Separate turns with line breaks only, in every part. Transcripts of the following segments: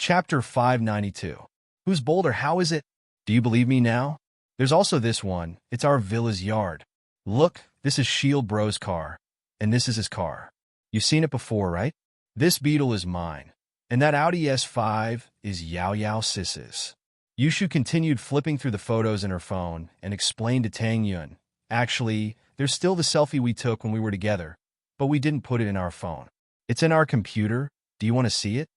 Chapter 592. Who's bolder? How is it? Do you believe me now? There's also this one. It's our villa's yard. Look, this is Shield Bro's car. And this is his car. You've seen it before, right? This Beetle is mine. And that Audi S5 is Yao Yao Sis's. Yushu continued flipping through the photos in her phone and explained to Tang Yun, actually, there's still the selfie we took when we were together, but we didn't put it in our phone. It's in our computer. Do you want to see it?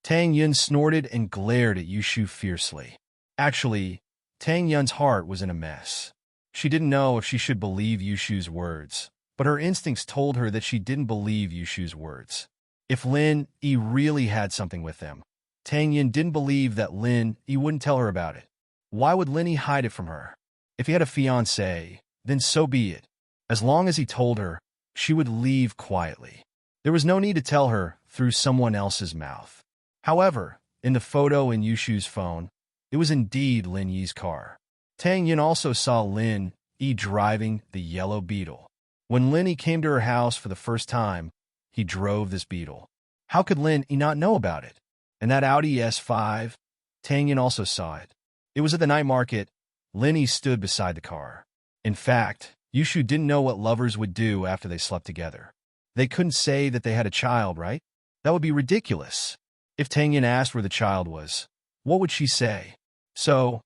Tang Yun snorted and glared at Yushu fiercely. Actually, Tang Yun's heart was in a mess. She didn't know if she should believe Yushu's words, but her instincts told her that she didn't believe Yushu's words. If Lin Yi really had something with them, Tang Yun didn't believe that Lin Yi wouldn't tell her about it. Why would Lin Yi hide it from her? If he had a fiancée, then so be it. As long as he told her, she would leave quietly. There was no need to tell her through someone else's mouth. However, in the photo in Yushu's phone, it was indeed Lin Yi's car. Tang Yun also saw Lin Yi driving the yellow Beetle. When Lin Yi came to her house for the first time, he drove this Beetle. How could Lin Yi not know about it? And that Audi S5, Tang Yun also saw it. It was at the night market. Lin Yi stood beside the car. In fact, Yushu didn't know what lovers would do after they slept together. They couldn't say that they had a child, right? That would be ridiculous. If Tang Yun asked where the child was, what would she say? So,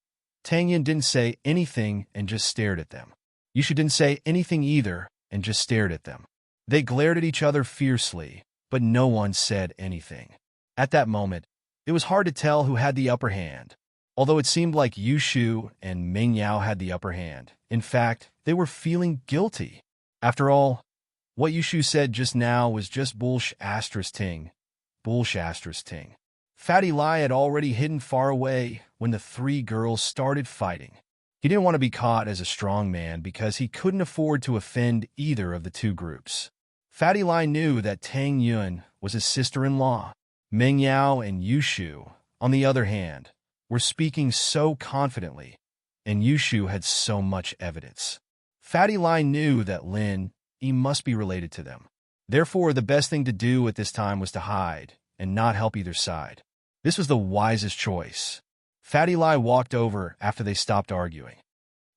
Tang Yun didn't say anything and just stared at them. Yushu didn't say anything either and just stared at them. They glared at each other fiercely, but no one said anything. At that moment, it was hard to tell who had the upper hand. Although it seemed like Yushu and Ming Yao had the upper hand, in fact, they were feeling guilty. After all, what Yushu said just now was just bullsh*ting. Bullsh*ting. Fatty Lai had already hidden far away when the three girls started fighting. He didn't want to be caught as a strong man because he couldn't afford to offend either of the two groups. Fatty Lai knew that Tang Yun was his sister-in-law. Ming Yao and Yushu, on the other hand, were speaking so confidently, and Yushu had so much evidence. Fatty Lai knew that Lin Yi must be related to them. Therefore, the best thing to do at this time was to hide and not help either side. This was the wisest choice. Fatty Lai walked over after they stopped arguing.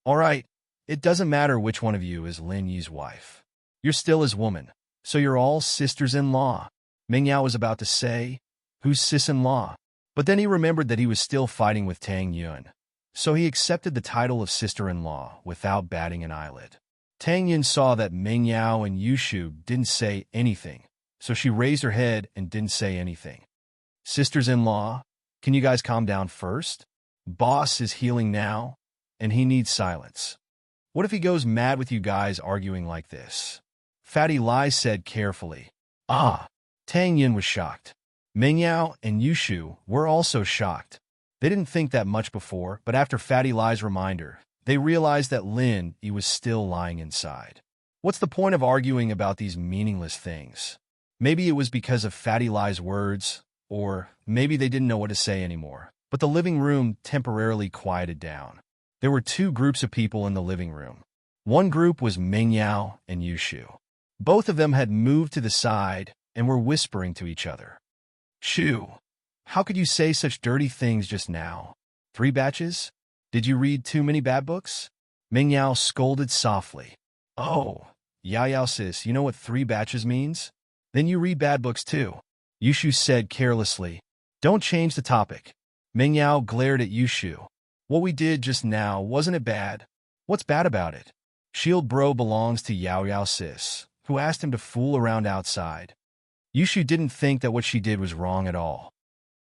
All right, it doesn't matter which one of you is Lin Yi's wife. You're still his woman, so you're all sisters-in-law. Ming Yao was about to say, who's sis-in-law? But then he remembered that he was still fighting with Tang Yun, so he accepted the title of sister-in-law without batting an eyelid. Tang Yun saw that Ming Yao and Yushu didn't say anything, so she raised her head and didn't say anything. Sisters-in-law, can you guys calm down first? Boss is healing now, and he needs silence. What if he goes mad with you guys arguing like this? Fatty Lai said carefully. Ah! Tang Yun was shocked. Ming Yao and Yushu were also shocked. They didn't think that much before, but after Fatty Lai's reminder, they realized that Lin Yi was still lying inside. What's the point of arguing about these meaningless things? Maybe it was because of Fatty Lai's words, or maybe they didn't know what to say anymore. But the living room temporarily quieted down. There were two groups of people in the living room. One group was Ming Yao and Yushu. Both of them had moved to the side and were whispering to each other. Shu, how could you say such dirty things just now? 3 batches? Did you read too many bad books? Ming Yao scolded softly. Oh, Yao Yao sis, you know what 3 batches means? Then you read bad books too. Yushu said carelessly. Don't change the topic. Ming Yao glared at Yushu. What we did just now, wasn't it bad? What's bad about it? Shield Bro belongs to Yao Yao sis, who asked him to fool around outside. Yushu didn't think that what she did was wrong at all.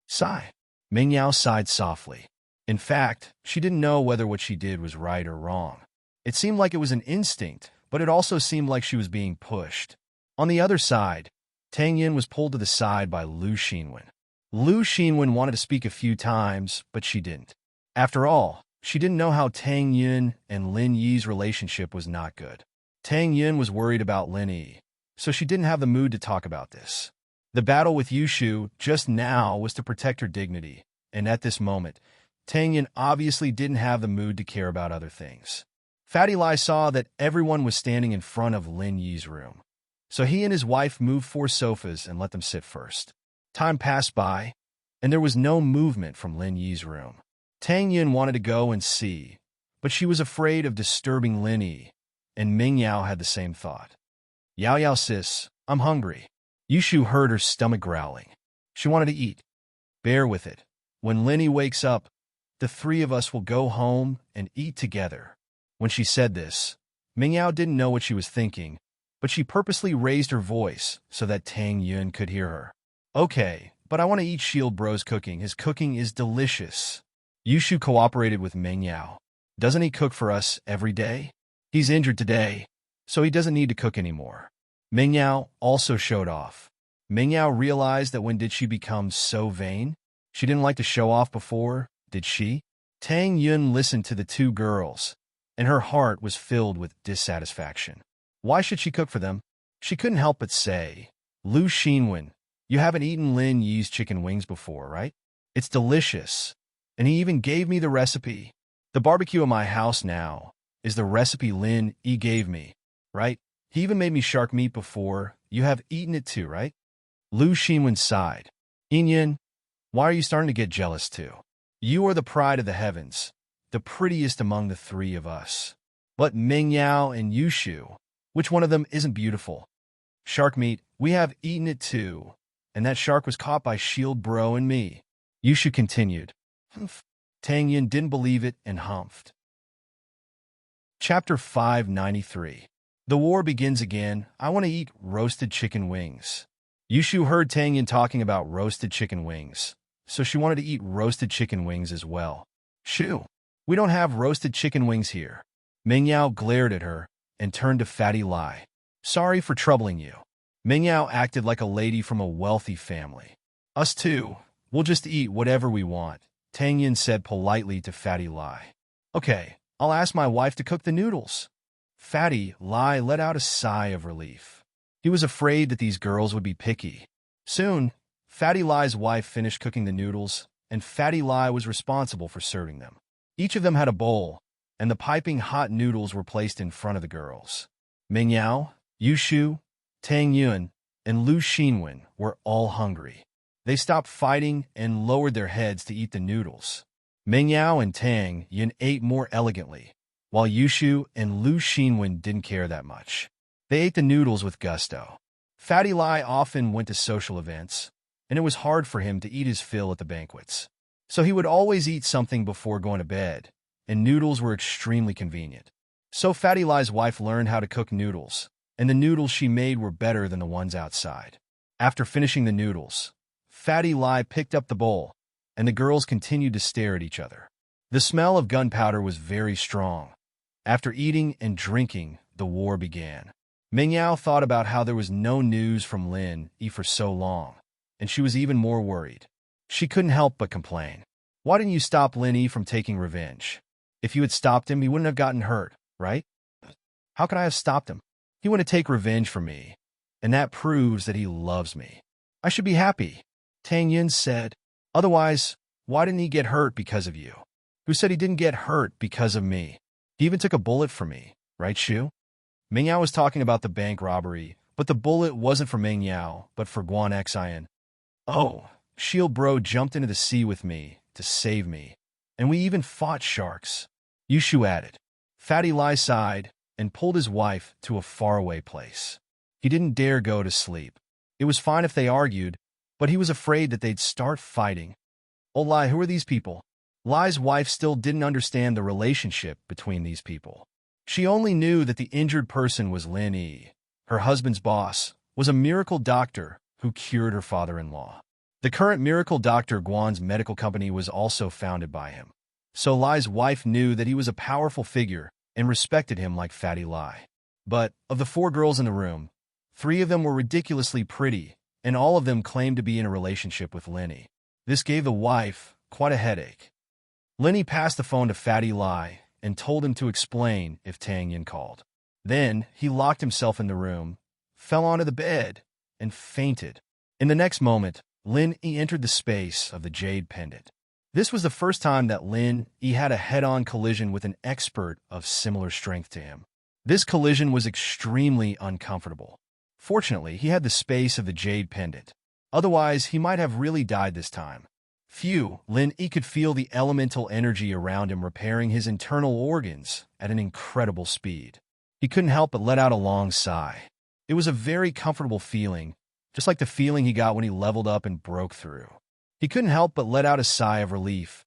Sigh. Ming Yao sighed softly. In fact, she didn't know whether what she did was right or wrong. It seemed like it was an instinct, but it also seemed like she was being pushed. On the other side, Tang Yin was pulled to the side by Lu Xinwen. Lu Xinwen wanted to speak a few times, but she didn't. After all, she didn't know how Tang Yin and Lin Yi's relationship was not good. Tang Yin was worried about Lin Yi, so she didn't have the mood to talk about this. The battle with Yushu just now was to protect her dignity, and at this moment, Tang Yin obviously didn't have the mood to care about other things. Fatty Lai saw that everyone was standing in front of Lin Yi's room, so he and his wife moved 4 sofas and let them sit first. Time passed by, and there was no movement from Lin Yi's room. Tang Yun wanted to go and see, but she was afraid of disturbing Lin Yi, and Ming Yao had the same thought. Yao Yao sis, I'm hungry. Yushu heard her stomach growling. She wanted to eat. Bear with it. When Lin Yi wakes up, the three of us will go home and eat together. When she said this, Ming Yao didn't know what she was thinking, but she purposely raised her voice so that Tang Yun could hear her. Okay, but I want to eat Shield Bro's cooking. His cooking is delicious. Yushu cooperated with Ming Yao. Doesn't he cook for us every day? He's injured today, so he doesn't need to cook anymore. Ming Yao also showed off. Ming Yao realized that when did she become so vain? She didn't like to show off before, did she? Tang Yun listened to the two girls, and her heart was filled with dissatisfaction. Why should she cook for them? She couldn't help but say, Lu Xinwen, you haven't eaten Lin Yi's chicken wings before, right? It's delicious, and he even gave me the recipe. The barbecue at my house now is the recipe Lin Yi gave me, right? He even made me shark meat before. You have eaten it too, right? Lu Xinwen sighed. Yin, why are you starting to get jealous too? You are the pride of the heavens, the prettiest among the three of us. But Ming Yao and Yushu, which one of them isn't beautiful? Shark meat, we have eaten it too, and that shark was caught by Shield Bro and me. Yushu continued. Humph. Tang Yin didn't believe it and humphed. Chapter 593. The war begins again. I want to eat roasted chicken wings. Yushu heard Tang Yin talking about roasted chicken wings, so she wanted to eat roasted chicken wings as well. Shoo, we don't have roasted chicken wings here. Ming Yao glared at her and turned to Fatty Lai. Sorry for troubling you. Ming Yao acted like a lady from a wealthy family. Us too. We'll just eat whatever we want, Tang Yin said politely to Fatty Lai. Okay, I'll ask my wife to cook the noodles. Fatty Lai let out a sigh of relief. He was afraid that these girls would be picky. Soon, Fatty Lai's wife finished cooking the noodles, and Fatty Lai was responsible for serving them. Each of them had a bowl, and the piping hot noodles were placed in front of the girls. Ming Yao, Yushu, Tang Yun, and Lu Xinwen were all hungry. They stopped fighting and lowered their heads to eat the noodles. Ming Yao and Tang Yun ate more elegantly, while Yushu and Lu Xinwen didn't care that much. They ate the noodles with gusto. Fatty Lai often went to social events, and it was hard for him to eat his fill at the banquets. So he would always eat something before going to bed, and noodles were extremely convenient. So Fatty Lai's wife learned how to cook noodles, and the noodles she made were better than the ones outside. After finishing the noodles, Fatty Lai picked up the bowl, and the girls continued to stare at each other. The smell of gunpowder was very strong. After eating and drinking, the war began. Ming Yao thought about how there was no news from Lin Yi for so long, and she was even more worried. She couldn't help but complain. Why didn't you stop Lin Yi from taking revenge? If you had stopped him, he wouldn't have gotten hurt, right? How could I have stopped him? He wanted to take revenge for me, and that proves that he loves me. I should be happy, Tang Yin said. Otherwise, why didn't he get hurt because of you? Who said he didn't get hurt because of me? He even took a bullet for me, right, Shu? Ming Yao was talking about the bank robbery, but the bullet wasn't for Ming Yao, but for Guan Xian. Oh, Shield Bro jumped into the sea with me to save me, and we even fought sharks. Yushu added. Fatty Lai sighed and pulled his wife to a faraway place. He didn't dare go to sleep. It was fine if they argued, but he was afraid that they'd start fighting. Oh, Lai, who are these people? Lai's wife still didn't understand the relationship between these people. She only knew that the injured person was Lin Yi. Her husband's boss was a miracle doctor who cured her father-in-law. The current miracle doctor Guan's medical company was also founded by him. So Lai's wife knew that he was a powerful figure and respected him like Fatty Lai. But of the 4 girls in the room, 3 of them were ridiculously pretty, and all of them claimed to be in a relationship with Lin Yi. This gave the wife quite a headache. Lin Yi passed the phone to Fatty Lai and told him to explain if Tang Yin called. Then he locked himself in the room, fell onto the bed, and fainted. In the next moment, Lin Yi entered the space of the jade pendant. This was the first time that Lin Yi had a head-on collision with an expert of similar strength to him. This collision was extremely uncomfortable. Fortunately, he had the space of the jade pendant. Otherwise, he might have really died this time. Phew, Lin Yi could feel the elemental energy around him repairing his internal organs at an incredible speed. He couldn't help but let out a long sigh. It was a very comfortable feeling, just like the feeling he got when he leveled up and broke through. He couldn't help but let out a sigh of relief.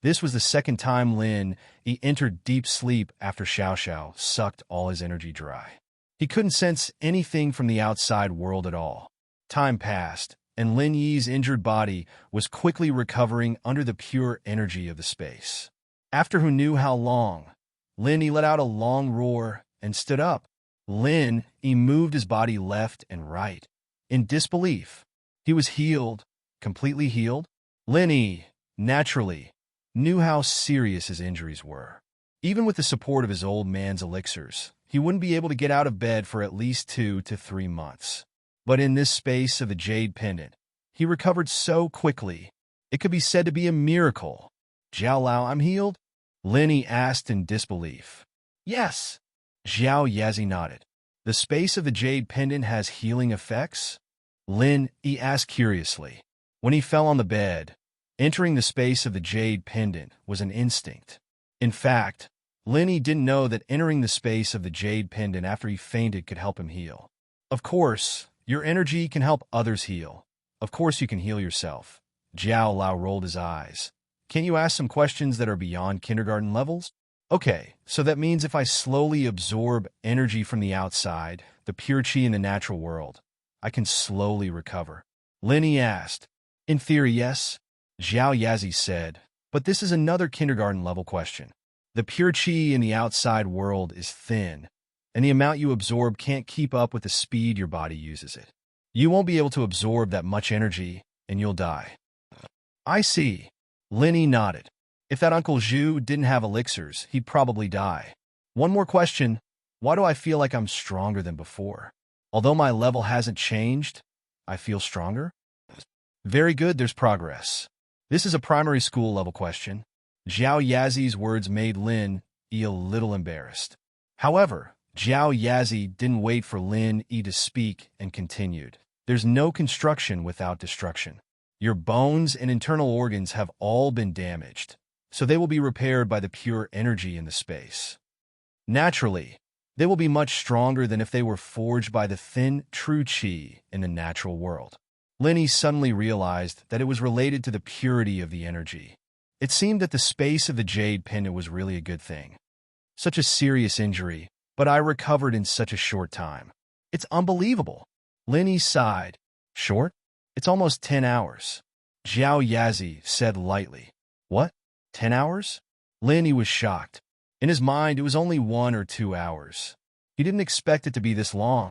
This was the second time Lin Yi entered deep sleep after Xiao Xiao sucked all his energy dry. He couldn't sense anything from the outside world at all. Time passed, and Lin Yi's injured body was quickly recovering under the pure energy of the space. After who knew how long, Lin Yi let out a long roar and stood up. Lin Yi moved his body left and right. In disbelief, he was healed, completely healed. Lin Yi, naturally, knew how serious his injuries were. Even with the support of his old man's elixirs, he wouldn't be able to get out of bed for at least 2 to 3 months. But in this space of the Jade Pendant, he recovered so quickly, it could be said to be a miracle. Zhao Lao, I'm healed? Lin Yi asked in disbelief. Yes. Zhao Yazi nodded. The space of the Jade Pendant has healing effects? Lin Yi asked curiously. When he fell on the bed, entering the space of the Jade Pendant was an instinct. In fact, Lin Yi didn't know that entering the space of the Jade Pendant after he fainted could help him heal. Of course, your energy can help others heal. Of course you can heal yourself. Zhao Lao rolled his eyes. Can't you ask some questions that are beyond kindergarten levels? Okay, so that means if I slowly absorb energy from the outside, the pure chi in the natural world, I can slowly recover. Lin Yi asked. In theory, yes, Zhao Yazi said, but this is another kindergarten level question. The pure chi in the outside world is thin, and the amount you absorb can't keep up with the speed your body uses it. You won't be able to absorb that much energy, and you'll die. I see. Lin Yi nodded. If that Uncle Zhu didn't have elixirs, he'd probably die. One more question. Why do I feel like I'm stronger than before? Although my level hasn't changed, I feel stronger? Very good, there's progress. This is a primary school level question. Zhao Yazi's words made Lin Yi a little embarrassed. However, Zhao Yazi didn't wait for Lin Yi to speak and continued. There's no construction without destruction. Your bones and internal organs have all been damaged, so they will be repaired by the pure energy in the space. Naturally, they will be much stronger than if they were forged by the thin, true chi in the natural world. Lin Yi suddenly realized that it was related to the purity of the energy. It seemed that the space of the Jade Pendant was really a good thing. Such a serious injury, but I recovered in such a short time. It's unbelievable. Lin Yi sighed. Short? It's almost 10 hours. Zhao Yazi said lightly. What? 10 hours? Lin Yi was shocked. In his mind, it was only 1 or 2 hours. He didn't expect it to be this long.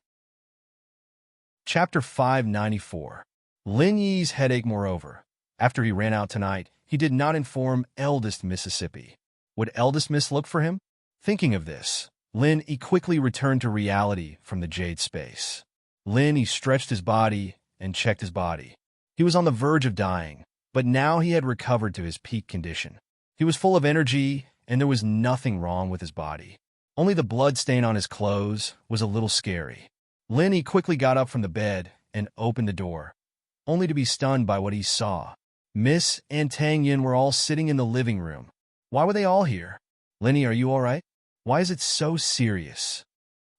Chapter 594. Lin Yi's headache, moreover. After he ran out tonight, he did not inform Eldest Mississippi. Would Eldest Miss look for him? Thinking of this, Lin Yi quickly returned to reality from the Jade space. Lin Yi stretched his body and checked his body. He was on the verge of dying, but now he had recovered to his peak condition. He was full of energy, and there was nothing wrong with his body. Only the blood stain on his clothes was a little scary. Lin Yi quickly got up from the bed and opened the door, only to be stunned by what he saw. Miss and Tang Yin were all sitting in the living room. Why were they all here? Lin Yi, are you all right? Why is it so serious?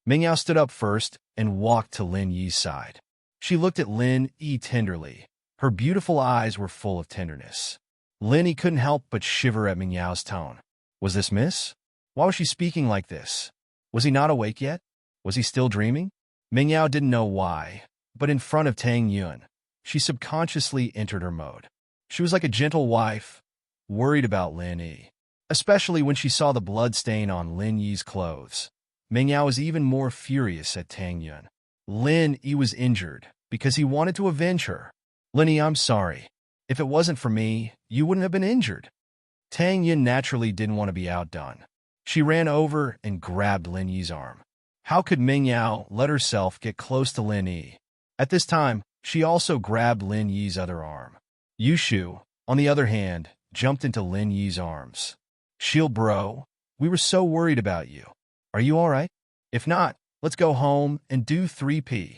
Ming Yao stood up first and walked to Lin Yi's side. She looked at Lin Yi tenderly. Her beautiful eyes were full of tenderness. Lin Yi couldn't help but shiver at Ming Yao's tone. Was this Miss? Why was she speaking like this? Was he not awake yet? Was he still dreaming? Ming Yao didn't know why, but in front of Tang Yun, she subconsciously entered her mode. She was like a gentle wife, worried about Lin Yi, especially when she saw the blood stain on Lin Yi's clothes. Ming Yao was even more furious at Tang Yun. Lin Yi was injured because he wanted to avenge her. Lin Yi, I'm sorry. If it wasn't for me, you wouldn't have been injured. Tang Yun naturally didn't want to be outdone. She ran over and grabbed Lin Yi's arm. How could Ming Yao let herself get close to Lin Yi? At this time, she also grabbed Lin Yi's other arm. Yushu, on the other hand, jumped into Lin Yi's arms. Shield bro, we were so worried about you. Are you all right? If not, let's go home and do 3P.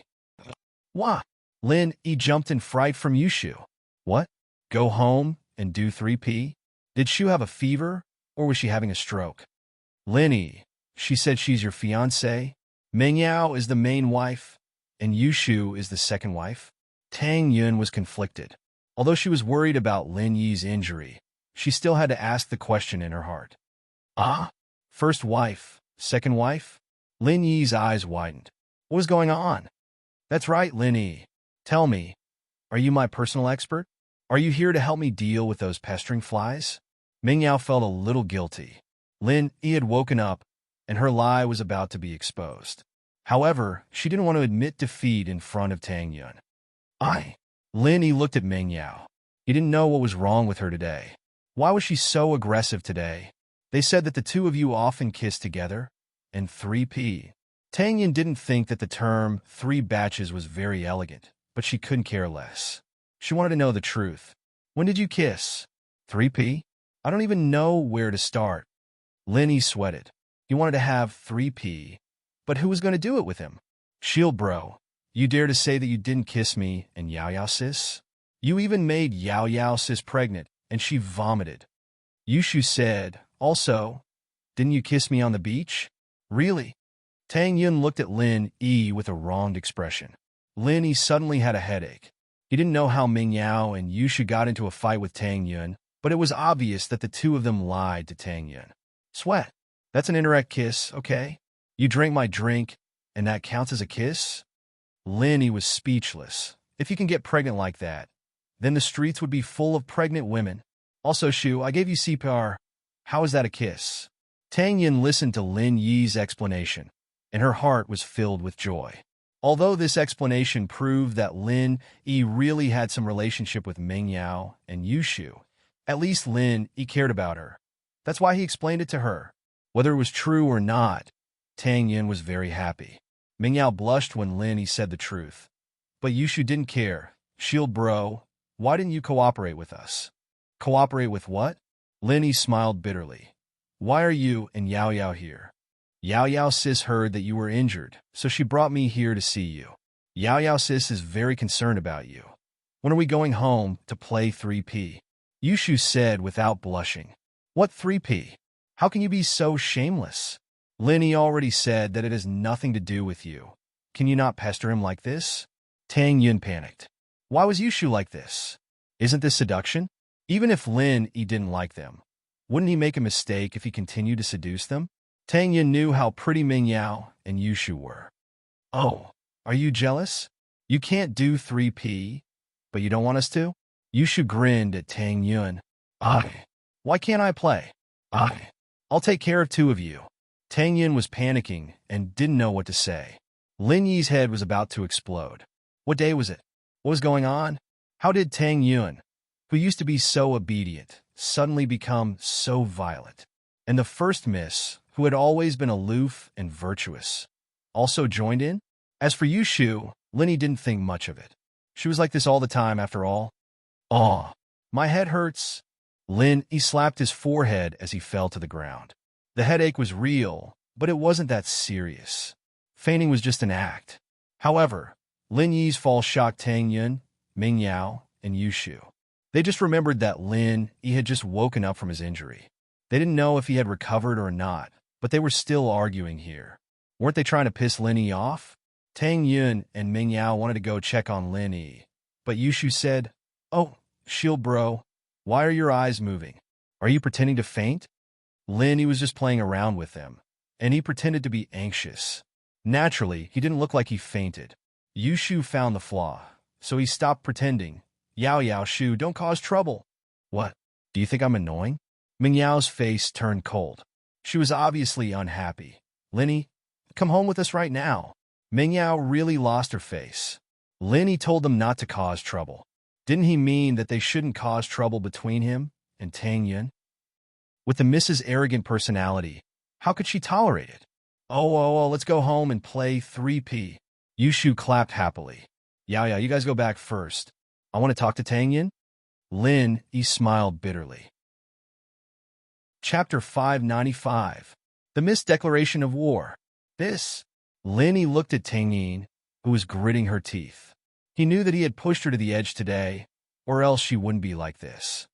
Wah! Lin Yi jumped in fright from Yushu. What? Go home and do 3P? Did Shu have a fever, or was she having a stroke? Linny, she said she's your fiancée. Meng Yao is the main wife, and Yu Shu is the second wife. Tang Yun was conflicted. Although she was worried about Lin Yi's injury, she still had to ask the question in her heart. Ah? First wife, second wife? Lin Yi's eyes widened. What was going on? That's right, Lin Yi. Tell me, are you my personal expert? Are you here to help me deal with those pestering flies? Meng Yao felt a little guilty. Lin Yi had woken up, and her lie was about to be exposed. However, she didn't want to admit defeat in front of Tang Yun. Lin Yi looked at Meng Yao. He didn't know what was wrong with her today. Why was she so aggressive today? They said that the two of you often kiss together, and 3P. Tang Yun didn't think that the term 3 batches was very elegant, but she couldn't care less. She wanted to know the truth. When did you kiss? 3P? I don't even know where to start. Lin Yi sweated. He wanted to have 3P, but who was going to do it with him? Shield bro, you dare to say that you didn't kiss me and Yao Yao sis? You even made Yao Yao sis pregnant, and she vomited. Yushu said, also, didn't you kiss me on the beach? Really? Tang Yun looked at Lin Yi with a wronged expression. Lin Yi suddenly had a headache. He didn't know how Meng Yao and Yushu got into a fight with Tang Yun, but it was obvious that the two of them lied to Tang Yun. Sweat. That's an indirect kiss, okay? You drank my drink, and that counts as a kiss? Lin Yi was speechless. If you can get pregnant like that, then the streets would be full of pregnant women. Also, Shu, I gave you CPR. How is that a kiss? Tang Yun listened to Lin Yi's explanation, and her heart was filled with joy. Although this explanation proved that Lin Yi really had some relationship with Meng Yao and Yushu, at least Lin Yi cared about her. That's why he explained it to her. Whether it was true or not, Tang Yun was very happy. Meng Yao blushed when Lin Yi said the truth. But Yushu didn't care. Shield bro, why didn't you cooperate with us? Cooperate with what? Lin Yi smiled bitterly. Why are you and Yao Yao here? Yao Yao sis heard that you were injured, so she brought me here to see you. Yao Yao sis is very concerned about you. When are we going home to play 3P? Yushu said without blushing. What 3P? How can you be so shameless? Lin Yi already said that it has nothing to do with you. Can you not pester him like this? Tang Yun panicked. Why was Yushu like this? Isn't this seduction? Even if Lin Yi didn't like them, wouldn't he make a mistake if he continued to seduce them? Tang Yun knew how pretty Meng Yao and Yushu were. Oh, are you jealous? You can't do 3P, but you don't want us to? Yushu grinned at Tang Yun. Why can't I play? I'll take care of two of you. Tang Yun was panicking and didn't know what to say. Lin Yi's head was about to explode. What day was it? What was going on? How did Tang Yun, who used to be so obedient, suddenly become so violent? And the first miss, who had always been aloof and virtuous, also joined in? As for Yushu, Lin Yi didn't think much of it. She was like this all the time after all. My head hurts. Lin Yi slapped his forehead as he fell to the ground. The headache was real, but it wasn't that serious. Fainting was just an act. However, Lin Yi's fall shocked Tang Yun, Meng Yao, and Yushu. They just remembered that Lin Yi had just woken up from his injury. They didn't know if he had recovered or not, but they were still arguing here. Weren't they trying to piss Lin Yi off? Tang Yun and Meng Yao wanted to go check on Lin Yi, but Yushu said, "Oh, Shield bro, why are your eyes moving? Are you pretending to faint?" Lin Yi was just playing around with them, and he pretended to be anxious. Naturally, he didn't look like he fainted. Yushu found the flaw, so he stopped pretending. Yao Yao Shu, don't cause trouble. What? Do you think I'm annoying? Meng Yao's face turned cold. She was obviously unhappy. Lin Yi, come home with us right now. Meng Yao really lost her face. Lin Yi told them not to cause trouble. Didn't he mean that they shouldn't cause trouble between him and Tang Yun? With the Mrs. Arrogant personality, how could she tolerate it? Oh, let's go home and play 3P. Yushu clapped happily. Yao, you guys go back first. I want to talk to Tang Yun. Lin Yi smiled bitterly. Chapter 595. The Misdeclaration of War. Lin Yi looked at Tang Yun, who was gritting her teeth. He knew that he had pushed her to the edge today, or else she wouldn't be like this.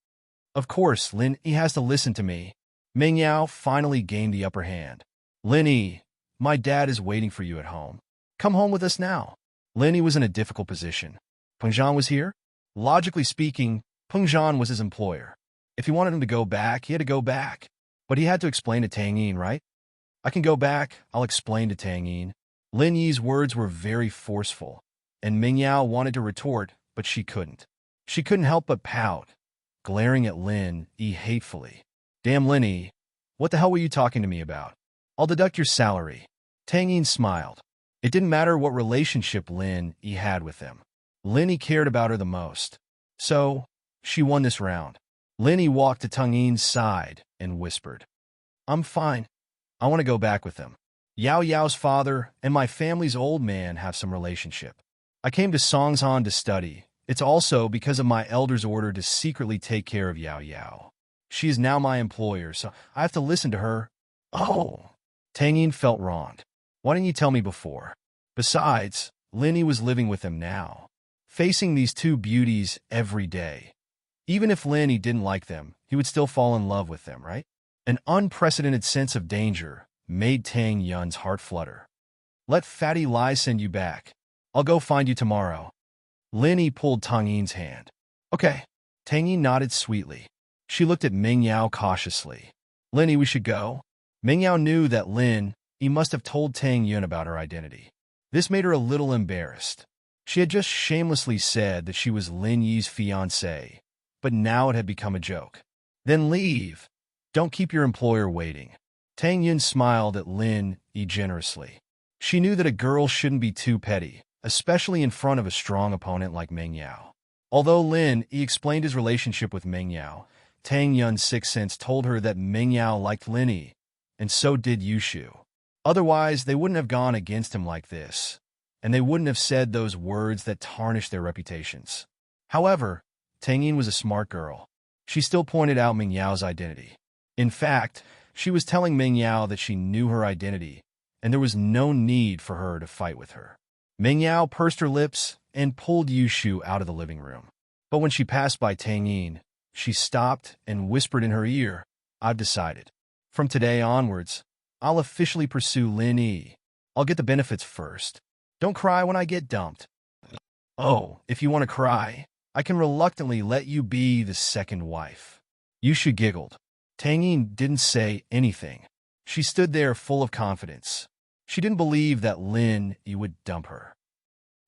Of course, Lin Yi has to listen to me. Meng Yao finally gained the upper hand. Lin Yi, my dad is waiting for you at home. Come home with us now. Lin Yi was in a difficult position. Peng Zhan was here? Logically speaking, Peng Zhan was his employer. If he wanted him to go back, he had to go back. But he had to explain to Tang Yin, right? I can go back, I'll explain to Tang Yin. Lin Yi's words were very forceful, and Meng Yao wanted to retort, but she couldn't. She couldn't help but pout, glaring at Lin Yi hatefully. Damn, Lin Yi, what the hell were you talking to me about? I'll deduct your salary. Tang Yin smiled. It didn't matter what relationship Lin Yi had with him. Lin Yi cared about her the most. So, she won this round. Lin Yi walked to Tang Yin's side and whispered, I'm fine. I want to go back with him. Yao Yao's father and my family's old man have some relationship. I came to Songzhan to study. It's also because of my elder's order to secretly take care of Yao Yao. She is now my employer, so I have to listen to her. Oh. Tang Yin felt wronged. Why didn't you tell me before? Besides, Lin Yi was living with him now, facing these two beauties every day. Even if Lin Yi didn't like them, he would still fall in love with them, right? An unprecedented sense of danger made Tang Yun's heart flutter. Let Fatty Lai send you back. I'll go find you tomorrow. Lin Yi pulled Tang Yin's hand. Okay. Tang Yin nodded sweetly. She looked at Meng Yao cautiously. Lin Yi, we should go. Meng Yao knew that Lin Yi must have told Tang Yun about her identity. This made her a little embarrassed. She had just shamelessly said that she was Lin Yi's fiancée, but now it had become a joke. Then leave. Don't keep your employer waiting. Tang Yun smiled at Lin Yi generously. She knew that a girl shouldn't be too petty, especially in front of a strong opponent like Meng Yao. Although Lin Yi explained his relationship with Meng Yao, Tang Yun's sixth sense told her that Meng Yao liked Lin Yi, and so did Yushu. Otherwise, they wouldn't have gone against him like this, and they wouldn't have said those words that tarnished their reputations. However, Tang Yin was a smart girl. She still pointed out Meng Yao's identity. In fact, she was telling Meng Yao that she knew her identity, and there was no need for her to fight with her. Meng Yao pursed her lips and pulled Yushu out of the living room. But when she passed by Tang Yin, she stopped and whispered in her ear, I've decided. From today onwards, I'll officially pursue Lin Yi. I'll get the benefits first. Don't cry when I get dumped. Oh, if you want to cry, I can reluctantly let you be the second wife. Yushu giggled. Tang Yin didn't say anything. She stood there full of confidence. She didn't believe that Lin Yi would dump her.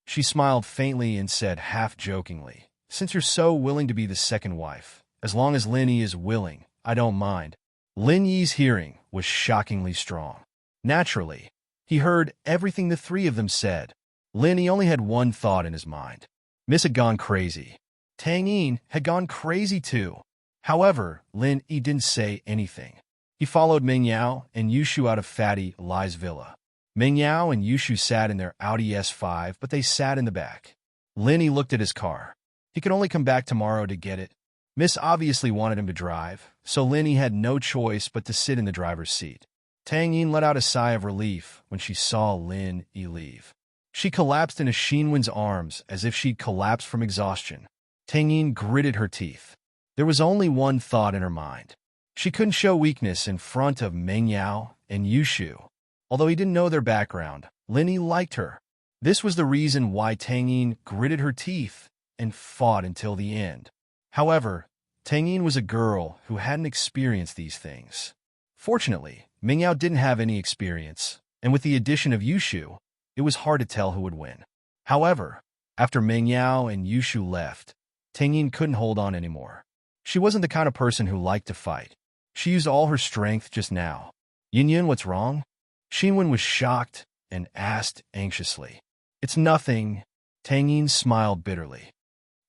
She smiled faintly and said half-jokingly, Since you're so willing to be the second wife, as long as Lin Yi is willing, I don't mind. Lin Yi's hearing was shockingly strong. Naturally, he heard everything the three of them said. Lin Yi only had one thought in his mind. Miss had gone crazy. Tang Yin had gone crazy too. However, Lin Yi didn't say anything. He followed Meng Yao and Yushu out of Fatty Lai's villa. Meng Yao and Yushu sat in their Audi S5, but they sat in the back. Lin Yi looked at his car. He could only come back tomorrow to get it. Miss obviously wanted him to drive, so Lin Yi had no choice but to sit in the driver's seat. Tang Yin let out a sigh of relief when she saw Lin Yi leave. She collapsed into Xinwen's arms as if she'd collapsed from exhaustion. Tang Yin gritted her teeth. There was only one thought in her mind. She couldn't show weakness in front of Meng Yao and Yushu. Although he didn't know their background, Lin Yi liked her. This was the reason why Tang Yin gritted her teeth and fought until the end. However, Tang Yin was a girl who hadn't experienced these things. Fortunately, Meng Yao didn't have any experience, and with the addition of Yushu, it was hard to tell who would win. However, after Meng Yao and Yushu left, Tang Yin couldn't hold on anymore. She wasn't the kind of person who liked to fight. She used all her strength just now. Yin, what's wrong? Xinwen was shocked and asked anxiously. It's nothing. Tang Yin smiled bitterly.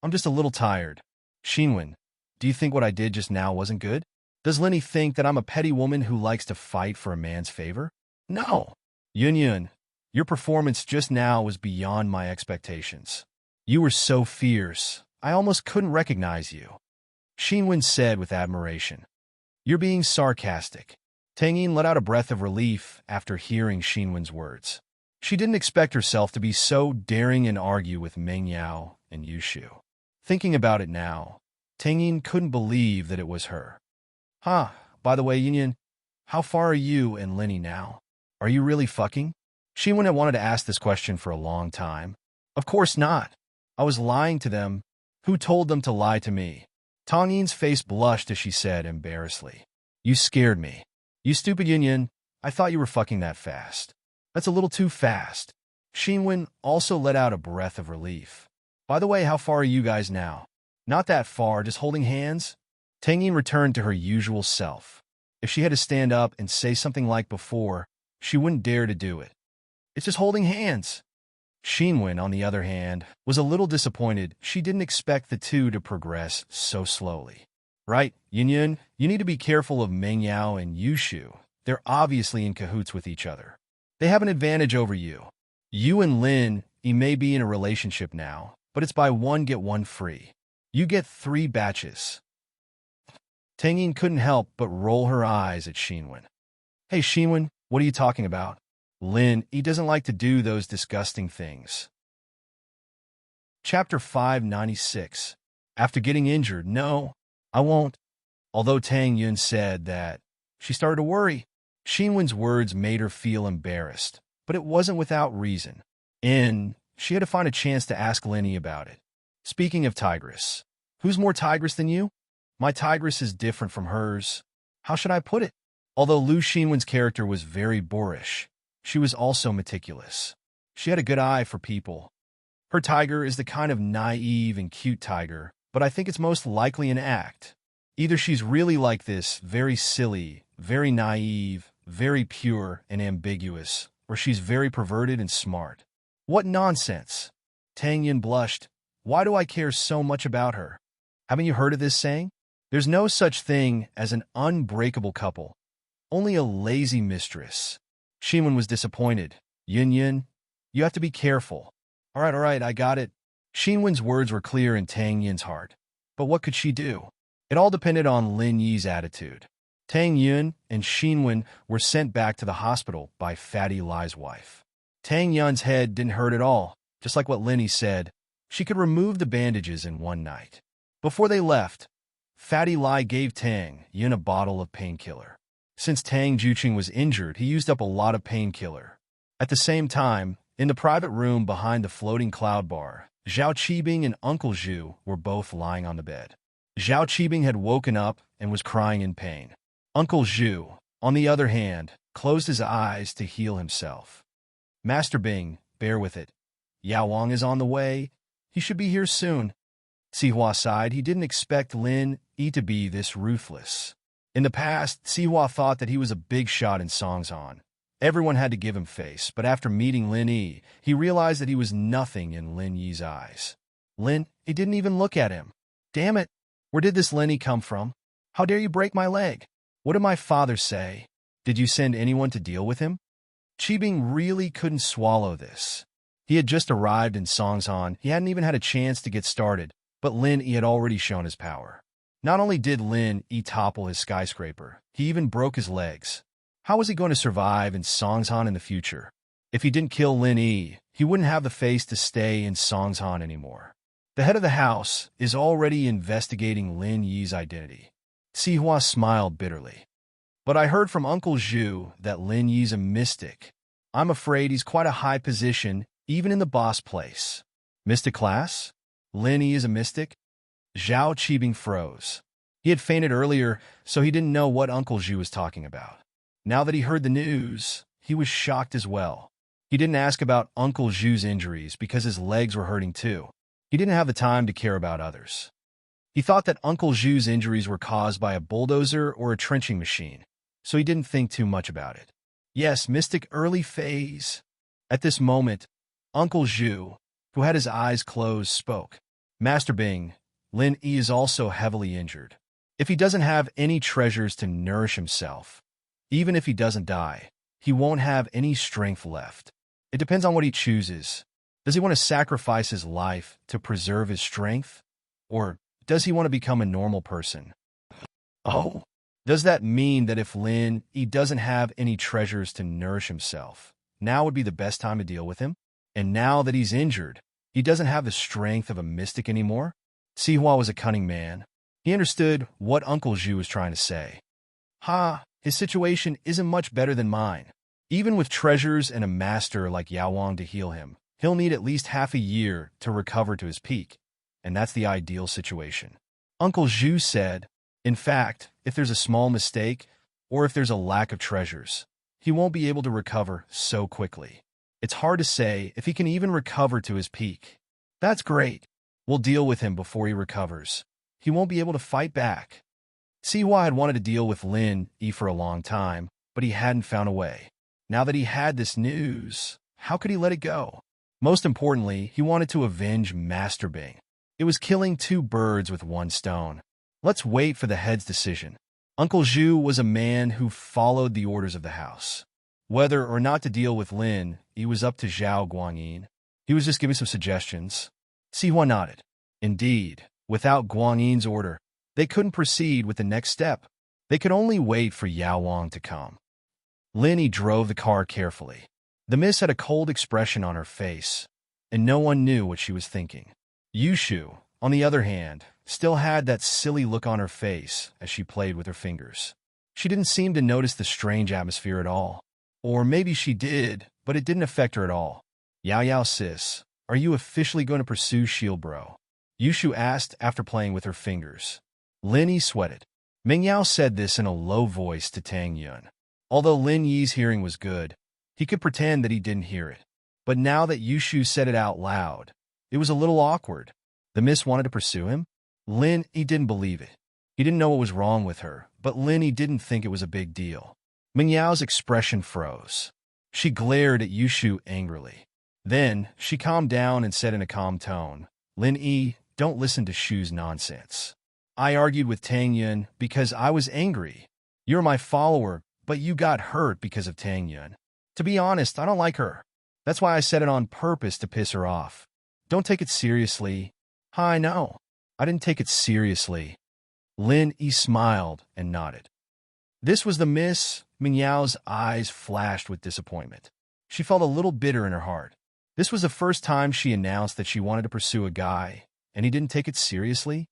I'm just a little tired. Xinwen, do you think what I did just now wasn't good? Does Lin Yi think that I'm a petty woman who likes to fight for a man's favor? No. Yun, your performance just now was beyond my expectations. You were so fierce, I almost couldn't recognize you. Xinwen said with admiration. You're being sarcastic. Tang Yin let out a breath of relief after hearing Xinwen's words. She didn't expect herself to be so daring and argue with Meng Yao and Yushu. Thinking about it now, Tang Yin couldn't believe that it was her. Huh, by the way, Yin, how far are you and Lenny now? Are you really fucking? Xinwen had wanted to ask this question for a long time. Of course not. I was lying to them. Who told them to lie to me? Tang Yin's face blushed as she said embarrassedly. You scared me. You stupid Yin, I thought you were fucking that fast. That's a little too fast. Xinwen also let out a breath of relief. By the way, how far are you guys now? Not that far, just holding hands? Tang Yin returned to her usual self. If she had to stand up and say something like before, she wouldn't dare to do it. It's just holding hands. Xinwen, on the other hand, was a little disappointed. She didn't expect the two to progress so slowly. Right, Yin, you need to be careful of Meng Yao and Yushu. They're obviously in cahoots with each other. They have an advantage over you. You and Lin, you may be in a relationship now, but it's buy one get one free. You get 3 batches. Tang Yin couldn't help but roll her eyes at Xinwen. Hey Xinwen, what are you talking about? Lin, he doesn't like to do those disgusting things. Chapter 596. After getting injured, no, I won't. Although Tang Yun said that, she started to worry. Xinwen's words made her feel embarrassed, but it wasn't without reason. She had to find a chance to ask Lenny about it. Speaking of Tigress, who's more Tigress than you? My Tigress is different from hers. How should I put it? Although Lu Xinwen's character was very boorish, she was also meticulous. She had a good eye for people. Her tiger is the kind of naive and cute tiger, but I think it's most likely an act. Either she's really like this, very silly, very naive, very pure and ambiguous, or she's very perverted and smart. What nonsense! Tang Yin blushed. Why do I care so much about her? Haven't you heard of this saying? There's no such thing as an unbreakable couple, only a lazy mistress. Xinwen was disappointed. Yin, you have to be careful. All right, I got it. Xinwen's words were clear in Tang Yin's heart. But what could she do? It all depended on Lin Yi's attitude. Tang Yun and Xinwen were sent back to the hospital by Fatty Lai's wife. Tang Yun's head didn't hurt at all, just like what Lin Yi said. She could remove the bandages in one night. Before they left, Fatty Lai gave Tang Yun a bottle of painkiller. Since Tang Juqing was injured, he used up a lot of painkiller. At the same time, in the private room behind the floating cloud bar, Zhao Qibing and Uncle Zhu were both lying on the bed. Zhao Qibing had woken up and was crying in pain. Uncle Zhu, on the other hand, closed his eyes to heal himself. Master Bing, bear with it. Yao Wang is on the way. He should be here soon. Sihua sighed. He didn't expect Lin Yi to be this ruthless. In the past, Sihua thought that he was a big shot in Songzhan. Everyone had to give him face, but after meeting Lin Yi, he realized that he was nothing in Lin Yi's eyes. Lin, he didn't even look at him. Damn it! Where did this Lin Yi come from? How dare you break my leg? What did my father say? Did you send anyone to deal with him? Qibing really couldn't swallow this. He had just arrived in Songzhan. He hadn't even had a chance to get started, but Lin Yi had already shown his power. Not only did Lin Yi topple his skyscraper, he even broke his legs. How was he going to survive in Songzhan in the future? If he didn't kill Lin Yi, he wouldn't have the face to stay in Songzhan anymore. The head of the house is already investigating Lin Yi's identity. Sihua smiled bitterly. But I heard from Uncle Zhu that Lin Yi's a mystic. I'm afraid he's quite a high position, even in the boss place. Mystic class? Lin Yi is a mystic? Zhao Qibing froze. He had fainted earlier, so he didn't know what Uncle Zhu was talking about. Now that he heard the news, he was shocked as well. He didn't ask about Uncle Zhu's injuries because his legs were hurting too. He didn't have the time to care about others. He thought that Uncle Zhu's injuries were caused by a bulldozer or a trenching machine, so he didn't think too much about it. Yes, mystic early phase. At this moment, Uncle Zhu, who had his eyes closed, spoke. Master Bing, Lin Yi is also heavily injured. If he doesn't have any treasures to nourish himself, even if he doesn't die, he won't have any strength left. It depends on what he chooses. Does he want to sacrifice his life to preserve his strength? Or does he want to become a normal person? Oh, does that mean that if Lin Yi doesn't have any treasures to nourish himself, now would be the best time to deal with him? And now that he's injured, he doesn't have the strength of a mystic anymore? Sihua was a cunning man. He understood what Uncle Zhu was trying to say. His situation isn't much better than mine. Even with treasures and a master like Yao Wang to heal him, he'll need at least half a year to recover to his peak, and that's the ideal situation. Uncle Zhu said, in fact, if there's a small mistake, or if there's a lack of treasures, he won't be able to recover so quickly. It's hard to say if he can even recover to his peak. That's great. We'll deal with him before he recovers. He won't be able to fight back. Sihua had wanted to deal with Lin Yi for a long time, but he hadn't found a way. Now that he had this news, how could he let it go? Most importantly, he wanted to avenge Master Bing. It was killing two birds with one stone. Let's wait for the head's decision. Uncle Zhu was a man who followed the orders of the house. Whether or not to deal with Lin, he was up to Zhao Guangyin. He was just giving some suggestions. Sihua nodded. Indeed, without Guangyin's order, they couldn't proceed with the next step. They could only wait for Yao Wang to come. Lin Yi drove the car carefully. The miss had a cold expression on her face, and no one knew what she was thinking. Yushu, on the other hand, still had that silly look on her face as she played with her fingers. She didn't seem to notice the strange atmosphere at all. Or maybe she did, but it didn't affect her at all. Yao sis, are you officially going to pursue Shield Bro? Yushu asked after playing with her fingers. Lin Yi sweated. Ming Yao said this in a low voice to Tang Yun. Although Lin Yi's hearing was good, he could pretend that he didn't hear it. But now that Yushu said it out loud, it was a little awkward. The miss wanted to pursue him? Lin Yi didn't believe it. He didn't know what was wrong with her, but Lin Yi didn't think it was a big deal. Ming Yao's expression froze. She glared at Yushu angrily. Then, she calmed down and said in a calm tone, Lin Yi, don't listen to Shu's nonsense. I argued with Tang Yun because I was angry. You're my follower, but you got hurt because of Tang Yun. To be honest, I don't like her. That's why I said it on purpose to piss her off. Don't take it seriously. I know. I didn't take it seriously. Lin Yi smiled and nodded. This was the miss. Ming Yao's eyes flashed with disappointment. She felt a little bitter in her heart. This was the first time she announced that she wanted to pursue a guy, and he didn't take it seriously.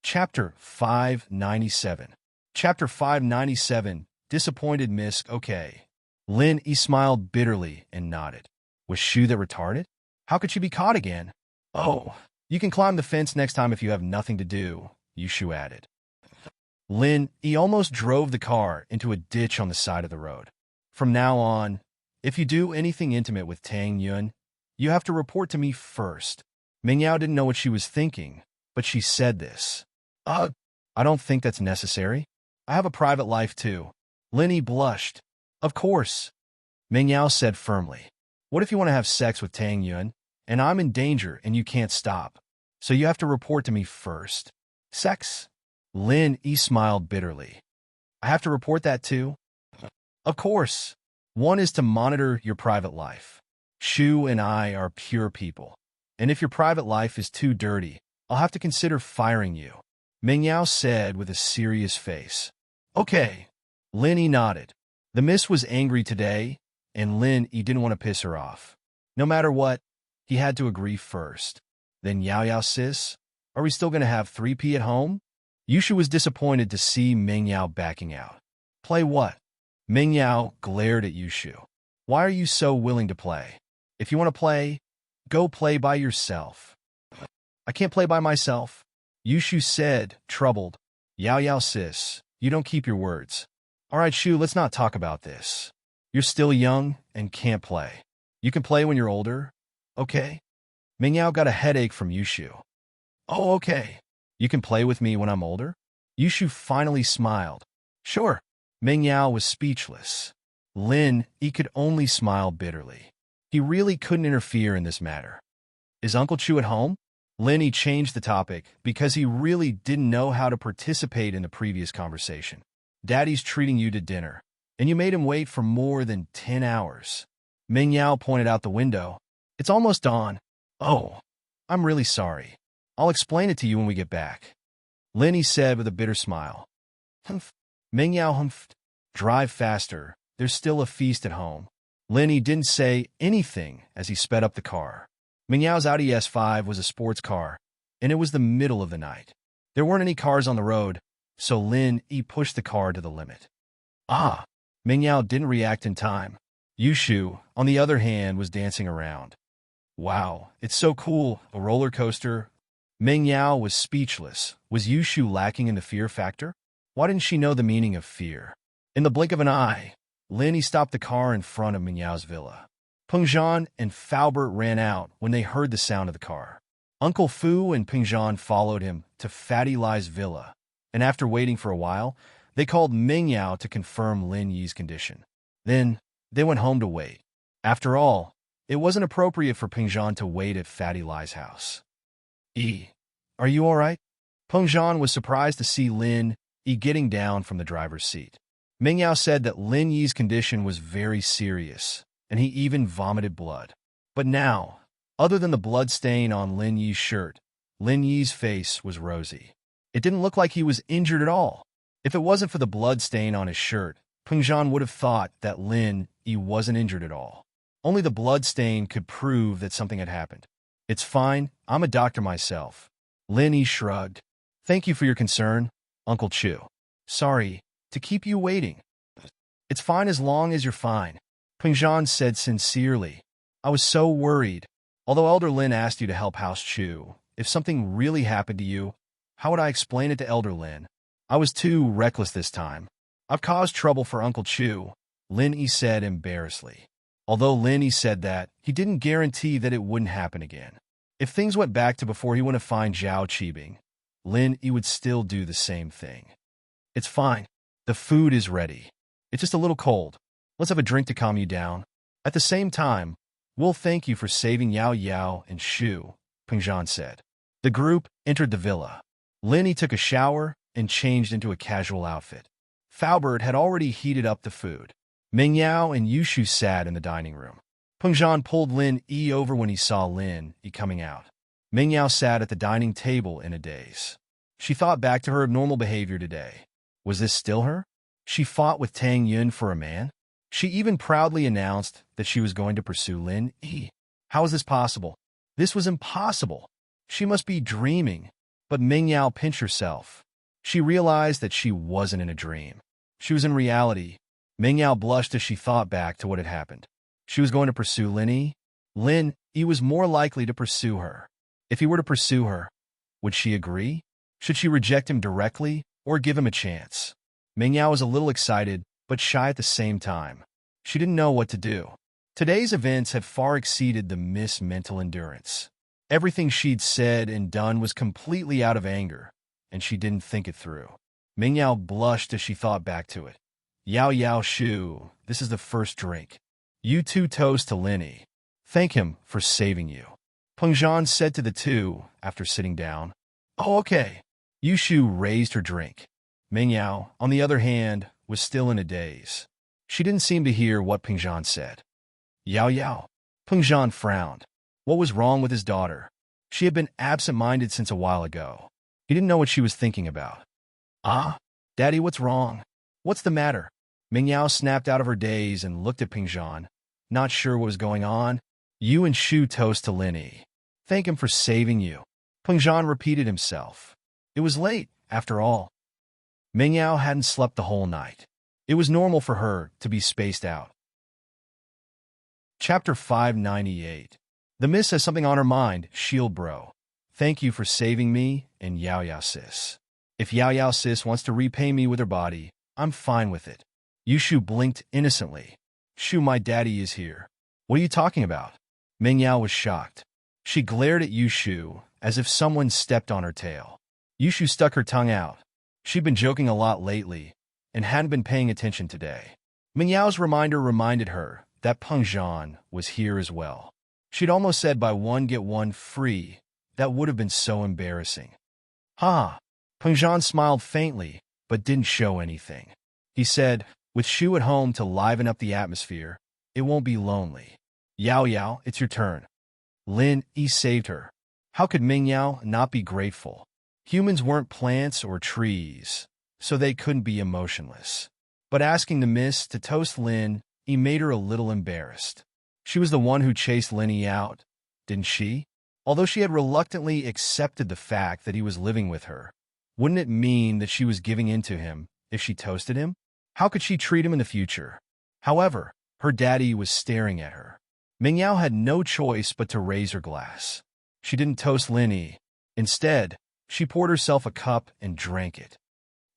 Chapter 597. Chapter 597. Disappointed Miss. Okay. Lin Yi smiled bitterly and nodded. Was Shu that retarded? How could she be caught again? Oh, you can climb the fence next time if you have nothing to do, Yushu added. Lin Yi almost drove the car into a ditch on the side of the road. From now on, if you do anything intimate with Tang Yun, you have to report to me first. Ming Yao didn't know what she was thinking, but she said this. I don't think that's necessary. I have a private life too. Lin Yi blushed. Of course. Ming Yao said firmly. What if you want to have sex with Tang Yun, and I'm in danger and you can't stop? So you have to report to me first. Sex? Lin Yi smiled bitterly. I have to report that too? Of course. One is to monitor your private life. Shu and I are pure people. And if your private life is too dirty, I'll have to consider firing you. Ming Yao said with a serious face. Okay. Lin Yi nodded. The miss was angry today, and Lin Yi didn't want to piss her off. No matter what, he had to agree first. Then Yao sis, are we still going to have 3P at home? Yushu was disappointed to see Ming Yao backing out. Play what? Ming Yao glared at Yushu. Why are you so willing to play? If you want to play, go play by yourself. I can't play by myself. Yushu said, troubled. Yao sis, you don't keep your words. All right, Shu, let's not talk about this. You're still young and can't play. You can play when you're older, okay? Ming Yao got a headache from Yushu. Oh, okay. You can play with me when I'm older? Yushu finally smiled. Sure. Ming Yao was speechless. Lin Yi could only smile bitterly. He really couldn't interfere in this matter. Is Uncle Chu at home? Lin Yi changed the topic because he really didn't know how to participate in the previous conversation. Daddy's treating you to dinner, and you made him wait for more than 10 hours. Ming Yao pointed out the window. It's almost dawn. Oh, I'm really sorry. I'll explain it to you when we get back. Lin Yi said with a bitter smile. Humph. Ming Yao humphed. Drive faster. There's still a feast at home. Lin Yi didn't say anything as he sped up the car. Ming Yao's Audi S5 was a sports car, and it was the middle of the night. There weren't any cars on the road, so Lin Yi pushed the car to the limit. Ah! Ming Yao didn't react in time. Yushu, on the other hand, was dancing around. Wow, it's so cool, a roller coaster. Ming Yao was speechless. Was Yushu lacking in the fear factor? Why didn't she know the meaning of fear? In the blink of an eye, Lin Yi stopped the car in front of Ming Yao's villa. Pengzhan and Faubert ran out when they heard the sound of the car. Uncle Fu and Pengzhan followed him to Fatty Lai's villa, and after waiting for a while, they called Ming Yao to confirm Lin Yi's condition. Then, they went home to wait. After all, it wasn't appropriate for Pengzhan to wait at Fatty Lai's house. Are you all right? Pengzhan was surprised to see Lin Yi getting down from the driver's seat. Ming Yao said that Lin Yi's condition was very serious, and he even vomited blood. But now, other than the blood stain on Lin Yi's shirt, Lin Yi's face was rosy. It didn't look like he was injured at all. If it wasn't for the blood stain on his shirt, Pengzhan would have thought that Lin Yi wasn't injured at all. Only the blood stain could prove that something had happened. It's fine, I'm a doctor myself. Lin Yi shrugged. Thank you for your concern, Uncle Chu. Sorry to keep you waiting. It's fine as long as you're fine, Pengzhan said sincerely. I was so worried. Although Elder Lin asked you to help House Chu, if something really happened to you, how would I explain it to Elder Lin? I was too reckless this time. I've caused trouble for Uncle Chu, Lin Yi said embarrassedly. Although Lin Yi said that, he didn't guarantee that it wouldn't happen again. If things went back to before he went to find Zhao Qibing, Lin Yi would still do the same thing. It's fine. The food is ready. It's just a little cold. Let's have a drink to calm you down. At the same time, we'll thank you for saving Yao Yao and Shu, Pengzhan said. The group entered the villa. Lin Yi took a shower and changed into a casual outfit. Faubert had already heated up the food. Ming Yao and Yushu sat in the dining room. Pengzhan pulled Lin Yi over when he saw Lin Yi coming out. Ming Yao sat at the dining table in a daze. She thought back to her abnormal behavior today. Was this still her? She fought with Tang Yun for a man? She even proudly announced that she was going to pursue Lin Yi. How is this possible? This was impossible. She must be dreaming. But Ming Yao pinched herself. She realized that she wasn't in a dream. She was in reality. Ming Yao blushed as she thought back to what had happened. She was going to pursue Lin Yi. Lin Yi was more likely to pursue her. If he were to pursue her, would she agree? Should she reject him directly or give him a chance? Ming Yao was a little excited, but shy at the same time. She didn't know what to do. Today's events had far exceeded the Miss mental endurance. Everything she'd said and done was completely out of anger, and she didn't think it through. Ming Yao blushed as she thought back to it. Yao Yao Shu, this is the first drink. You two toast to Lin Yi. Thank him for saving you. Pengzhan said to the two after sitting down. Oh, okay. Yushu raised her drink. Ming Yao, on the other hand, was still in a daze. She didn't seem to hear what Pengzhan said. Yao Yao. Pengzhan frowned. What was wrong with his daughter? She had been absent-minded since a while ago. He didn't know what she was thinking about. Ah? Daddy, what's wrong? What's the matter? Ming Yao snapped out of her daze and looked at Pengzhan, not sure what was going on. You and Shu toast to Lin Yi. Thank him for saving you. Pengzhan repeated himself. It was late, after all. Ming Yao hadn't slept the whole night. It was normal for her to be spaced out. Chapter 598. The Miss has something on her mind, Shield Bro. Thank you for saving me and Yao Yao Sis. If Yao Yao Sis wants to repay me with her body, I'm fine with it. Yushu blinked innocently. Shu, my daddy is here. What are you talking about? Ming Yao was shocked. She glared at Yushu as if someone stepped on her tail. Yushu stuck her tongue out. She'd been joking a lot lately and hadn't been paying attention today. Ming Yao's reminder reminded her that Pengzhan was here as well. She'd almost said buy one get one free. That would have been so embarrassing. Ha! Pengzhan smiled faintly, but didn't show anything. He said, with Shu at home to liven up the atmosphere, it won't be lonely. Yao Yao, it's your turn. Lin Yi saved her. How could Ming Yao not be grateful? Humans weren't plants or trees, so they couldn't be emotionless. But asking the Miss to toast Lin Yi made her a little embarrassed. She was the one who chased Lin Yi out, didn't she? Although she had reluctantly accepted the fact that he was living with her, Wouldn't it mean that she was giving in to him if she toasted him? How could she treat him in the future? However, her daddy was staring at her. Mingyao had no choice but to raise her glass. She didn't toast Lin Yi. Instead, she poured herself a cup and drank it.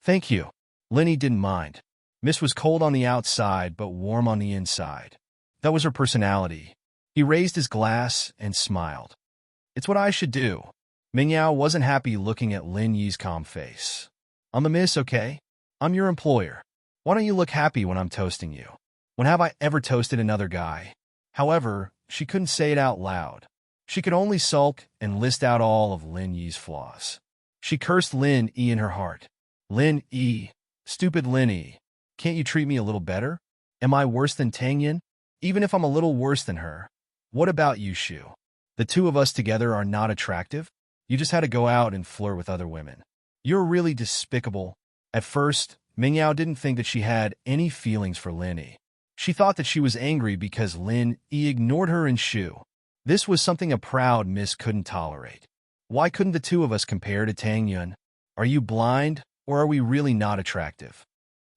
Thank you. Lin Yi didn't mind. Miss was cold on the outside but warm on the inside. That was her personality. He raised his glass and smiled. It's what I should do. Mingyao wasn't happy looking at Lin Yi's calm face. I'm a miss, okay? I'm your employer. Why don't you look happy when I'm toasting you? When have I ever toasted another guy? However, she couldn't say it out loud. She could only sulk and list out all of Lin Yi's flaws. She cursed Lin Yi in her heart. Lin Yi, stupid Lin Yi, can't you treat me a little better? Am I worse than Tang Yin? Even if I'm a little worse than her. What about you, Shu? The two of us together are not attractive? You just had to go out and flirt with other women. You're really despicable. At first, Mingyao didn't think that she had any feelings for Lin Yi. She thought that she was angry because Lin Yi ignored her and Shu. This was something a proud miss couldn't tolerate. Why couldn't the two of us compare to Tang Yun? Are you blind, or are we really not attractive?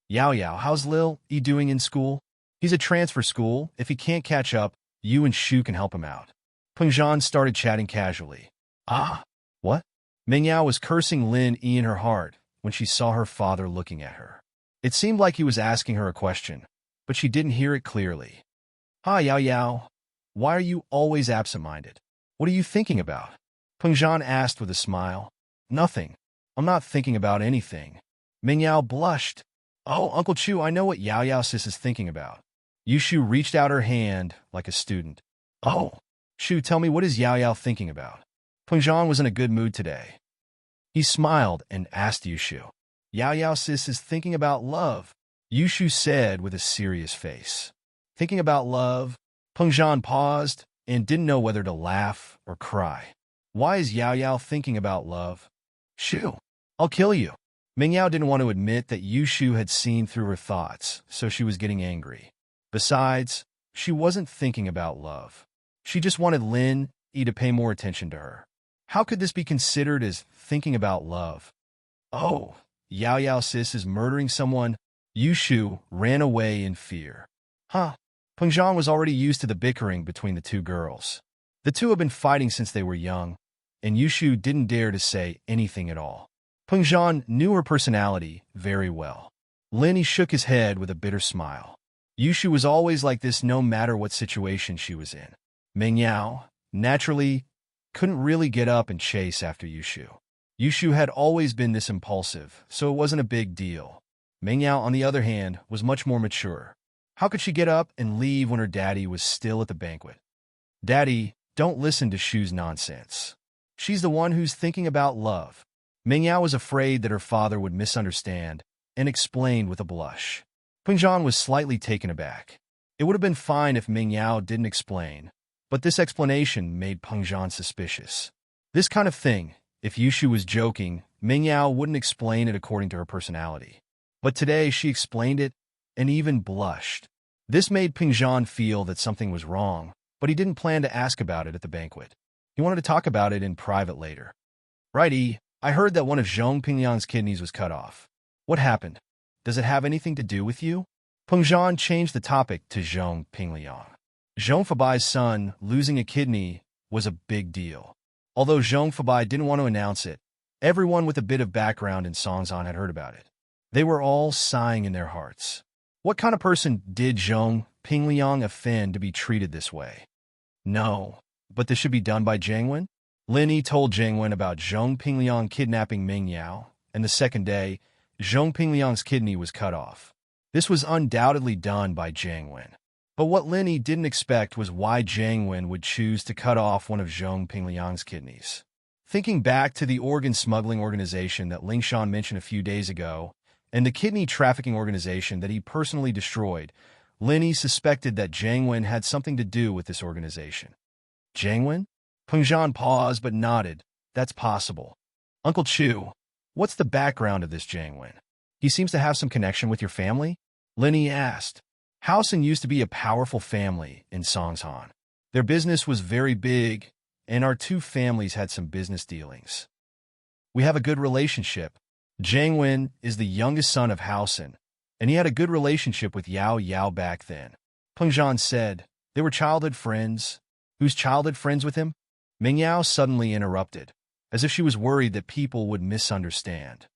Yao Yao, how's Lil Yi doing in school? He's at transfer school. If he can't catch up, you and Shu can help him out. Peng Zhan started chatting casually. Ah, what? Mingyao was cursing Lin Yi in her heart when she saw her father looking at her. It seemed like he was asking her a question, but she didn't hear it clearly. Hi, Yao Yao. Why are you always absent-minded? What are you thinking about? Peng Zhan asked with a smile. Nothing. I'm not thinking about anything. Mingyao blushed. Oh, Uncle Chu, I know what Yao Yao sis is thinking about. Yushu reached out her hand like a student. Oh, Shu, tell me, what is Yao Yao thinking about? Peng Zhan was in a good mood today. He smiled and asked Yushu. Yao Yao sis is thinking about love, Yushu said with a serious face. Thinking about love? Peng Zhan paused and didn't know whether to laugh or cry. Why is Yao Yao thinking about love? Shu, I'll kill you. Mingyao didn't want to admit that Yushu had seen through her thoughts, so she was getting angry. Besides, she wasn't thinking about love. She just wanted Lin Yi to pay more attention to her. How could this be considered as thinking about love? Oh, Yao Yao sis is murdering someone. Yushu ran away in fear. Huh. Peng Zhan was already used to the bickering between the two girls. The two had been fighting since they were young, and Yushu didn't dare to say anything at all. Peng Zhan knew her personality very well. Lin Yi shook his head with a bitter smile. Yushu was always like this no matter what situation she was in. Mingyao, naturally, couldn't really get up and chase after Yushu. Yushu had always been this impulsive, so it wasn't a big deal. Mingyao, on the other hand, was much more mature. How could she get up and leave when her daddy was still at the banquet? Daddy, don't listen to Shu's nonsense. She's the one who's thinking about love. Mingyao was afraid that her father would misunderstand and explained with a blush. Peng Zhan was slightly taken aback. It would have been fine if Mingyao didn't explain, but this explanation made Peng Zhan suspicious. This kind of thing, if Yushu was joking, Mingyao wouldn't explain it according to her personality. But today she explained it and even blushed. This made Peng Zhan feel that something was wrong, but he didn't plan to ask about it at the banquet. He wanted to talk about it in private later. Righty, I heard that one of Zhong Pingliang's kidneys was cut off. What happened? Does it have anything to do with you? Peng Zhan changed the topic to Zhong Pingliang. Zhong Fabai's son losing a kidney was a big deal. Although Zhong Fabai didn't want to announce it, everyone with a bit of background in Songzhan had heard about it. They were all sighing in their hearts. What kind of person did Zhong Pingliang offend to be treated this way? No, but this should be done by Jiang Wen? Lin Yi told Jiang Wen about Zhong Pingliang kidnapping Mingyao, and the second day, Zhong Pingliang's kidney was cut off. This was undoubtedly done by Jiang Wen. But what Lin Yi didn't expect was why Jiang Wen would choose to cut off one of Zhong Pingliang's kidneys. Thinking back to the organ smuggling organization that Ling Shan mentioned a few days ago, and the kidney trafficking organization that he personally destroyed, Lin Yi suspected that Jiang Wen had something to do with this organization. Jiang Wen? Peng Zhan paused but nodded. That's possible. Uncle Chu, what's the background of this Jiang Wen? He seems to have some connection with your family? Lin Yi asked. Housen used to be a powerful family in Songzhan. Their business was very big, and our two families had some business dealings. We have a good relationship, Jiang Wen is the youngest son of Haosen, and he had a good relationship with Yao Yao back then. Peng Zhan said, they were childhood friends. Who's childhood friends with him? Ming Yao suddenly interrupted, as if she was worried that people would misunderstand.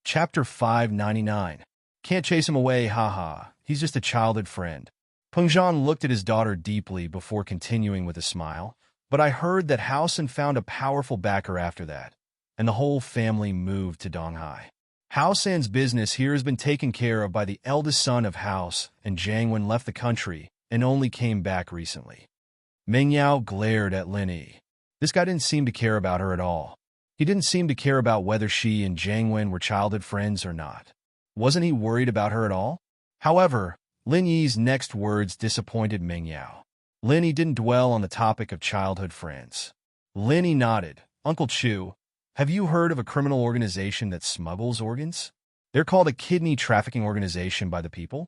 Chapter 599. Can't chase him away, haha. He's just a childhood friend. Peng Zhan looked at his daughter deeply before continuing with a smile, but I heard that Haosen found a powerful backer after that, and the whole family moved to Donghai. Haosan's business here has been taken care of by the eldest son of House, and Jiang Wen left the country and only came back recently. Ming Yao glared at Lin Yi. This guy didn't seem to care about her at all. He didn't seem to care about whether she and Jiang Wen were childhood friends or not. Wasn't he worried about her at all? However, Lin Yi's next words disappointed Ming Yao. Lin Yi didn't dwell on the topic of childhood friends. Lin Yi nodded. Uncle Chu, have you heard of a criminal organization that smuggles organs? They're called a kidney trafficking organization by the people.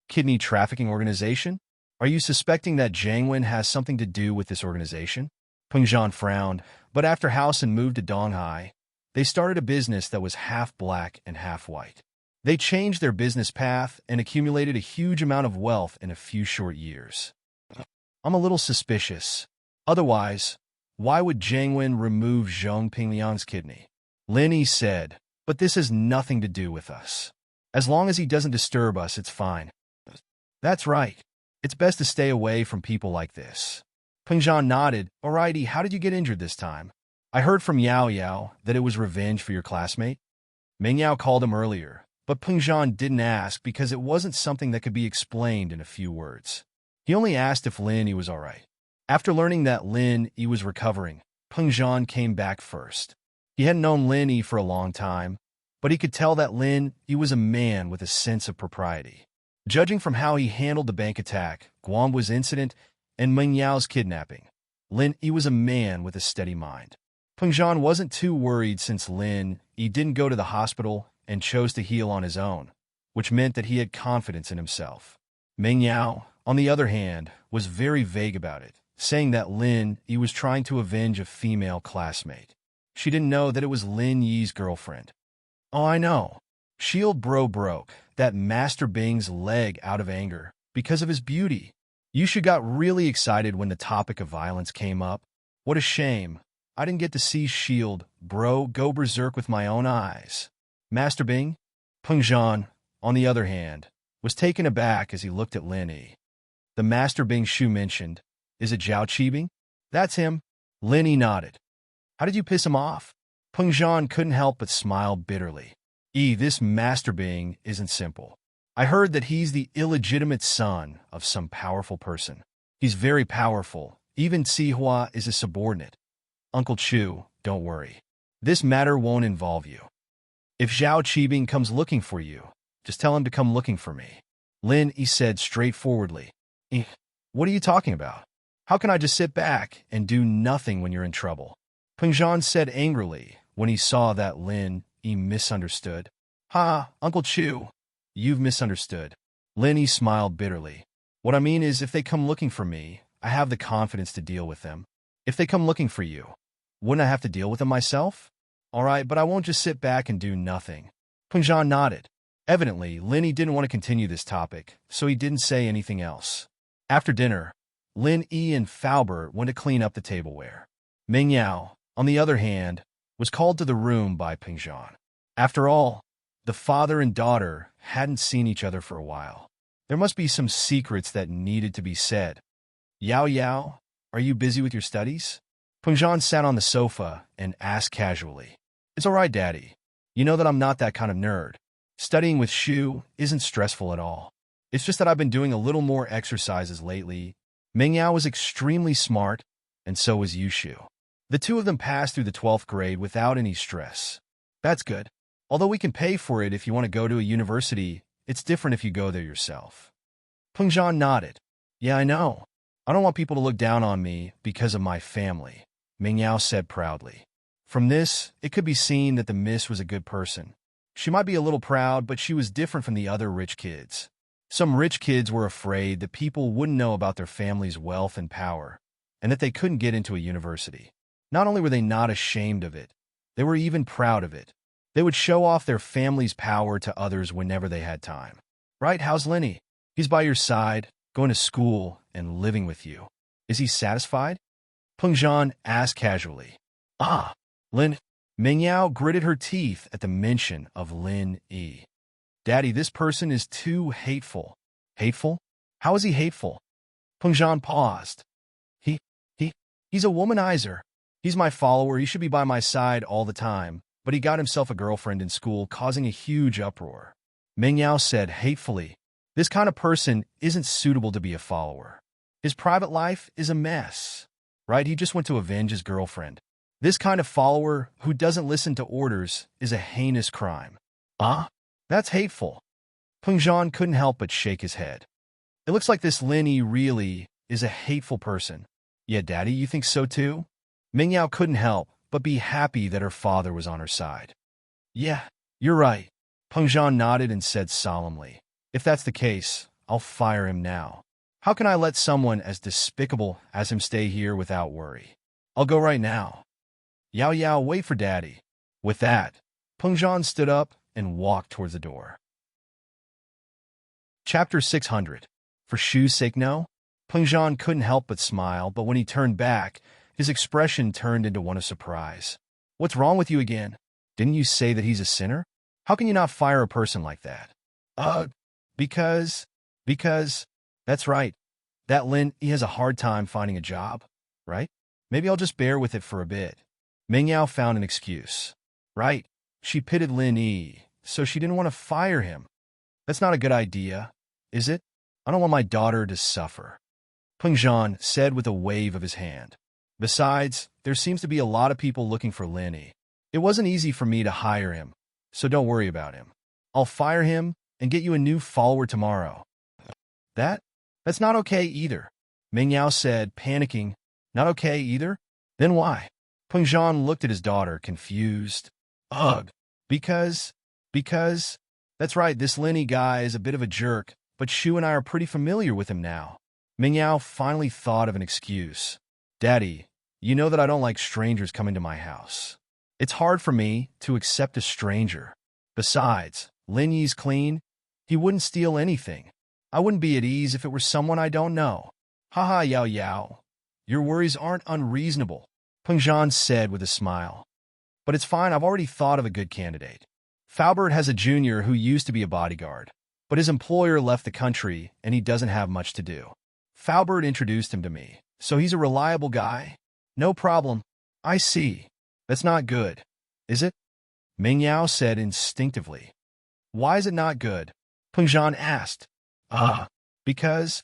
Kidney trafficking organization? Are you suspecting that Jiang Wen has something to do with this organization? Peng Zhan frowned, but after Haosen moved to Donghai, they started a business that was half black and half white. They changed their business path and accumulated a huge amount of wealth in a few short years. I'm a little suspicious. Otherwise, why would Jiang Wen remove Zhong Pingliang's kidney? Lin Yi said, but this has nothing to do with us. As long as he doesn't disturb us, it's fine. That's right. It's best to stay away from people like this. Peng Zhan nodded. Alrighty, how did you get injured this time? I heard from Yao Yao that it was revenge for your classmate. Ming Yao called him earlier, but Peng Zhan didn't ask because it wasn't something that could be explained in a few words. He only asked if Lin Yi was alright. After learning that Lin Yi was recovering, Peng Zhan came back first. He hadn't known Lin Yi for a long time, but he could tell that Lin Yi was a man with a sense of propriety. Judging from how he handled the bank attack, Guangbu's incident, and Ming Yao's kidnapping, Lin Yi was a man with a steady mind. Peng Zhan wasn't too worried since Lin Yi didn't go to the hospital and chose to heal on his own, which meant that he had confidence in himself. Ming Yao, on the other hand, was very vague about it, saying that Lin Yi was trying to avenge a female classmate. She didn't know that it was Lin Yi's girlfriend. Oh, I know. Shield Bro broke that Master Bing's leg out of anger because of his beauty. Yusha got really excited when the topic of violence came up. What a shame. I didn't get to see Shield Bro go berserk with my own eyes. Master Bing? Peng Zhan, on the other hand, was taken aback as he looked at Lin Yi. The Master Bing Shu mentioned, is it Zhao Qibing? That's him. Lin Yi nodded. How did you piss him off? Peng Zhan couldn't help but smile bitterly. This Master Bing isn't simple. I heard that he's the illegitimate son of some powerful person. He's very powerful. Even Sihua is a subordinate. Uncle Chu, don't worry. This matter won't involve you. If Zhao Qibing comes looking for you, just tell him to come looking for me. Lin Yi said straightforwardly. What are you talking about? How can I just sit back and do nothing when you're in trouble? Peng Zhan said angrily when he saw that Lin Yi misunderstood. Ha, Uncle Chu. You've misunderstood. Lin Yi smiled bitterly. What I mean is if they come looking for me, I have the confidence to deal with them. If they come looking for you, wouldn't I have to deal with them myself? All right, but I won't just sit back and do nothing. Peng Zhan nodded. Evidently, Lin Yi didn't want to continue this topic, so he didn't say anything else. After dinner, Lin Yi and Faubert went to clean up the tableware. Ming Yao, on the other hand, was called to the room by Peng Zhan. After all, the father and daughter hadn't seen each other for a while. There must be some secrets that needed to be said. Yao Yao, are you busy with your studies? Peng Zhan sat on the sofa and asked casually. It's all right, Daddy. You know that I'm not that kind of nerd. Studying with Shu isn't stressful at all. It's just that I've been doing a little more exercises lately. Ming Yao was extremely smart, and so was Yushu. The two of them passed through the 12th grade without any stress. That's good. Although we can pay for it if you want to go to a university, it's different if you go there yourself. Peng Zhan nodded. Yeah, I know. I don't want people to look down on me because of my family, Ming Yao said proudly. From this, it could be seen that the miss was a good person. She might be a little proud, but she was different from the other rich kids. Some rich kids were afraid that people wouldn't know about their family's wealth and power, and that they couldn't get into a university. Not only were they not ashamed of it, They were even proud of it. They would show off their family's power to others whenever they had time. Right, how's Lenny? He's by your side, going to school, and living with you. Is he satisfied? Pengzhan asked casually. Ah, Lin. Mingyao gritted her teeth at the mention of Lin Yi. Daddy, this person is too hateful. Hateful? How is he hateful? Pengzhan paused. He's a womanizer. He's my follower. He should be by my side all the time, but he got himself a girlfriend in school, causing a huge uproar. Mingyao said hatefully, this kind of person isn't suitable to be a follower. His private life is a mess. Right? He just went to avenge his girlfriend. This kind of follower who doesn't listen to orders is a heinous crime. Ah? That's hateful. Pengzhan couldn't help but shake his head. It looks like this Lin Yi really is a hateful person. Yeah, Daddy, you think so too? Mingyao couldn't help but be happy that her father was on her side. Yeah, you're right. Pengzhan nodded and said solemnly, if that's the case, I'll fire him now. How can I let someone as despicable as him stay here without worry? I'll go right now. Yao Yao, wait for Daddy. With that, Pengzhan stood up and walked towards the door. Chapter 600. For shoe's sake, no? Pengzhan couldn't help but smile, but when he turned back, his expression turned into one of surprise. What's wrong with you again? Didn't you say that he's a sinner? How can you not fire a person like that? Because, that's right. That Lin, he has a hard time finding a job, right? Maybe I'll just bear with it for a bit. Mingyao found an excuse. Right, she pitted Lin Yi, so she didn't want to fire him. That's not a good idea, is it? I don't want my daughter to suffer. Pengzhan said with a wave of his hand. Besides, there seems to be a lot of people looking for Lin Yi. It wasn't easy for me to hire him, so don't worry about him. I'll fire him and get you a new follower tomorrow. That's not okay either. Mingyao said, panicking. Not okay either? Then why? Pengzhan looked at his daughter, confused. Ugh, because, that's right, this Lin Yi guy is a bit of a jerk, but Shu and I are pretty familiar with him now. Mingyao finally thought of an excuse. Daddy, you know that I don't like strangers coming to my house. It's hard for me to accept a stranger. Besides, Lin Yi's clean. He wouldn't steal anything. I wouldn't be at ease if it were someone I don't know. Haha, Yao Yao. Your worries aren't unreasonable, Pengzhan said with a smile. But it's fine, I've already thought of a good candidate. Faubert has a junior who used to be a bodyguard, but his employer left the country and he doesn't have much to do. Faubert introduced him to me, so he's a reliable guy. No problem. I see. That's not good, is it? Mingyao said instinctively. Why is it not good? Pengzhan asked. Because,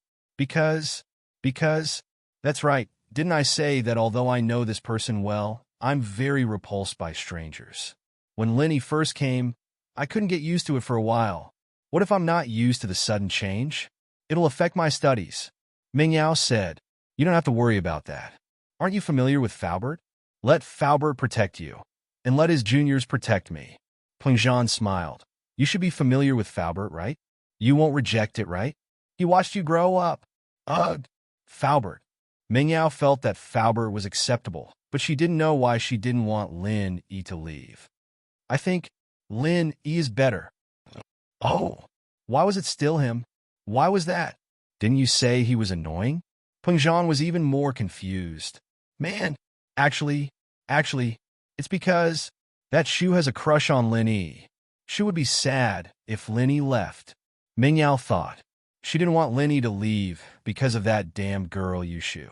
that's right. Didn't I say that although I know this person well, I'm very repulsed by strangers. When Lin Yi first came, I couldn't get used to it for a while. What if I'm not used to the sudden change? It'll affect my studies. Mingyao said, you don't have to worry about that. Aren't you familiar with Faubert? Let Faubert protect you, and let his juniors protect me. Pengzhan smiled. You should be familiar with Faubert, right? You won't reject it, right? He watched you grow up. Ugh. Faubert. Mingyao felt that Faubert was acceptable, but she didn't know why she didn't want Lin Yi to leave. I think Lin Yi is better. Oh, why was it still him? Why was that? Didn't you say he was annoying? Pengzhan was even more confused. Man, actually, it's because that Shu has a crush on Lin Yi. Shu would be sad if Lin Yi left. Mingyao thought. She didn't want Lin Yi to leave because of that damn girl Yushu.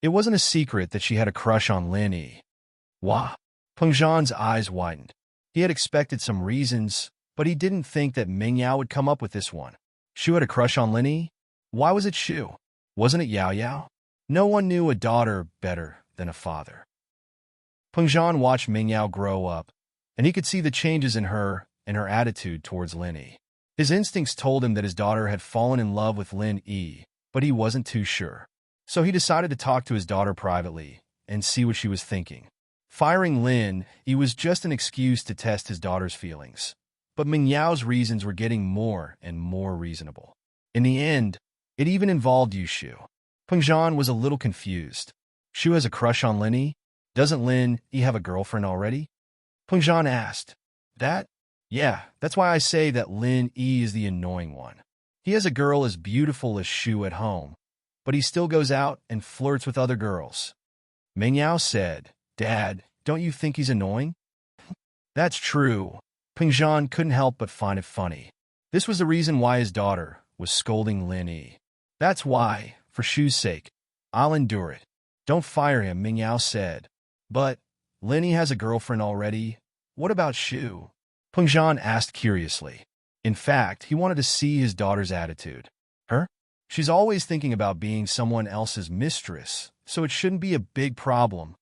It wasn't a secret that she had a crush on Lin Yi. Wah. Pengzhan's eyes widened. He had expected some reasons, but he didn't think that Mingyao would come up with this one. Shu had a crush on Lin Yi? Why was it Shu? Wasn't it Yao Yao? No one knew a daughter better than a father. Pengzhan watched Mingyao grow up, and he could see the changes in her and her attitude towards Lin Yi. His instincts told him that his daughter had fallen in love with Lin Yi, but he wasn't too sure. So he decided to talk to his daughter privately and see what she was thinking. Firing Lin Yi was just an excuse to test his daughter's feelings. But Mingyao's reasons were getting more and more reasonable. In the end, it even involved Yushu. Pengzhan was a little confused. Shu has a crush on Lin Yi? Doesn't Lin Yi have a girlfriend already? Peng Zhan asked. That? Yeah, that's why I say that Lin Yi is the annoying one. He has a girl as beautiful as Shu at home, but he still goes out and flirts with other girls. Meng Yao said, Dad, don't you think he's annoying? That's true. Peng Zhan couldn't help but find it funny. This was the reason why his daughter was scolding Lin Yi. That's why, for Shu's sake, I'll endure it. Don't fire him, Meng Yao said. But Lin Yi has a girlfriend already. What about Shu? Peng Zhan asked curiously. In fact, he wanted to see his daughter's attitude. Her? She's always thinking about being someone else's mistress, so it shouldn't be a big problem.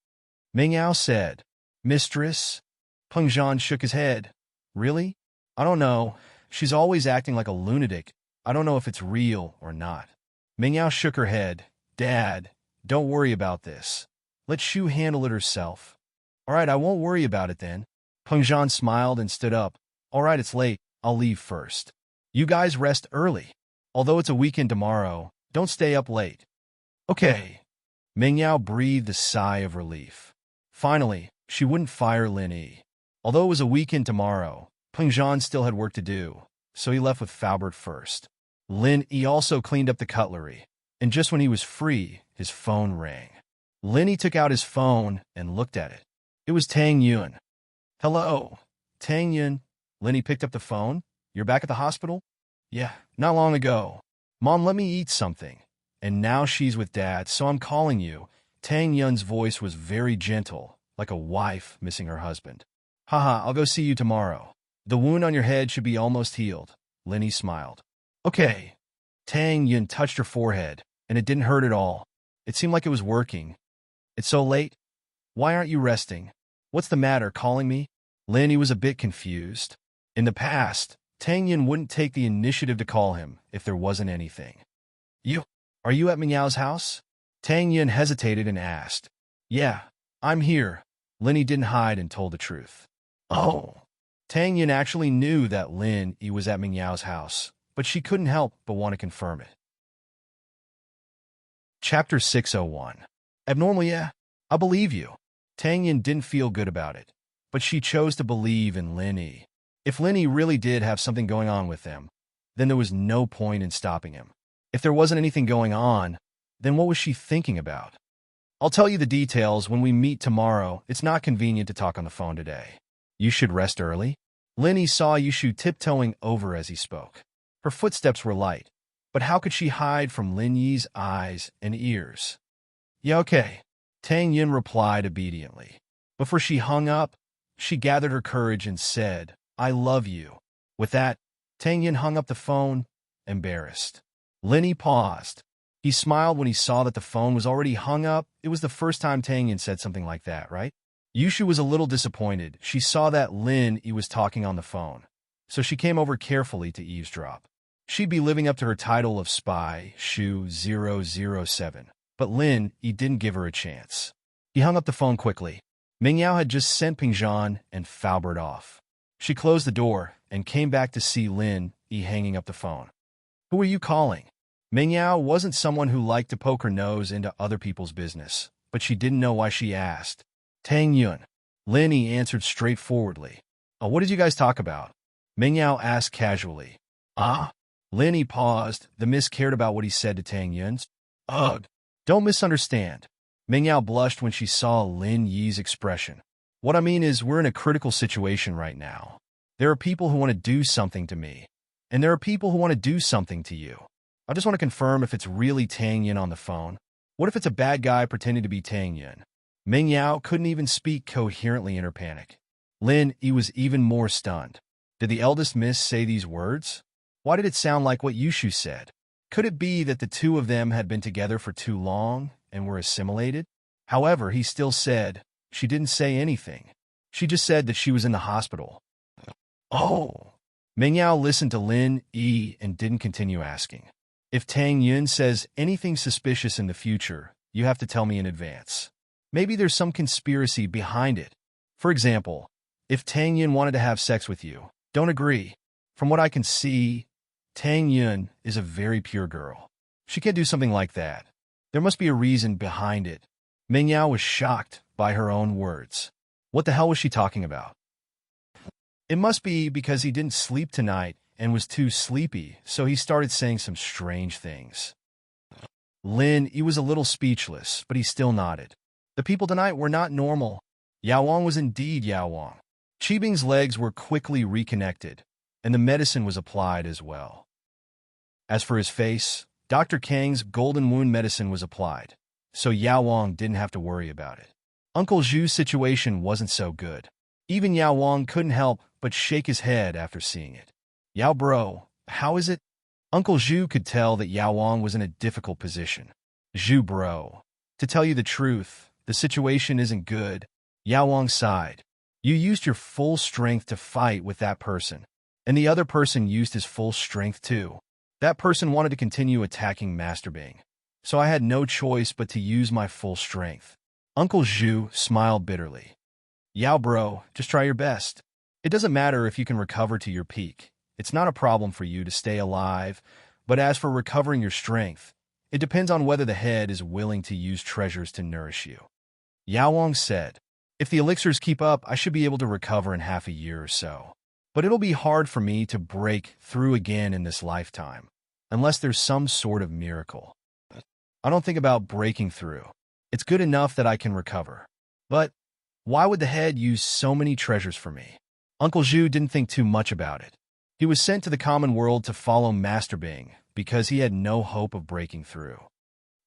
Meng Yao said. Mistress? Peng Zhan shook his head. Really? I don't know. She's always acting like a lunatic. I don't know if it's real or not. Meng Yao shook her head. Dad, don't worry about this. Let Shu handle it herself. All right, I won't worry about it then. Peng Zhan smiled and stood up. All right, it's late. I'll leave first. You guys rest early. Although it's a weekend tomorrow, don't stay up late. Okay. Meng Yao breathed a sigh of relief. Finally, she wouldn't fire Lin Yi. Although it was a weekend tomorrow, Peng Zhan still had work to do, so he left with Faubert first. Lin Yi also cleaned up the cutlery, and just when he was free, his phone rang. Lin Yi took out his phone and looked at it. It was Tang Yun. Hello, Tang Yun. Lin Yi picked up the phone. You're back at the hospital? Yeah, not long ago. Mom let me eat something, and now she's with Dad, so I'm calling you. Tang Yun's voice was very gentle, like a wife missing her husband. Haha, I'll go see you tomorrow. The wound on your head should be almost healed. Lin Yi smiled. Okay. Tang Yun touched her forehead, and it didn't hurt at all. It seemed like it was working. It's so late? Why aren't you resting? What's the matter, calling me? Lin Yi was a bit confused. In the past, Tang Yun wouldn't take the initiative to call him if there wasn't anything. Are you at Meng Yao's house? Tang Yun hesitated and asked. Yeah, I'm here. Lin Yi didn't hide and told the truth. Oh. Tang Yun actually knew that Lin Yi was at Meng Yao's house, but she couldn't help but want to confirm it. Chapter 601. Abnormal, yeah? I believe you. Tang Yun didn't feel good about it, but she chose to believe in Lin Yi. If Lin Yi really did have something going on with them, then there was no point in stopping him. If there wasn't anything going on, then what was she thinking about? I'll tell you the details when we meet tomorrow. It's not convenient to talk on the phone today. You should rest early. Lin Yi saw Yushu tiptoeing over as he spoke. Her footsteps were light, but how could she hide from Lin Yi's eyes and ears? Yeah, okay. Tang Yun replied obediently. Before she hung up, she gathered her courage and said, I love you. With that, Tang Yun hung up the phone, embarrassed. Lin Yi paused. He smiled when he saw that the phone was already hung up. It was the first time Tang Yun said something like that, right? Yushu was a little disappointed. She saw that Lin Yi was talking on the phone, so she came over carefully to eavesdrop. She'd be living up to her title of spy, Shu 007, but Lin Yi didn't give her a chance. He hung up the phone quickly. Meng Yao had just sent Peng Zhan and Faubert off. She closed the door and came back to see Lin Yi hanging up the phone. Who are you calling? Meng Yao wasn't someone who liked to poke her nose into other people's business, but she didn't know why she asked. Tang Yun. Lin Yi answered straightforwardly. What did you guys talk about? Meng Yao asked casually. Lin Yi paused. The miss cared about what he said to Tang Yun. Ugh. Don't misunderstand. Meng Yao blushed when she saw Lin Yi's expression. What I mean is we're in a critical situation right now. There are people who want to do something to me, and there are people who want to do something to you. I just want to confirm if it's really Tang Yun on the phone. What if it's a bad guy pretending to be Tang Yun? Meng Yao couldn't even speak coherently in her panic. Lin Yi was even more stunned. Did the eldest miss say these words? Why did it sound like what Yushu said? Could it be that the two of them had been together for too long and were assimilated? However, he still said, she didn't say anything. She just said that she was in the hospital. Oh. Meng Yao listened to Lin Yi and didn't continue asking. If Tang Yun says anything suspicious in the future, you have to tell me in advance. Maybe there's some conspiracy behind it. For example, if Tang Yun wanted to have sex with you, don't agree. From what I can see, Tang Yun is a very pure girl. She can't do something like that. There must be a reason behind it. Meng Yao was shocked by her own words. What the hell was she talking about? It must be because he didn't sleep tonight and was too sleepy, so he started saying some strange things. Lin, he was a little speechless, but he still nodded. The people tonight were not normal. Yao Wang was indeed Yao Wang. Qibing's legs were quickly reconnected, and the medicine was applied as well. As for his face, Dr. Kang's golden wound medicine was applied, so Yao Wang didn't have to worry about it. Uncle Zhu's situation wasn't so good. Even Yao Wang couldn't help but shake his head after seeing it. Yao bro, how is it? Uncle Zhu could tell that Yao Wang was in a difficult position. Zhu bro, to tell you the truth, the situation isn't good. Yao Wang sighed. You used your full strength to fight with that person, and the other person used his full strength too. That person wanted to continue attacking Master Bing, so I had no choice but to use my full strength. Uncle Zhu smiled bitterly. Yao bro, just try your best. It doesn't matter if you can recover to your peak. It's not a problem for you to stay alive, but as for recovering your strength, it depends on whether the head is willing to use treasures to nourish you. Yao Wang said, if the elixirs keep up, I should be able to recover in half a year or so. But it'll be hard for me to break through again in this lifetime, unless there's some sort of miracle. I don't think about breaking through. It's good enough that I can recover. But why would the head use so many treasures for me? Uncle Zhu didn't think too much about it. He was sent to the common world to follow Master Bing because he had no hope of breaking through.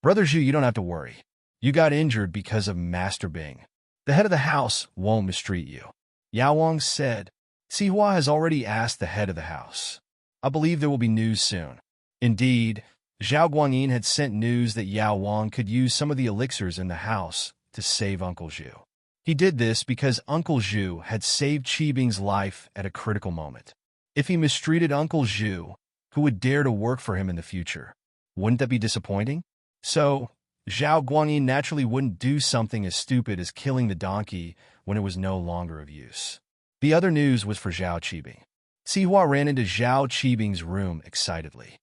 Brother Zhu, you don't have to worry. You got injured because of Master Bing. The head of the house won't mistreat you. Yao Wang said, Sihua has already asked the head of the house. I believe there will be news soon. Indeed, Zhao Guanyin had sent news that Yao Wang could use some of the elixirs in the house to save Uncle Zhu. He did this because Uncle Zhu had saved Qibing's life at a critical moment. If he mistreated Uncle Zhu, who would dare to work for him in the future? Wouldn't that be disappointing? So, Zhao Guanyin naturally wouldn't do something as stupid as killing the donkey when it was no longer of use. The other news was for Zhao Qibing. Sihua ran into Zhao Qibing's room excitedly.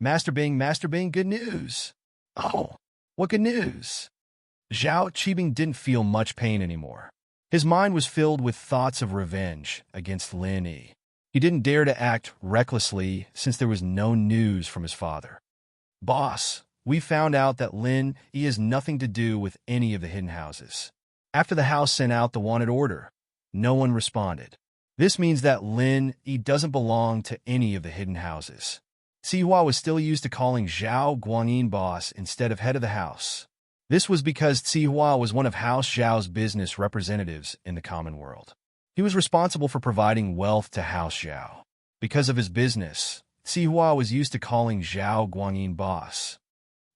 Master Bing, good news. Oh, what good news? Zhao Qibing didn't feel much pain anymore. His mind was filled with thoughts of revenge against Lin Yi. He didn't dare to act recklessly since there was no news from his father. Boss, we found out that Lin Yi has nothing to do with any of the hidden houses. After the house sent out the wanted order, no one responded. This means that Lin Yi doesn't belong to any of the hidden houses. Sihua was still used to calling Zhao Guanyin boss instead of head of the house. This was because Sihua was one of House Zhao's business representatives in the common world. He was responsible for providing wealth to House Zhao. Because of his business, Sihua was used to calling Zhao Guanyin boss.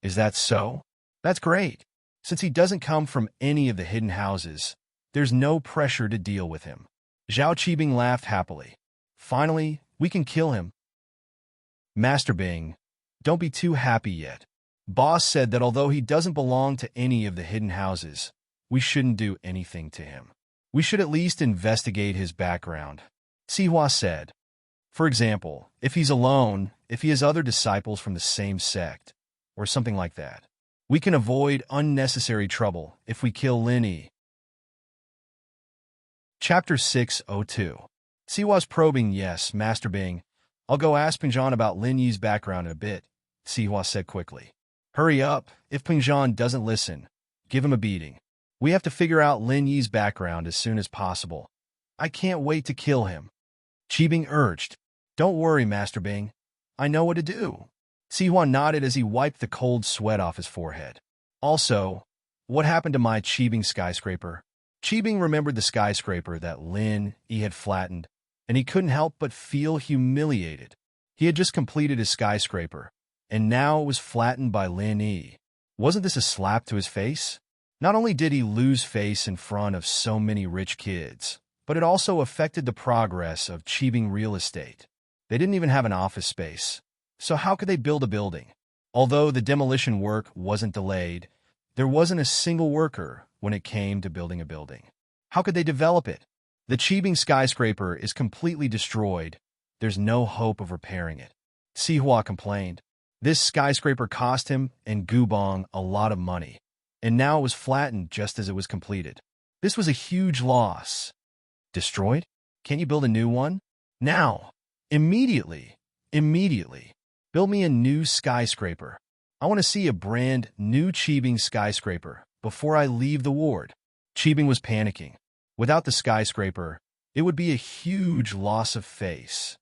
Is that so? That's great. Since he doesn't come from any of the hidden houses, there's no pressure to deal with him. Zhao Qibing laughed happily. Finally, we can kill him. Master Bing, don't be too happy yet. Boss said that although he doesn't belong to any of the hidden houses, we shouldn't do anything to him. We should at least investigate his background. Sihua said. For example, if he's alone, if he has other disciples from the same sect, or something like that. We can avoid unnecessary trouble if we kill Lin Yi. Chapter 602. Sihua's probing. Yes, Master Bing. I'll go ask Pingzhan about Lin Yi's background in a bit, Sihua said quickly. Hurry up. If Pingzhan doesn't listen, give him a beating. We have to figure out Lin Yi's background as soon as possible. I can't wait to kill him. Qibing urged. Don't worry, Master Bing. I know what to do. Sihua nodded as he wiped the cold sweat off his forehead. Also, what happened to my Qibing skyscraper? Qibing remembered the skyscraper that Lin Yi had flattened, and he couldn't help but feel humiliated. He had just completed his skyscraper, and now it was flattened by Lin Yi. Wasn't this a slap to his face? Not only did he lose face in front of so many rich kids, but it also affected the progress of Qibing real estate. They didn't even have an office space, so how could they build a building? Although the demolition work wasn't delayed, there wasn't a single worker when it came to building a building. How could they develop it? The Qibing skyscraper is completely destroyed. There's no hope of repairing it. Sihua complained. This skyscraper cost him and Gubong a lot of money, and now it was flattened just as it was completed. This was a huge loss. Destroyed? Can't you build a new one? Now! Immediately! Immediately! Build me a new skyscraper. I want to see a brand new Cheebing skyscraper before I leave the ward. Cheebing was panicking. Without the skyscraper, it would be a huge loss of face.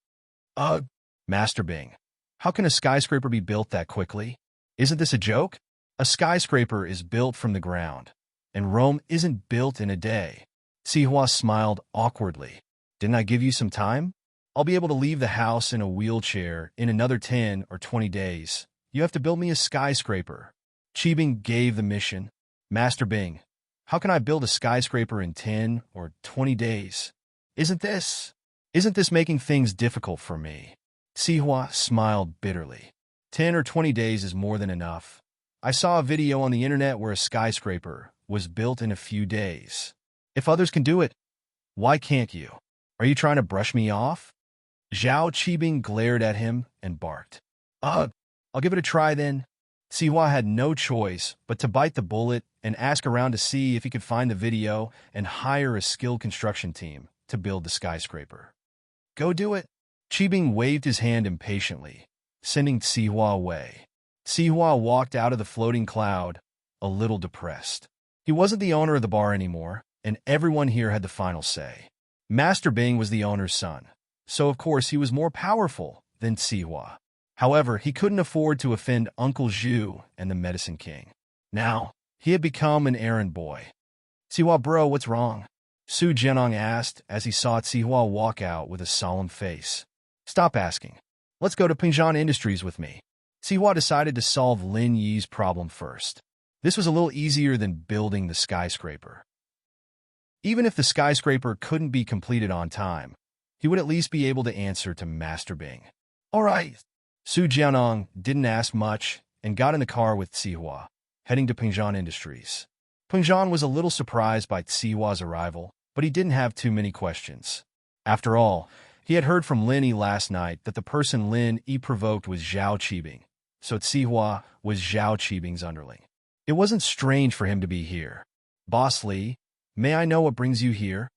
Master Bing, how can a skyscraper be built that quickly? Isn't this a joke? A skyscraper is built from the ground, and Rome isn't built in a day. Sihua smiled awkwardly. Didn't I give you some time? I'll be able to leave the house in a wheelchair in another 10 or 20 days. You have to build me a skyscraper. Cheebing gave the mission. Master Bing, how can I build a skyscraper in 10 or 20 days? Isn't this making things difficult for me? Sihua smiled bitterly. 10 or 20 days is more than enough. I saw a video on the internet where a skyscraper was built in a few days. If others can do it, why can't you? Are you trying to brush me off? Zhao Cheebing glared at him and barked. I'll give it a try then. Sihua had no choice but to bite the bullet and ask around to see if he could find the video and hire a skilled construction team to build the skyscraper. Go do it. Cheebing waved his hand impatiently, sending Sihua away. Sihua walked out of the floating cloud, a little depressed. He wasn't the owner of the bar anymore, and everyone here had the final say. Master Bing was the owner's son, so of course he was more powerful than Sihua. However, he couldn't afford to offend Uncle Zhu and the Medicine King. Now, he had become an errand boy. Sihua bro, what's wrong? Su Jianong asked as he saw Sihua walk out with a solemn face. Stop asking. Let's go to Pingzhan Industries with me. Sihua decided to solve Lin Yi's problem first. This was a little easier than building the skyscraper. Even if the skyscraper couldn't be completed on time, he would at least be able to answer to Master Bing. All right. Su Jianong didn't ask much and got in the car with Sihua, heading to Pingzhan Industries. Pingzhan was a little surprised by Sihua's arrival, but he didn't have too many questions. After all, he had heard from Lin Yi last night that the person Lin Yi provoked was Zhao Cheebing, so Sihua was Zhao Cheebing's underling. It wasn't strange for him to be here. Boss Li, may I know what brings you here?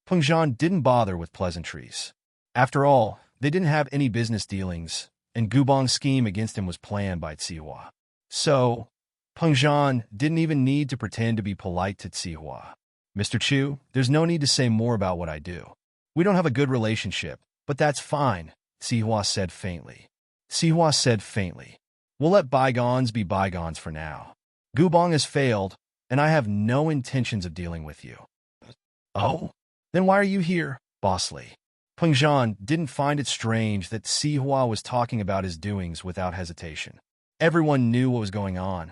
Pingzhan didn't bother with pleasantries. After all, they didn't have any business dealings, and Gubong's scheme against him was planned by Sihua. So, Pingzhan didn't even need to pretend to be polite to Sihua. Mr. Chu, there's no need to say more about what I do. We don't have a good relationship, but that's fine, Sihua said faintly. Sihua said faintly. We'll let bygones be bygones for now. Gubong has failed, and I have no intentions of dealing with you. Oh? Then why are you here, Boss Li? Pingzhan didn't find it strange that Sihua was talking about his doings without hesitation. Everyone knew what was going on.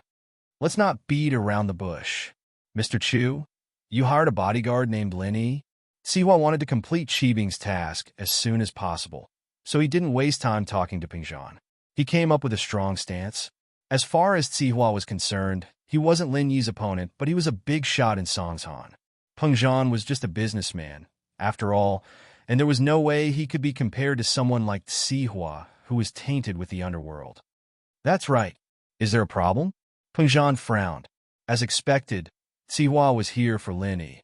Let's not beat around the bush. Mr. Chu, you hired a bodyguard named Lin Yi? Sihua wanted to complete Cheebing's task as soon as possible, so he didn't waste time talking to Pingzhan. He came up with a strong stance. As far as Sihua was concerned, he wasn't Lin Yi's opponent, but he was a big shot in Songshan. Pingzhan was just a businessman, after all, and there was no way he could be compared to someone like Sihua, who was tainted with the underworld. That's right. Is there a problem? Pingzhan frowned. As expected, Sihua was here for Lin Yi.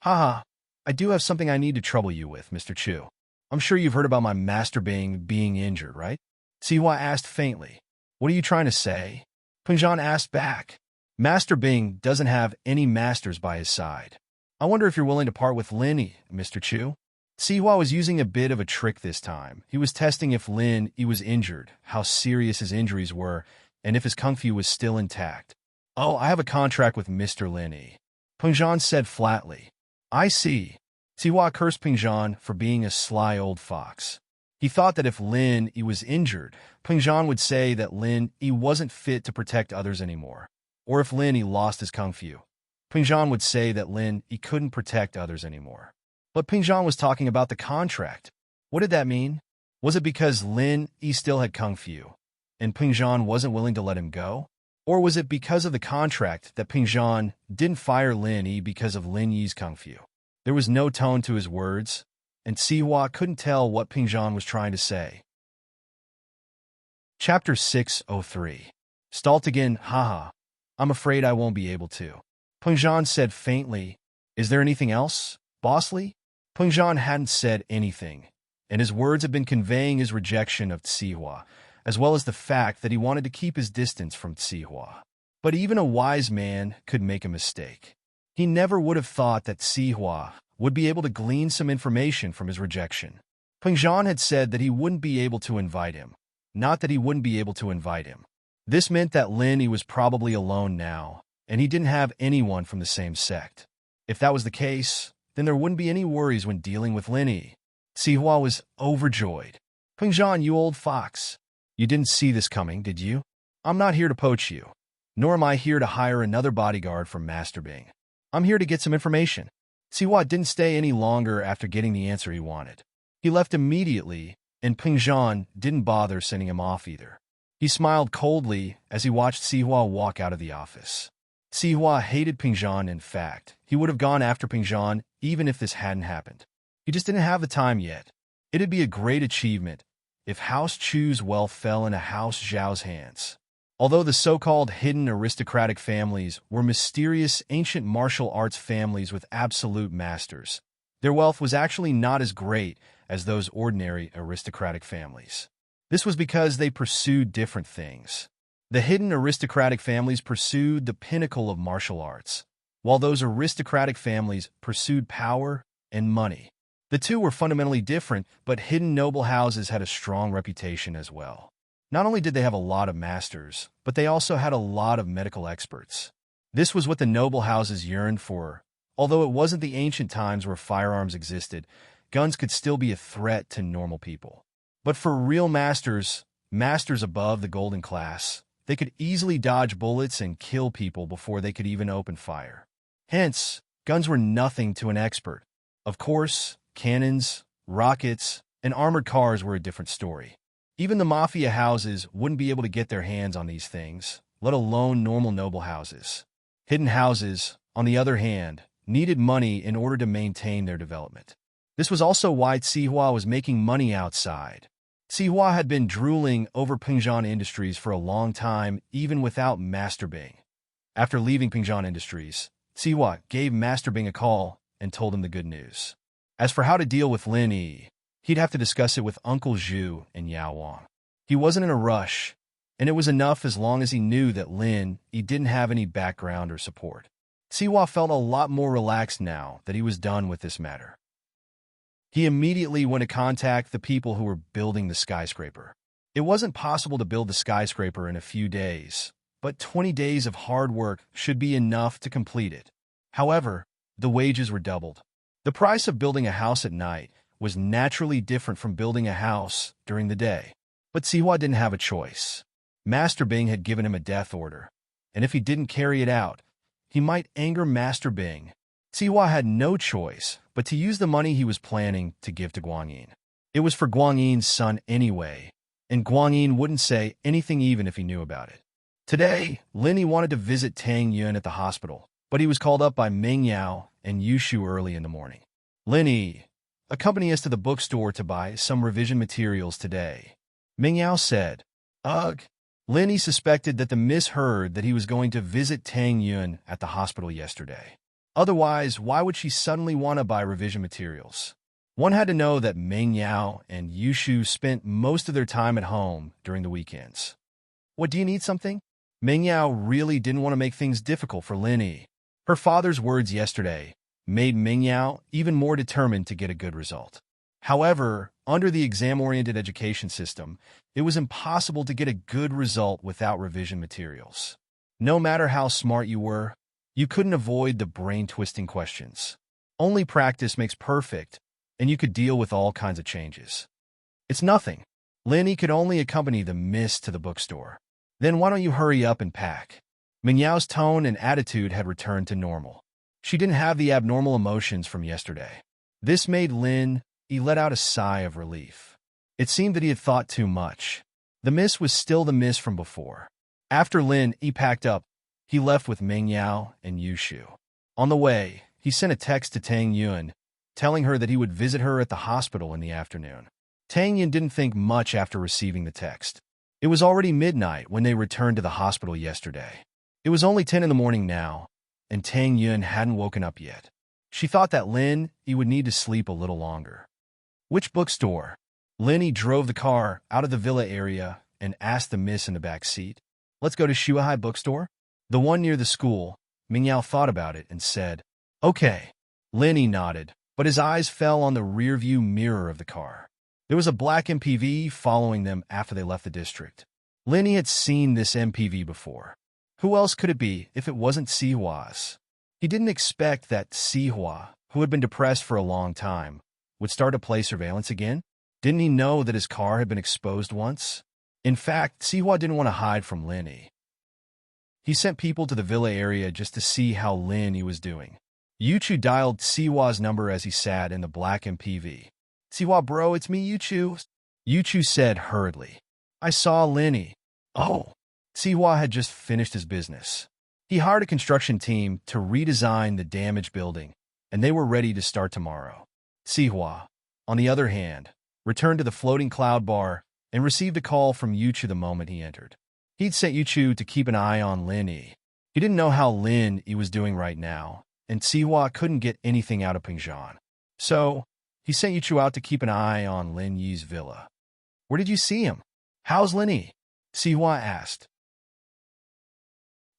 Haha, I do have something I need to trouble you with, Mr. Chu. I'm sure you've heard about my Master Bing being injured, right? Sihua asked faintly. What are you trying to say? Pingzhan asked back. Master Bing doesn't have any masters by his side. I wonder if you're willing to part with Lin Yi, Mr. Chu. Sihua was using a bit of a trick this time. He was testing if Lin Yi was injured, how serious his injuries were, and if his kung fu was still intact. Oh, I have a contract with Mr. Lin Yi. Pingzhan said flatly. I see. Sihua cursed Pingzhan for being a sly old fox. He thought that if Lin Yi was injured, Pingzhan would say that Lin Yi wasn't fit to protect others anymore. Or if Lin Yi lost his kung fu, Pingzhan would say that Lin Yi couldn't protect others anymore. But Pingzhan was talking about the contract. What did that mean? Was it because Lin Yi still had kung fu, and Pingzhan wasn't willing to let him go? Or was it because of the contract that Pingzhan didn't fire Lin Yi because of Lin Yi's kung fu? There was no tone to his words, and Sihua couldn't tell what Pingzhan was trying to say. Chapter 603. Stalt again, haha. I'm afraid I won't be able to. Pingzhan said faintly. Is there anything else, Boss Li? Peng Zhan hadn't said anything, and his words had been conveying his rejection of Tsihua, as well as the fact that he wanted to keep his distance from Tsihua. But even a wise man could make a mistake. He never would have thought that Tsihua would be able to glean some information from his rejection. Peng Zhan had said that he wouldn't be able to invite him, not that he wouldn't be able to invite him. This meant that Lin Yi was probably alone now, and he didn't have anyone from the same sect. If that was the case, then there wouldn't be any worries when dealing with Lin Yi. Tsihua was overjoyed. Peng Zhan, you old fox. You didn't see this coming, did you? I'm not here to poach you, nor am I here to hire another bodyguard from Master Bing. I'm here to get some information. Tsihua didn't stay any longer after getting the answer he wanted. He left immediately, and Peng Zhan didn't bother sending him off either. He smiled coldly as he watched Tsihua walk out of the office. Tsihua hated Peng Zhan. In fact, he would have gone after Peng Zhan even if this hadn't happened. He just didn't have the time yet. It'd be a great achievement if House Chu's wealth fell into House Zhao's hands. Although the so-called hidden aristocratic families were mysterious ancient martial arts families with absolute masters, their wealth was actually not as great as those ordinary aristocratic families. This was because they pursued different things. The hidden aristocratic families pursued the pinnacle of martial arts, while those aristocratic families pursued power and money. The two were fundamentally different, but hidden noble houses had a strong reputation as well. Not only did they have a lot of masters, but they also had a lot of medical experts. This was what the noble houses yearned for. Although it wasn't the ancient times where firearms existed, guns could still be a threat to normal people. But for real masters, masters above the golden class, they could easily dodge bullets and kill people before they could even open fire. Hence, guns were nothing to an expert. Of course, cannons, rockets, and armored cars were a different story. Even the mafia houses wouldn't be able to get their hands on these things, let alone normal noble houses. Hidden houses, on the other hand, needed money in order to maintain their development. This was also why Tsihua was making money outside. Tsihua had been drooling over Peng Zhan Industries for a long time, even without Master Bing. After leaving Peng Zhan Industries, Tsihua gave Master Bing a call and told him the good news. As for how to deal with Lin Yi, he'd have to discuss it with Uncle Zhu and Yao Wang. He wasn't in a rush, and it was enough as long as he knew that Lin Yi didn't have any background or support. Tsihua felt a lot more relaxed now that he was done with this matter. He immediately went to contact the people who were building the skyscraper. It wasn't possible to build the skyscraper in a few days, but 20 days of hard work should be enough to complete it. However, the wages were doubled. The price of building a house at night was naturally different from building a house during the day. But Tsihua didn't have a choice. Master Bing had given him a death order, and if he didn't carry it out, he might anger Master Bing. Tsihua had no choice but to use the money he was planning to give to Guanyin. It was for Guanyin's son anyway, and Guanyin wouldn't say anything even if he knew about it. Today, Lin Yi wanted to visit Tang Yun at the hospital, but he was called up by Meng Yao and Yushu early in the morning. Lin Yi, accompany us to the bookstore to buy some revision materials today, Meng Yao said. Ugh. Lin Yi suspected that the miss heard that he was going to visit Tang Yun at the hospital yesterday. Otherwise, why would she suddenly want to buy revision materials? One had to know that Meng Yao and Yushu spent most of their time at home during the weekends. What, do you need something? Meng Yao really didn't want to make things difficult for Lin Yi. Her father's words yesterday made Meng Yao even more determined to get a good result. However, under the exam-oriented education system, it was impossible to get a good result without revision materials. No matter how smart you were, you couldn't avoid the brain-twisting questions. Only practice makes perfect, and you could deal with all kinds of changes. It's nothing. Lin Yi could only accompany the miss to the bookstore. Then why don't you hurry up and pack? Meng Yao's tone and attitude had returned to normal. She didn't have the abnormal emotions from yesterday. This made Lin Yi let out a sigh of relief. It seemed that he had thought too much. The miss was still the miss from before. After Lin Yi packed up, he left with Meng Yao and Yushu. On the way, he sent a text to Tang Yun, telling her that he would visit her at the hospital in the afternoon. Tang Yun didn't think much after receiving the text. It was already midnight when they returned to the hospital yesterday. It was only 10 in the morning now, and Tang Yun hadn't woken up yet. She thought that Lin he would need to sleep a little longer. Which bookstore? Lin he drove the car out of the villa area and asked the miss in the back seat. Let's go to Shuahai bookstore? The one near the school. Mingyao thought about it and said, okay. Lin he nodded, but his eyes fell on the rearview mirror of the car. There was a black MPV following them after they left the district. Lin he had seen this MPV before. Who else could it be if it wasn't Sihua's? He didn't expect that Sihua, who had been depressed for a long time, would start to play surveillance again. Didn't he know that his car had been exposed once? In fact, Sihua didn't want to hide from Lin Yi. He sent people to the villa area just to see how Lin Yi was doing. Yuchu dialed Sihua's number as he sat in the black MPV. Sihua bro, it's me Yuchu. Yuchu said hurriedly. I saw Lin Yi. Oh. Sihua had just finished his business. He hired a construction team to redesign the damaged building, and they were ready to start tomorrow. Sihua, on the other hand, returned to the floating cloud bar and received a call from Yuchu the moment he entered. He'd sent Yuchu to keep an eye on Lin Yi. He didn't know how Lin Yi was doing right now, and Sihua couldn't get anything out of Pingzhan. So, he sent Yuchu out to keep an eye on Lin Yi's villa. Where did you see him? How's Lin Yi? Sihua asked.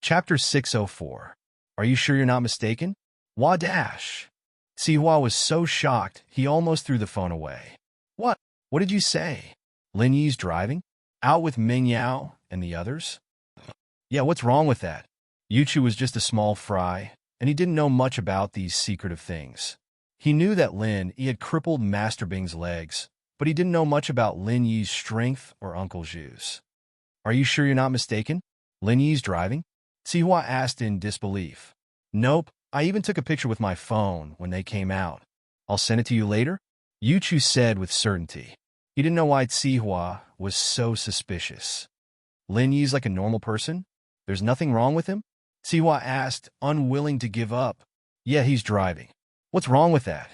Chapter 604. Are you sure you're not mistaken? Wah dash. Sihua was so shocked, he almost threw the phone away. What? What did you say? Lin Yi's driving? Out with Ming Yao and the others? Yeah, what's wrong with that? Yuchu was just a small fry, and he didn't know much about these secretive things. He knew that Lin Yi had crippled Master Bing's legs, but he didn't know much about Lin Yi's strength or Uncle Zhu's. Are you sure you're not mistaken? Lin Yi's driving? Sihua asked in disbelief. Nope, I even took a picture with my phone when they came out. I'll send it to you later? Yuchu said with certainty. He didn't know why Sihua was so suspicious. Lin Yi's like a normal person? There's nothing wrong with him? Sihua asked, unwilling to give up. Yeah, he's driving. What's wrong with that?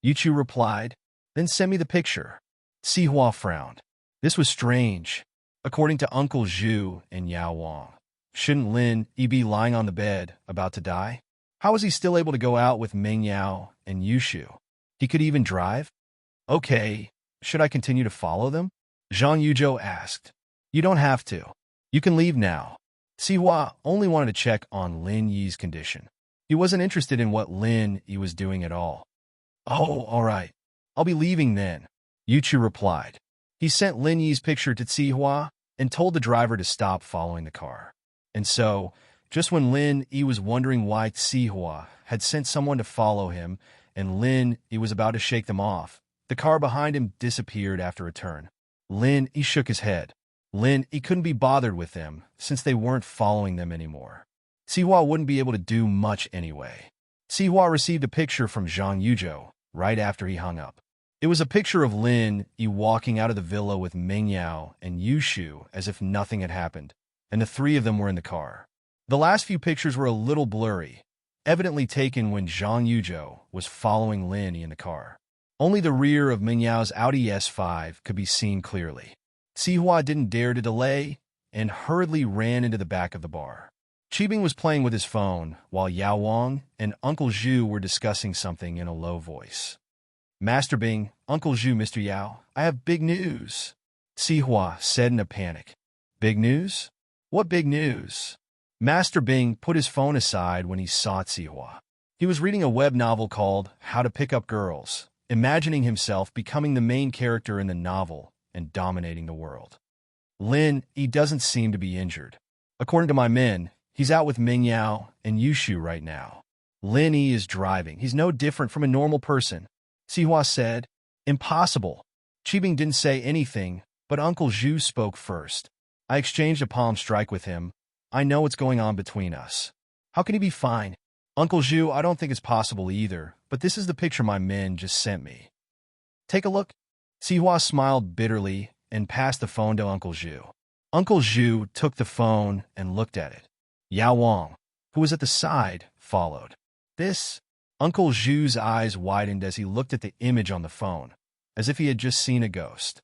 Yuchu replied. Then send me the picture. Sihua frowned. This was strange. According to Uncle Zhu and Yao Wang, shouldn't Lin Yi be lying on the bed, about to die? How was he still able to go out with Ming Yao and Yushu? He could even drive? Okay, should I continue to follow them? Zhang Yuzhou asked. You don't have to. You can leave now. Sihua only wanted to check on Lin Yi's condition. He wasn't interested in what Lin Yi was doing at all. Oh, all right. I'll be leaving then, Yuchu replied. He sent Lin Yi's picture to Sihua and told the driver to stop following the car. And so, just when Lin Yi was wondering why Sihua had sent someone to follow him and Lin Yi was about to shake them off, the car behind him disappeared after a turn. Lin Yi shook his head. Lin Yi couldn't be bothered with them since they weren't following them anymore. Sihua wouldn't be able to do much anyway. Sihua received a picture from Zhang Yuzhou right after he hung up. It was a picture of Lin Yi walking out of the villa with Ming Yao and Yushu as if nothing had happened, and the three of them were in the car. The last few pictures were a little blurry, evidently taken when Zhang Yuzhou was following Lin Yi in the car. Only the rear of Ming Yao's Audi S5 could be seen clearly. Sihua didn't dare to delay and hurriedly ran into the back of the bar. Qibing was playing with his phone while Yao Wang and Uncle Zhu were discussing something in a low voice. Master Bing, Uncle Zhu, Mr. Yao, I have big news, Sihua said in a panic. Big news? What big news? Master Bing put his phone aside when he saw Sihua. He was reading a web novel called How to Pick Up Girls, imagining himself becoming the main character in the novel and dominating the world. Lin Yi doesn't seem to be injured. According to my men, he's out with Ming Yao and Yushu right now. Lin Yi is driving. He's no different from a normal person. Sihua said, Impossible. Qibing didn't say anything, but Uncle Zhu spoke first. I exchanged a palm strike with him. I know what's going on between us. How can he be fine? Uncle Zhu, I don't think it's possible either, but this is the picture my men just sent me. Take a look. Sihua smiled bitterly and passed the phone to Uncle Zhu. Uncle Zhu took the phone and looked at it. Yao Wang, who was at the side, followed. This? Uncle Zhu's eyes widened as he looked at the image on the phone, as if he had just seen a ghost.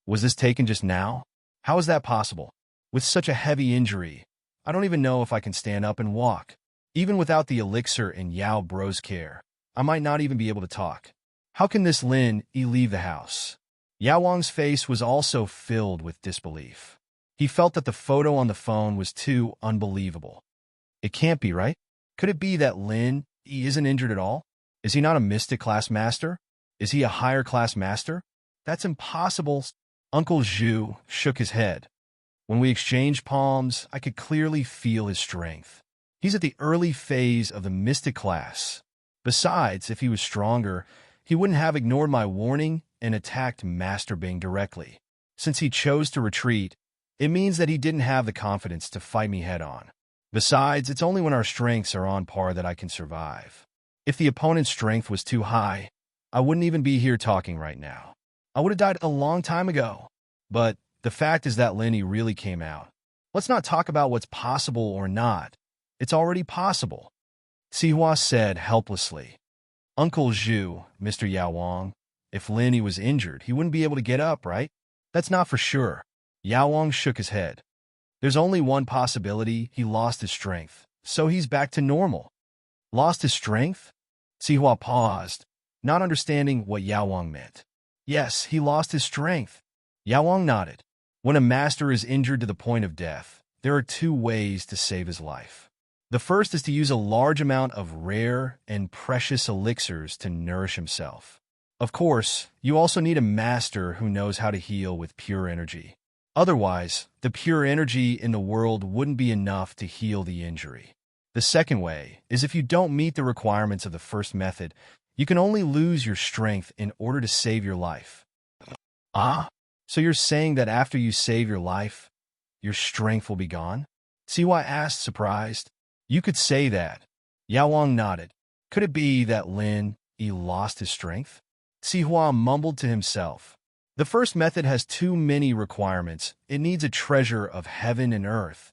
Was this taken just now? How is that possible? With such a heavy injury, I don't even know if I can stand up and walk. Even without the elixir and Yao Bro's care, I might not even be able to talk. How can this Lin Yi leave the house? Yao Wang's face was also filled with disbelief. He felt that the photo on the phone was too unbelievable. It can't be, right? Could it be that Lin Yi isn't injured at all? Is he not a mystic class master? Is he a higher class master? That's impossible. Uncle Zhu shook his head. When we exchanged palms, I could clearly feel his strength. He's at the early phase of the mystic class. Besides, if he was stronger, he wouldn't have ignored my warning and attacked Master Bing directly. Since he chose to retreat, it means that he didn't have the confidence to fight me head-on. Besides, it's only when our strengths are on par that I can survive. If the opponent's strength was too high, I wouldn't even be here talking right now. I would have died a long time ago. But the fact is that Lin Yi really came out. Let's not talk about what's possible or not. It's already possible, Sihua said helplessly. Uncle Zhu, Mr. Yao Wang, if Lin Yi was injured, he wouldn't be able to get up, right? That's not for sure. Yao Wang shook his head. There's only one possibility: he lost his strength, so he's back to normal. Lost his strength? Sihua paused, not understanding what Yao Wang meant. Yes, he lost his strength. Yao Wang nodded. When a master is injured to the point of death, there are two ways to save his life. The first is to use a large amount of rare and precious elixirs to nourish himself. Of course, you also need a master who knows how to heal with pure energy. Otherwise, the pure energy in the world wouldn't be enough to heal the injury. The second way is if you don't meet the requirements of the first method, you can only lose your strength in order to save your life. Ah? So you're saying that after you save your life, your strength will be gone? Sihua asked, surprised. You could say that. Yao Wang nodded. Could it be that Lin Yi lost his strength? Sihua mumbled to himself. The first method has too many requirements. It needs a treasure of heaven and earth,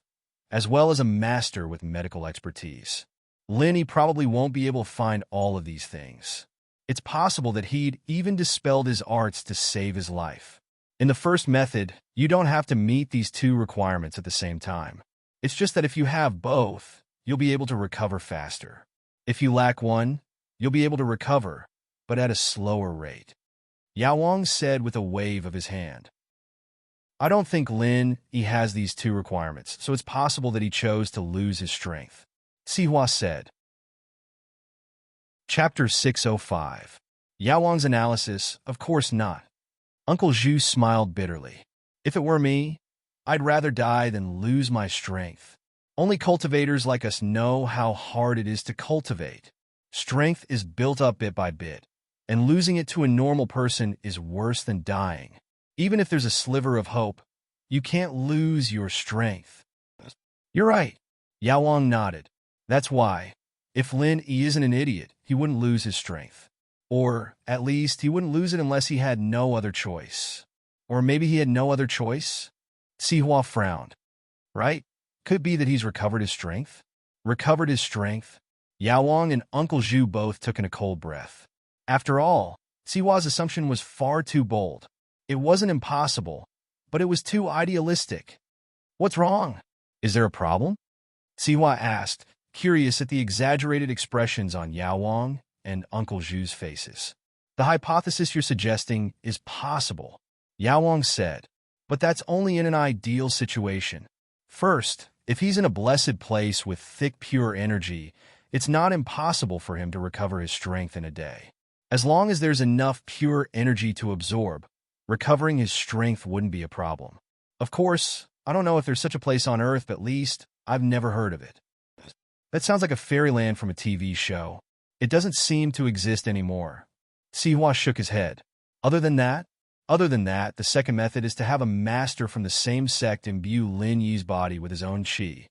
as well as a master with medical expertise. Lin Yi probably won't be able to find all of these things. It's possible that he'd even dispelled his arts to save his life. In the first method, you don't have to meet these two requirements at the same time. It's just that if you have both, you'll be able to recover faster. If you lack one, you'll be able to recover, but at a slower rate. Yao Wang said with a wave of his hand. I don't think Lin Yi has these two requirements, so it's possible that he chose to lose his strength, Sihua said. Chapter 605. Yao Wang's analysis: of course not. Uncle Zhu smiled bitterly. If it were me, I'd rather die than lose my strength. Only cultivators like us know how hard it is to cultivate. Strength is built up bit by bit, and losing it to a normal person is worse than dying. Even if there's a sliver of hope, you can't lose your strength. You're right. Yao Wang nodded. That's why, if Lin Yi isn't an idiot, he wouldn't lose his strength. Or, at least, he wouldn't lose it unless he had no other choice. Or maybe he had no other choice? Sihua frowned. Right? Could be that he's recovered his strength? Recovered his strength? Yao Wang and Uncle Zhu both took in a cold breath. After all, Sihua's assumption was far too bold. It wasn't impossible, but it was too idealistic. What's wrong? Is there a problem? Sihua asked, curious at the exaggerated expressions on Yao Wang and Uncle Zhu's faces. The hypothesis you're suggesting is possible, Yao Wang said, but that's only in an ideal situation. First, if he's in a blessed place with thick, pure energy, it's not impossible for him to recover his strength in a day. As long as there's enough pure energy to absorb, recovering his strength wouldn't be a problem. Of course, I don't know if there's such a place on Earth, but at least I've never heard of it. That sounds like a fairyland from a TV show. It doesn't seem to exist anymore. Sihua shook his head. Other than that, the second method is to have a master from the same sect imbue Lin Yi's body with his own qi,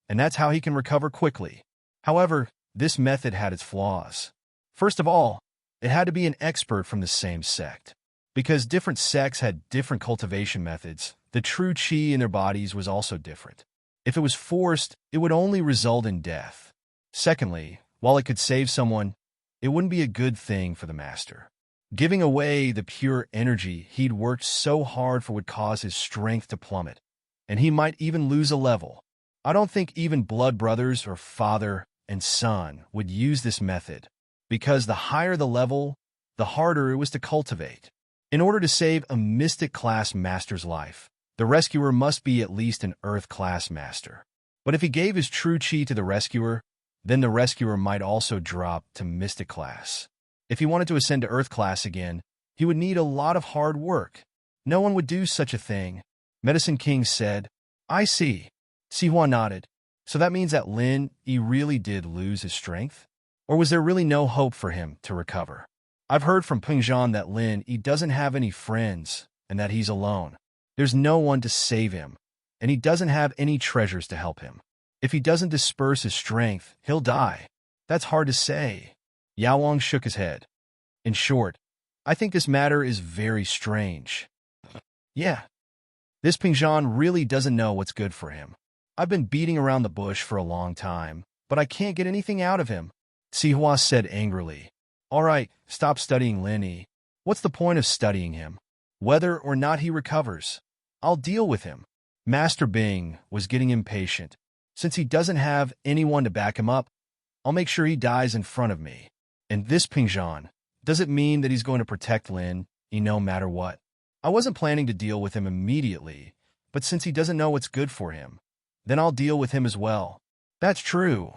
and that's how he can recover quickly. However, this method had its flaws. First of all, it had to be an expert from the same sect. Because different sects had different cultivation methods, the true qi in their bodies was also different. If it was forced, it would only result in death. Secondly, while it could save someone, it wouldn't be a good thing for the master. Giving away the pure energy he'd worked so hard for would cause his strength to plummet, and he might even lose a level. I don't think even blood brothers or father and son would use this method. because the higher the level, the harder it was to cultivate. In order to save a Mystic-class master's life, the rescuer must be at least an Earth-class master. But if he gave his true chi to the rescuer, then the rescuer might also drop to Mystic class. If he wanted to ascend to Earth class again, he would need a lot of hard work. No one would do such a thing. Medicine King said, I see. Sihua nodded. So that means that Lin Yi really did lose his strength? Or was there really no hope for him to recover? I've heard from Pingzhan that Lin Yi doesn't have any friends and that he's alone. There's no one to save him, and he doesn't have any treasures to help him. If he doesn't disperse his strength, he'll die. That's hard to say. Yao Wang shook his head. In short, I think this matter is very strange. Yeah. This Pingzhan really doesn't know what's good for him. I've been beating around the bush for a long time, but I can't get anything out of him. Sihua said angrily. All right, stop studying Lin Yi. What's the point of studying him? Whether or not he recovers, I'll deal with him. Master Bing was getting impatient. Since he doesn't have anyone to back him up, I'll make sure he dies in front of me. And this Pingzhan, does it mean that he's going to protect Lin Yi no matter what? I wasn't planning to deal with him immediately, but since he doesn't know what's good for him, then I'll deal with him as well. That's true.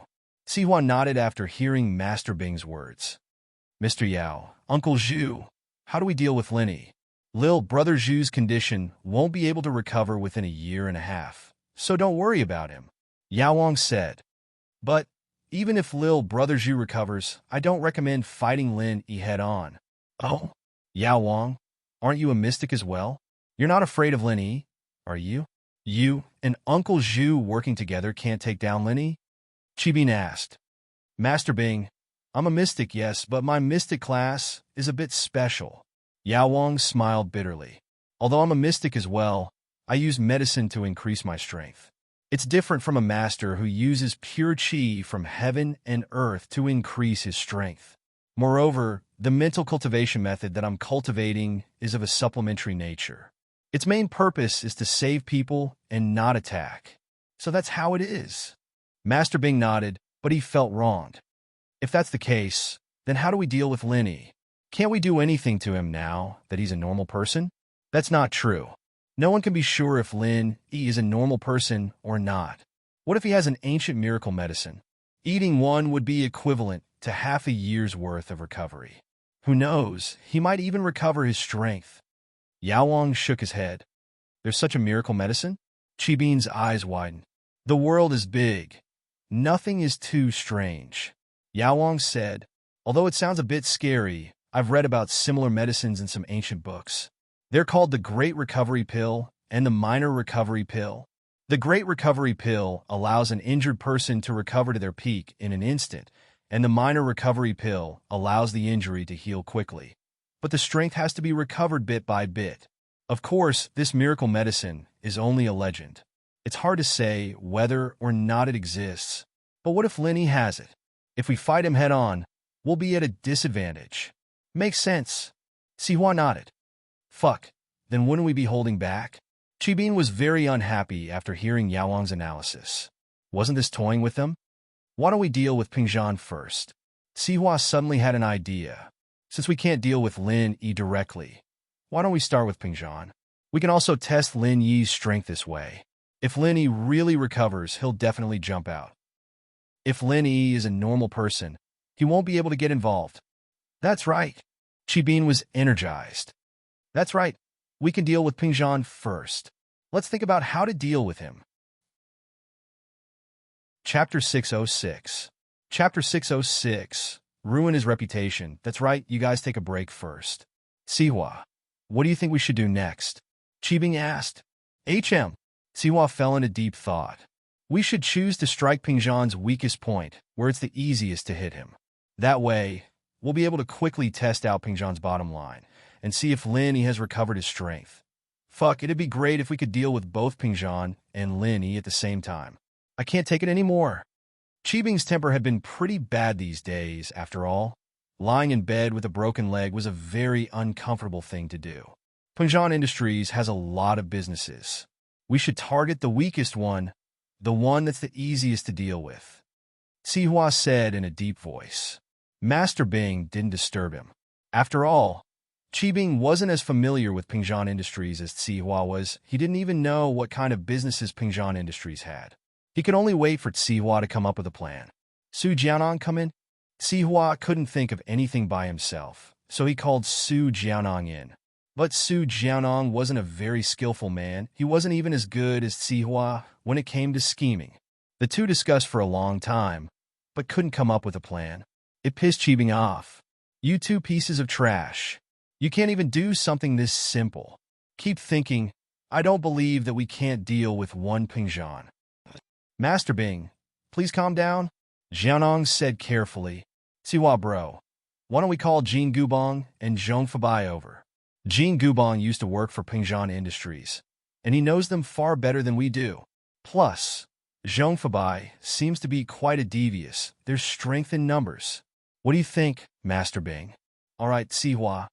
Sihua nodded after hearing Master Bing's words. Mr. Yao, Uncle Zhu, how do we deal with Lin Yi? Lil Brother Zhu's condition won't be able to recover within a year and a half, so don't worry about him. Yao Wang said. But even if Lil Brother Zhu recovers, I don't recommend fighting Lin Yi head-on. Oh? Yao Wang, aren't you a mystic as well? You're not afraid of Lin Yi, are you? You and Uncle Zhu working together can't take down Lin Yi? Qibin asked. Master Bing, I'm a mystic, yes, but my mystic class is a bit special. Yao Wang smiled bitterly. Although I'm a mystic as well, I use medicine to increase my strength. It's different from a master who uses pure chi from heaven and earth to increase his strength. Moreover, the mental cultivation method that I'm cultivating is of a supplementary nature. Its main purpose is to save people and not attack. So that's how it is. Master Bing nodded, but he felt wronged. If that's the case, then how do we deal with Lin Yi? Can't we do anything to him now that he's a normal person? That's not true. No one can be sure if Lin Yi is a normal person or not. What if he has an ancient miracle medicine? Eating one would be equivalent to half a year's worth of recovery. Who knows, he might even recover his strength. Yao Wang shook his head. There's such a miracle medicine? Qibin's eyes widened. The world is big. Nothing is too strange. Yao Wang said, although it sounds a bit scary, I've read about similar medicines in some ancient books. They're called the Great Recovery Pill and the Minor Recovery Pill. The Great Recovery Pill allows an injured person to recover to their peak in an instant, and the Minor Recovery Pill allows the injury to heal quickly. But the strength has to be recovered bit by bit. Of course, this miracle medicine is only a legend. It's hard to say whether or not it exists. But what if Lin Yi has it? If we fight him head-on, we'll be at a disadvantage. Makes sense. Sihua nodded. Fuck, then wouldn't we be holding back? Qibin was very unhappy after hearing Yao Wang's analysis. Wasn't this toying with them? Why don't we deal with Pingzhan first? Sihua suddenly had an idea. Since we can't deal with Lin Yi directly, why don't we start with Pingzhan? We can also test Lin Yi's strength this way. If Lin Yi really recovers, he'll definitely jump out. If Lin Yi is a normal person, he won't be able to get involved. That's right. Qibin was energized. That's right. We can deal with Pingzhan first. Let's think about how to deal with him. Chapter 606. Chapter 606. Ruin his reputation. That's right, you guys take a break first. Sihua, what do you think we should do next? Qibin asked. Sihua fell into deep thought. We should choose to strike Pingzhan's weakest point, where it's the easiest to hit him. That way, we'll be able to quickly test out Pingzhan's bottom line and see if Lin Yi has recovered his strength. Fuck, it'd be great if we could deal with both Pingzhan and Lin Yi at the same time. I can't take it anymore. Qibin's temper had been pretty bad these days, after all. Lying in bed with a broken leg was a very uncomfortable thing to do. Pingzhan Industries has a lot of businesses. We should target the weakest one, the one that's the easiest to deal with. Sihua said in a deep voice. Master Bing didn't disturb him. After all, Qi Bing wasn't as familiar with Pingzhan Industries as Cihua was. He didn't even know what kind of businesses Pingzhan Industries had. He could only wait for Cihua to come up with a plan. Su Jianong come in? Cihua couldn't think of anything by himself, so he called Su Jianong in. But Su Jianong wasn't a very skillful man. He wasn't even as good as Cihua when it came to scheming. The two discussed for a long time, but couldn't come up with a plan. It pissed Qi Bing off. You two pieces of trash. You can't even do something this simple. Keep thinking, I don't believe that we can't deal with one Pingzhan. Master Bing, please calm down, Jianong said carefully. Siwa bro, why don't we call Jin Gubong and Zhong Fabai over? Jin Gubong used to work for Pingzhan Industries, and he knows them far better than we do. Plus, Zhong Fabai seems to be quite a devious. There's strength in numbers. What do you think, Master Bing? All right, Sihua.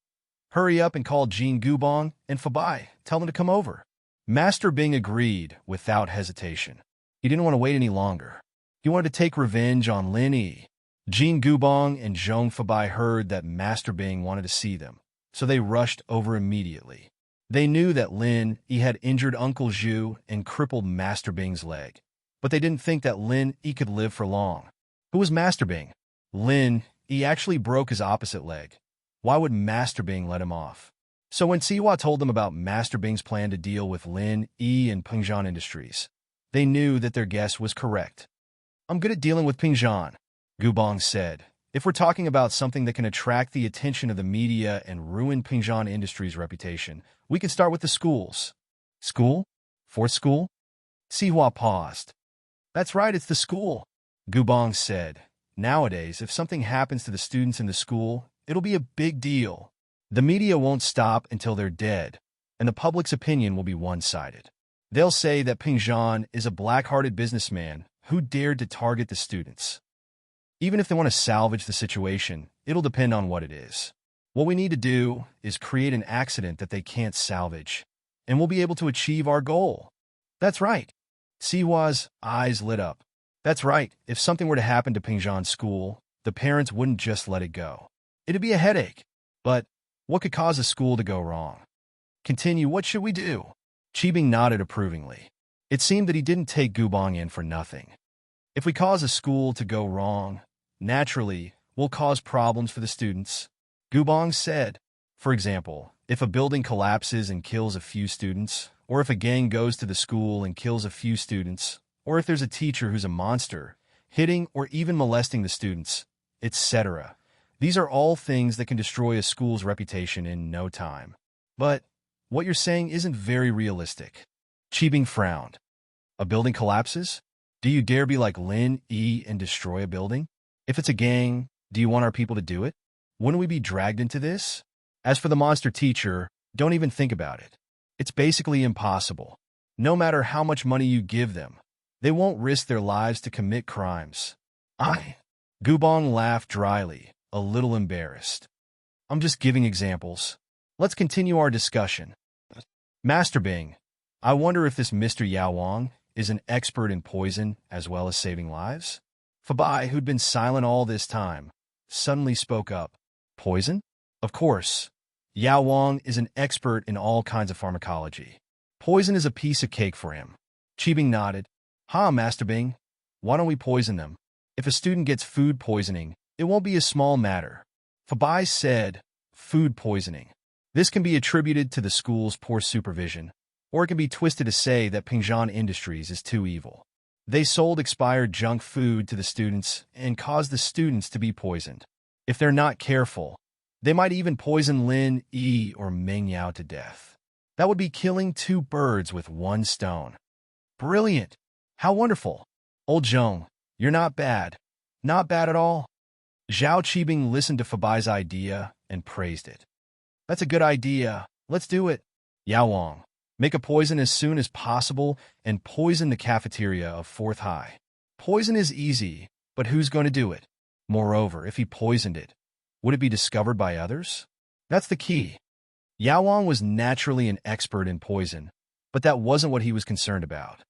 Hurry up and call Jin Gubong and Fabai. Tell them to come over. Master Bing agreed without hesitation. He didn't want to wait any longer. He wanted to take revenge on Lin Yi. Jin Gubong and Zhong Fabai heard that Master Bing wanted to see them, so they rushed over immediately. They knew that Lin Yi had injured Uncle Zhu and crippled Master Bing's leg, but they didn't think that Lin Yi could live for long. Who was Master Bing? Lin Yi actually broke his opposite leg. Why would Master Bing let him off? So when Siwa told them about Master Bing's plan to deal with Lin Yi and Pingzhan Industries, they knew that their guess was correct. I'm good at dealing with Pingzhan, Gubong said. If we're talking about something that can attract the attention of the media and ruin Pingzhan Industries' reputation, we can start with the schools. School? Fourth school? Siwa paused. That's right, it's the school, Gubong said. Nowadays, if something happens to the students in the school, it'll be a big deal. The media won't stop until they're dead, and the public's opinion will be one-sided. They'll say that Pingzhan is a black-hearted businessman who dared to target the students. Even if they want to salvage the situation, it'll depend on what it is. What we need to do is create an accident that they can't salvage, and we'll be able to achieve our goal. That's right. Siwa's eyes lit up. That's right. If something were to happen to Pingzhan's school, the parents wouldn't just let it go. It'd be a headache. But what could cause a school to go wrong? Continue, what should we do? Qi Bing nodded approvingly. It seemed that he didn't take Gubong in for nothing. If we cause a school to go wrong, naturally, we'll cause problems for the students. Gubong said, for example, if a building collapses and kills a few students, or if a gang goes to the school and kills a few students, or if there's a teacher who's a monster, hitting or even molesting the students, etc. These are all things that can destroy a school's reputation in no time. But what you're saying isn't very realistic. Qi Bing frowned. A building collapses? Do you dare be like Lin Yi and destroy a building? If it's a gang, do you want our people to do it? Wouldn't we be dragged into this? As for the monster teacher, don't even think about it. It's basically impossible. No matter how much money you give them, they won't risk their lives to commit crimes. Gubong laughed dryly, a little embarrassed. I'm just giving examples. Let's continue our discussion. Master Bing, I wonder if this Mr. Yao Wang is an expert in poison as well as saving lives? Fabai, who'd been silent all this time, suddenly spoke up. Poison? Of course. Yao Wang is an expert in all kinds of pharmacology. Poison is a piece of cake for him. Qi Bing nodded. Master Bing, why don't we poison them? If a student gets food poisoning, it won't be a small matter. Fabai said, food poisoning. This can be attributed to the school's poor supervision, or it can be twisted to say that Pingzhan Industries is too evil. They sold expired junk food to the students and caused the students to be poisoned. If they're not careful, they might even poison Lin Yi or Meng Yao to death. That would be killing two birds with one stone. Brilliant! How wonderful! Old Zhong, you're not bad. Not bad at all. Zhao Qibing listened to Fabai's idea and praised it. That's a good idea. Let's do it. Yao Wang, make a poison as soon as possible and poison the cafeteria of 4th High. Poison is easy, but who's going to do it? Moreover, if he poisoned it, would it be discovered by others? That's the key. Yao Wang was naturally an expert in poison, but that wasn't what he was concerned about.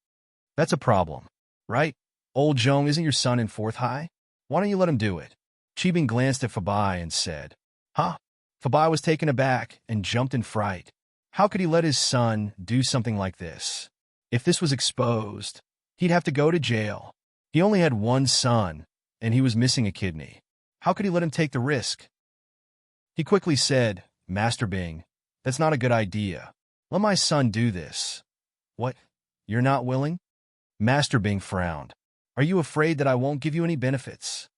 That's a problem, right? Old Zhong, isn't your son in 4th High? Why don't you let him do it? Qibing glanced at Fabai and said, "Huh?" Fabai was taken aback and jumped in fright. How could he let his son do something like this? If this was exposed, he'd have to go to jail. He only had one son, and he was missing a kidney. How could he let him take the risk? He quickly said, "Master Bing, that's not a good idea. Let my son do this." "What? You're not willing?" Master Bing frowned. "Are you afraid that I won't give you any benefits?"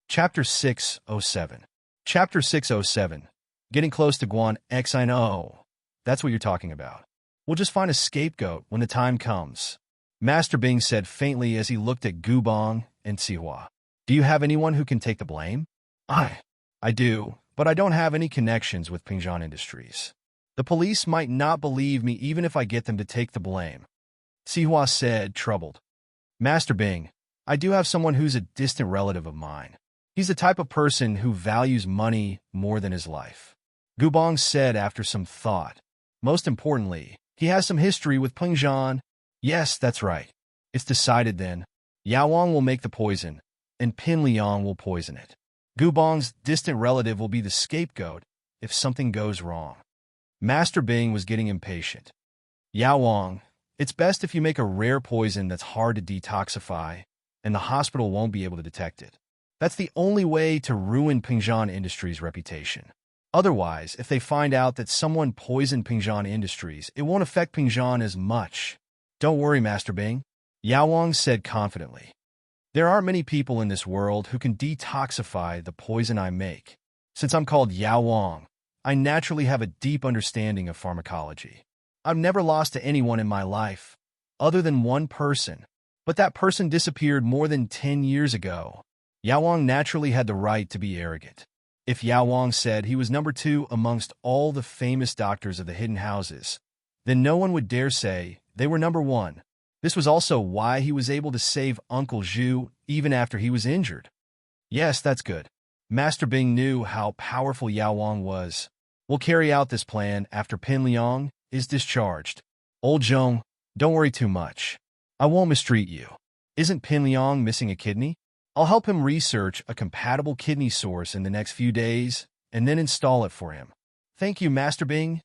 Chapter 607. Chapter 607. Getting close to Guan X. I know. That's what you're talking about. We'll just find a scapegoat when the time comes. Master Bing said faintly as he looked at Gubong and Sihua. "Do you have anyone who can take the blame?" I do, but I don't have any connections with Pingzhan Industries. The police might not believe me even if I get them to take the blame. Sihua said, troubled. Master Bing, I do have someone who's a distant relative of mine. He's the type of person who values money more than his life. Gubong said after some thought. Most importantly, he has some history with Pingzhan. Yes, that's right. It's decided then. Yao Wang will make the poison, and Pin Liang will poison it. Gubong's distant relative will be the scapegoat if something goes wrong. Master Bing was getting impatient. Yao Wang, it's best if you make a rare poison that's hard to detoxify, and the hospital won't be able to detect it. That's the only way to ruin Pingzhan Industries' reputation. Otherwise, if they find out that someone poisoned Pingzhan Industries, it won't affect Pingzhan as much. Don't worry, Master Bing, Yao Wang said confidently. There aren't many people in this world who can detoxify the poison I make. Since I'm called Yao Wang, I naturally have a deep understanding of pharmacology. I've never lost to anyone in my life, other than one person, but that person disappeared more than 10 years ago. Yao Wang naturally had the right to be arrogant. If Yao Wang said he was number 2 amongst all the famous doctors of the hidden houses, then no one would dare say they were number 1. This was also why he was able to save Uncle Zhu even after he was injured. Yes, that's good. Master Bing knew how powerful Yao Wang was. We'll carry out this plan after Pin Liang is discharged. Old Zhong, don't worry too much. I won't mistreat you. Isn't Pin Liang missing a kidney? I'll help him research a compatible kidney source in the next few days and then install it for him. Thank you, Master Bing.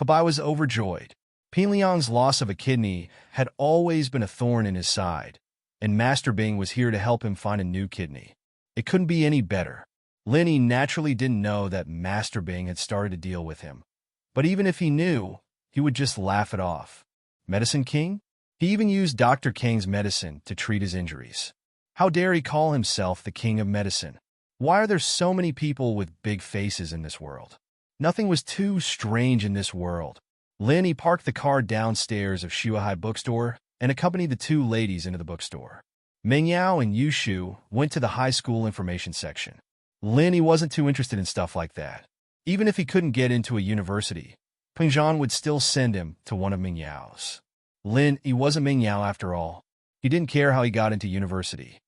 Fabai was overjoyed. Pin Liang's loss of a kidney had always been a thorn in his side, and Master Bing was here to help him find a new kidney. It couldn't be any better. Linny naturally didn't know that Master Bing had started to deal with him, but even if he knew, he would just laugh it off. Medicine King? He even used Dr. Kang's medicine to treat his injuries. How dare he call himself the king of medicine? Why are there so many people with big faces in this world? Nothing was too strange in this world. Linny parked the car downstairs of Shuahai bookstore and accompanied the 2 ladies into the bookstore. Meng Yao and Yu Shu went to the high school information section. Linny wasn't too interested in stuff like that. Even if he couldn't get into a university, Pingzhan would still send him to one of Meng Yao's. He wasn't Meng Yao after all. He didn't care how he got into university.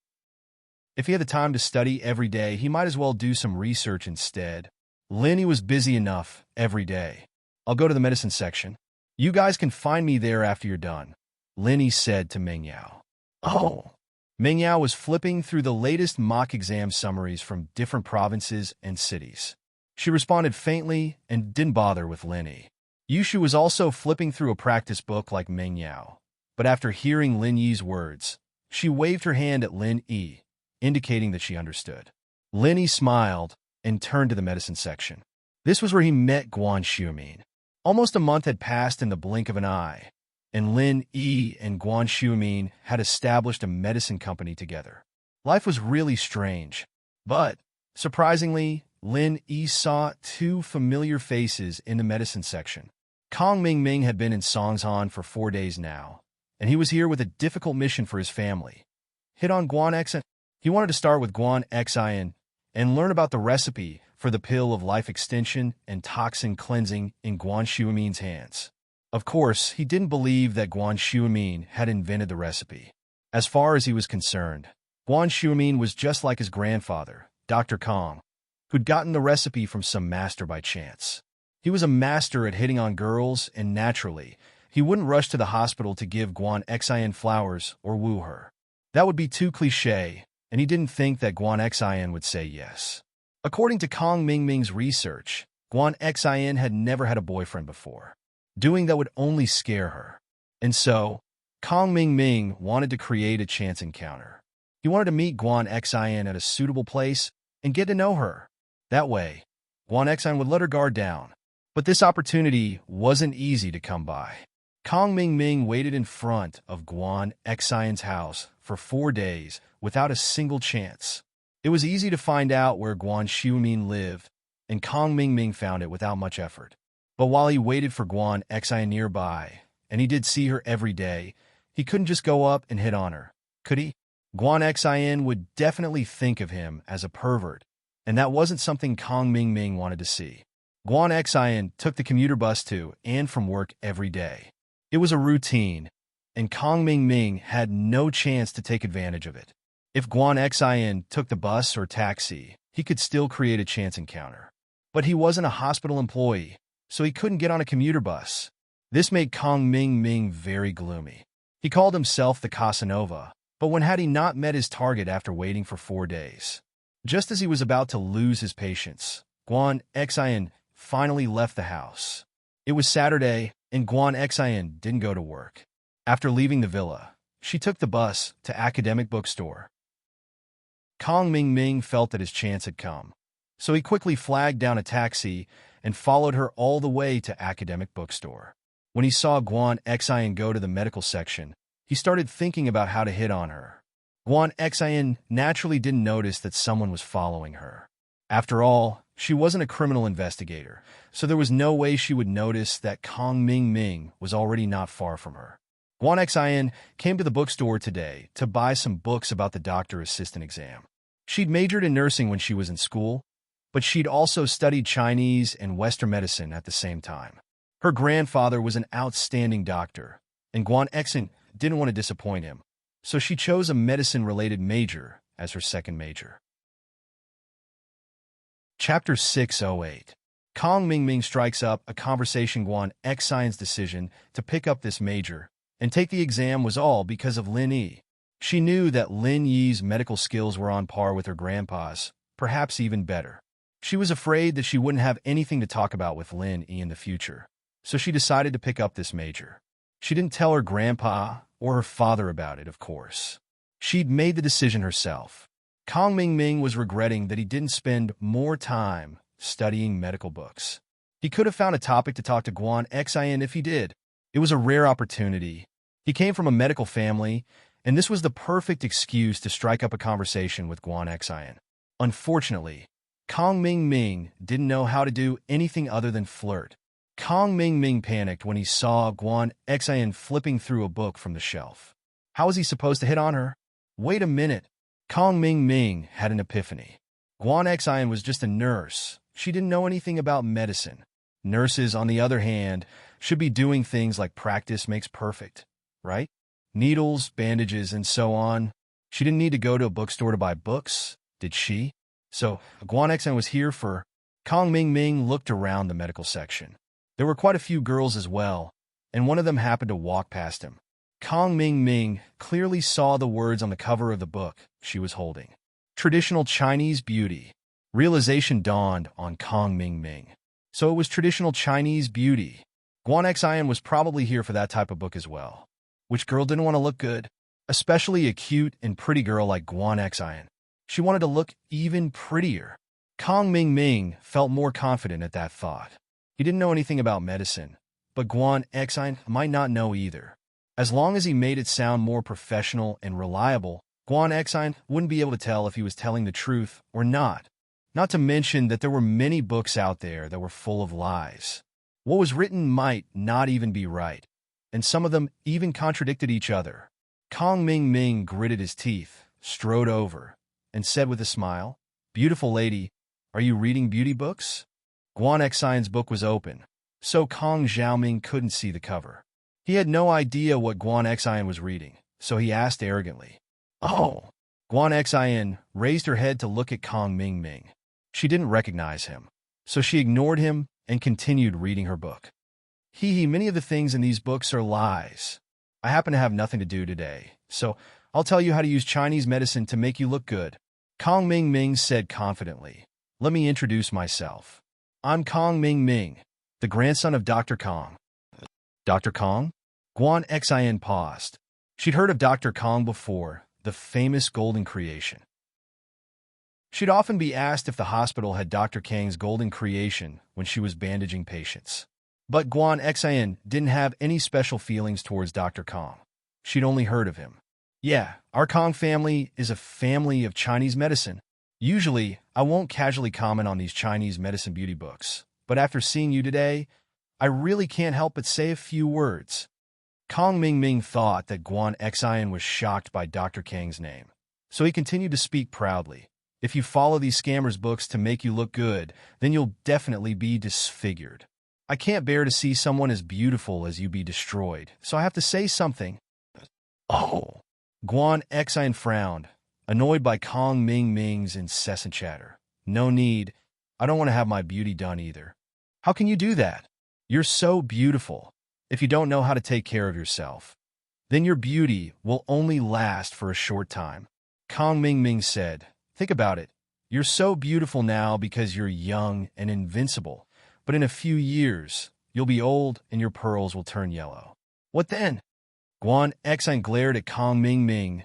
If he had the time to study every day, he might as well do some research instead. Linny was busy enough every day. I'll go to the medicine section. You guys can find me there after you're done, Linny said to Meng Yao. Oh. Meng Yao was flipping through the latest mock exam summaries from different provinces and cities. She responded faintly and didn't bother with Linny. Yushu was also flipping through a practice book like Meng Yao, but after hearing Lin Yi's words, she waved her hand at Lin Yi, indicating that she understood. Lin Yi smiled and turned to the medicine section. This was where he met Guan Xiumin. Almost a month had passed in the blink of an eye, and Lin Yi and Guan Xiumin had established a medicine company together. Life was really strange, but, surprisingly, Lin Yi saw 2 familiar faces in the medicine section. Kong Mingming had been in Songzhan for 4 days now, and he was here with a difficult mission for his family. Hit on Guan Xin. He wanted to start with Guan Xin and learn about the recipe for the pill of life extension and toxin cleansing in Guan Xiumin's hands. Of course, he didn't believe that Guan Xiumin had invented the recipe. As far as he was concerned, Guan Xiumin was just like his grandfather, Dr. Kong, who'd gotten the recipe from some master by chance. He was a master at hitting on girls, and naturally, he wouldn't rush to the hospital to give Guan Xin flowers or woo her. That would be too cliché, and he didn't think that Guan Xian would say yes. According to Kong Mingming's research, Guan Xian had never had a boyfriend before. Doing that would only scare her. And so, Kong Mingming wanted to create a chance encounter. He wanted to meet Guan Xian at a suitable place and get to know her. That way, Guan Xian would let her guard down. But this opportunity wasn't easy to come by. Kong Mingming waited in front of Guan Xian's house for 4 days without a single chance. It was easy to find out where Guan Xiumin lived, and Kong Mingming found it without much effort. But while he waited for Guan Xian nearby, and he did see her every day, he couldn't just go up and hit on her, could he? Guan Xian would definitely think of him as a pervert, and that wasn't something Kong Mingming wanted to see. Guan Xian took the commuter bus to and from work every day. It was a routine, and Kong Mingming had no chance to take advantage of it. If Guan Xian took the bus or taxi, he could still create a chance encounter. But he wasn't a hospital employee, so he couldn't get on a commuter bus. This made Kong Mingming very gloomy. He called himself the Casanova, but when had he not met his target after waiting for 4 days? Just as he was about to lose his patience, Guan Xian finally left the house. It was Saturday, and Guan Xian didn't go to work. After leaving the villa, she took the bus to academic bookstore. Kong Mingming felt that his chance had come, so he quickly flagged down a taxi and followed her all the way to academic bookstore. When he saw Guan Xian go to the medical section, he started thinking about how to hit on her. Guan Xian naturally didn't notice that someone was following her. After all, she wasn't a criminal investigator, so there was no way she would notice that Kong Mingming was already not far from her. Guan Xian came to the bookstore today to buy some books about the doctor assistant exam. She'd majored in nursing when she was in school, but she'd also studied Chinese and Western medicine at the same time. Her grandfather was an outstanding doctor, and Guan Xian didn't want to disappoint him, so she chose a medicine-related major as her second major. Chapter 608. Kong Mingming strikes up a conversation. Guan Xian's decision to pick up this major and take the exam was all because of Lin Yi. She knew that Lin Yi's medical skills were on par with her grandpa's, perhaps even better. She was afraid that she wouldn't have anything to talk about with Lin Yi in the future, so she decided to pick up this major. She didn't tell her grandpa or her father about it, of course. She'd made the decision herself. Kong Mingming was regretting that he didn't spend more time studying medical books. He could have found a topic to talk to Guan Xian if he did. It was a rare opportunity. He came from a medical family, and this was the perfect excuse to strike up a conversation with Guan Xian. Unfortunately, Kong Mingming didn't know how to do anything other than flirt. Kong Mingming panicked when he saw Guan Xian flipping through a book from the shelf. How was he supposed to hit on her? Wait a minute. Kong Mingming had an epiphany. Guan Xian was just a nurse. She didn't know anything about medicine. Nurses, on the other hand, should be doing things like practice makes perfect, right? Needles, bandages, and so on. She didn't need to go to a bookstore to buy books, did she? So, Guan Xian was here for... Kong Mingming looked around the medical section. There were quite a few girls as well, and one of them happened to walk past him. Kong Mingming clearly saw the words on the cover of the book she was holding. Traditional Chinese Beauty. Realization dawned on Kong Mingming. So it was Traditional Chinese Beauty. Guan Xian was probably here for that type of book as well. Which girl didn't want to look good? Especially a cute and pretty girl like Guan Xian. She wanted to look even prettier. Kong Mingming felt more confident at that thought. He didn't know anything about medicine, but Guan Xian might not know either. As long as he made it sound more professional and reliable, Guan Xian wouldn't be able to tell if he was telling the truth or not. Not to mention that there were many books out there that were full of lies. What was written might not even be right, and some of them even contradicted each other. Kong Mingming gritted his teeth, strode over, and said with a smile, "Beautiful lady, are you reading beauty books?" Guan Xian's book was open, so Kong Xiaoming couldn't see the cover. He had no idea what Guan Xian was reading, so he asked arrogantly. "Oh." Guan Xian raised her head to look at Kong Mingming. She didn't recognize him, so she ignored him and continued reading her book. Many of the things in these books are lies. I happen to have nothing to do today, so I'll tell you how to use Chinese medicine to make you look good. Kong Ming Ming said confidently. Let me introduce myself. I'm Kong Ming Ming, the grandson of Dr. Kong. Dr. Kong? Guan Xin paused. She'd heard of Dr. Kong before, the famous golden creation. She'd often be asked if the hospital had Dr. Kang's golden creation when she was bandaging patients. But Guan Xin didn't have any special feelings towards Dr. Kong. She'd only heard of him. Yeah, our Kong family is a family of Chinese medicine. Usually, I won't casually comment on these Chinese medicine beauty books, but after seeing you today, I really can't help but say a few words. Kong Ming Ming thought that Guan Xin was shocked by Dr. Kang's name, so he continued to speak proudly. If you follow these scammers' books to make you look good, then you'll definitely be disfigured. I can't bear to see someone as beautiful as you be destroyed, so I have to say something. Oh. Guan Xin frowned, annoyed by Kong Ming Ming's incessant chatter. No need. I don't want to have my beauty done either. How can you do that? You're so beautiful. If you don't know how to take care of yourself, then your beauty will only last for a short time. Kong Ming Ming said, think about it. You're so beautiful now because you're young and invincible, but in a few years, you'll be old and your pearls will turn yellow. What then? Guan Xin glared at Kong Ming Ming,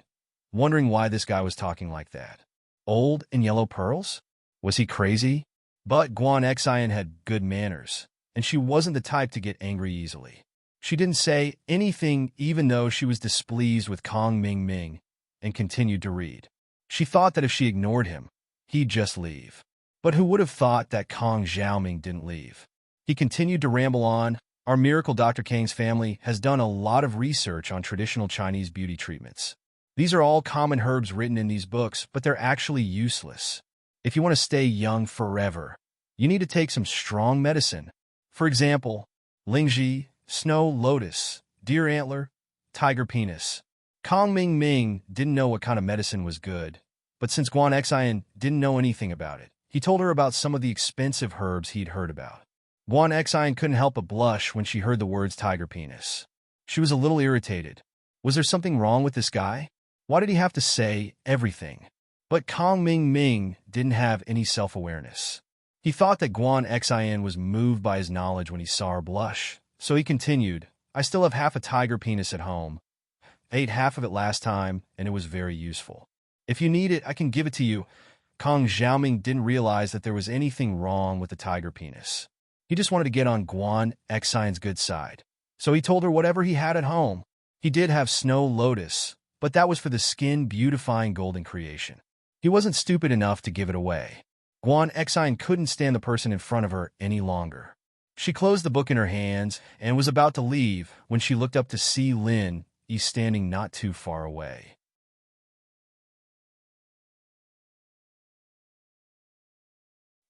wondering why this guy was talking like that. Old and yellow pearls? Was he crazy? But Guan Xin had good manners, and she wasn't the type to get angry easily. She didn't say anything even though she was displeased with Kong Ming Ming and continued to read. She thought that if she ignored him, he'd just leave. But who would have thought that Kong Xiaoming didn't leave? He continued to ramble on. Our miracle Dr. Kang's family has done a lot of research on traditional Chinese beauty treatments. These are all common herbs written in these books, but they're actually useless. If you want to stay young forever, you need to take some strong medicine. For example, Lingji, Snow Lotus, Deer Antler, Tiger Penis. Kong Ming Ming didn't know what kind of medicine was good, but since Guan Xin didn't know anything about it, he told her about some of the expensive herbs he'd heard about. Guan Xin couldn't help but blush when she heard the words tiger penis. She was a little irritated. Was there something wrong with this guy? Why did he have to say everything? But Kong Ming Ming didn't have any self-awareness. He thought that Guan Xin was moved by his knowledge when he saw her blush. So he continued, I still have half a tiger penis at home. Ate half of it last time, and it was very useful. If you need it, I can give it to you. Kong Xiaoming didn't realize that there was anything wrong with the tiger penis. He just wanted to get on Guan Xin's good side. So he told her whatever he had at home. He did have Snow Lotus, but that was for the skin-beautifying golden creation. He wasn't stupid enough to give it away. Guan Xin couldn't stand the person in front of her any longer. She closed the book in her hands and was about to leave when she looked up to see Lin Yi standing not too far away.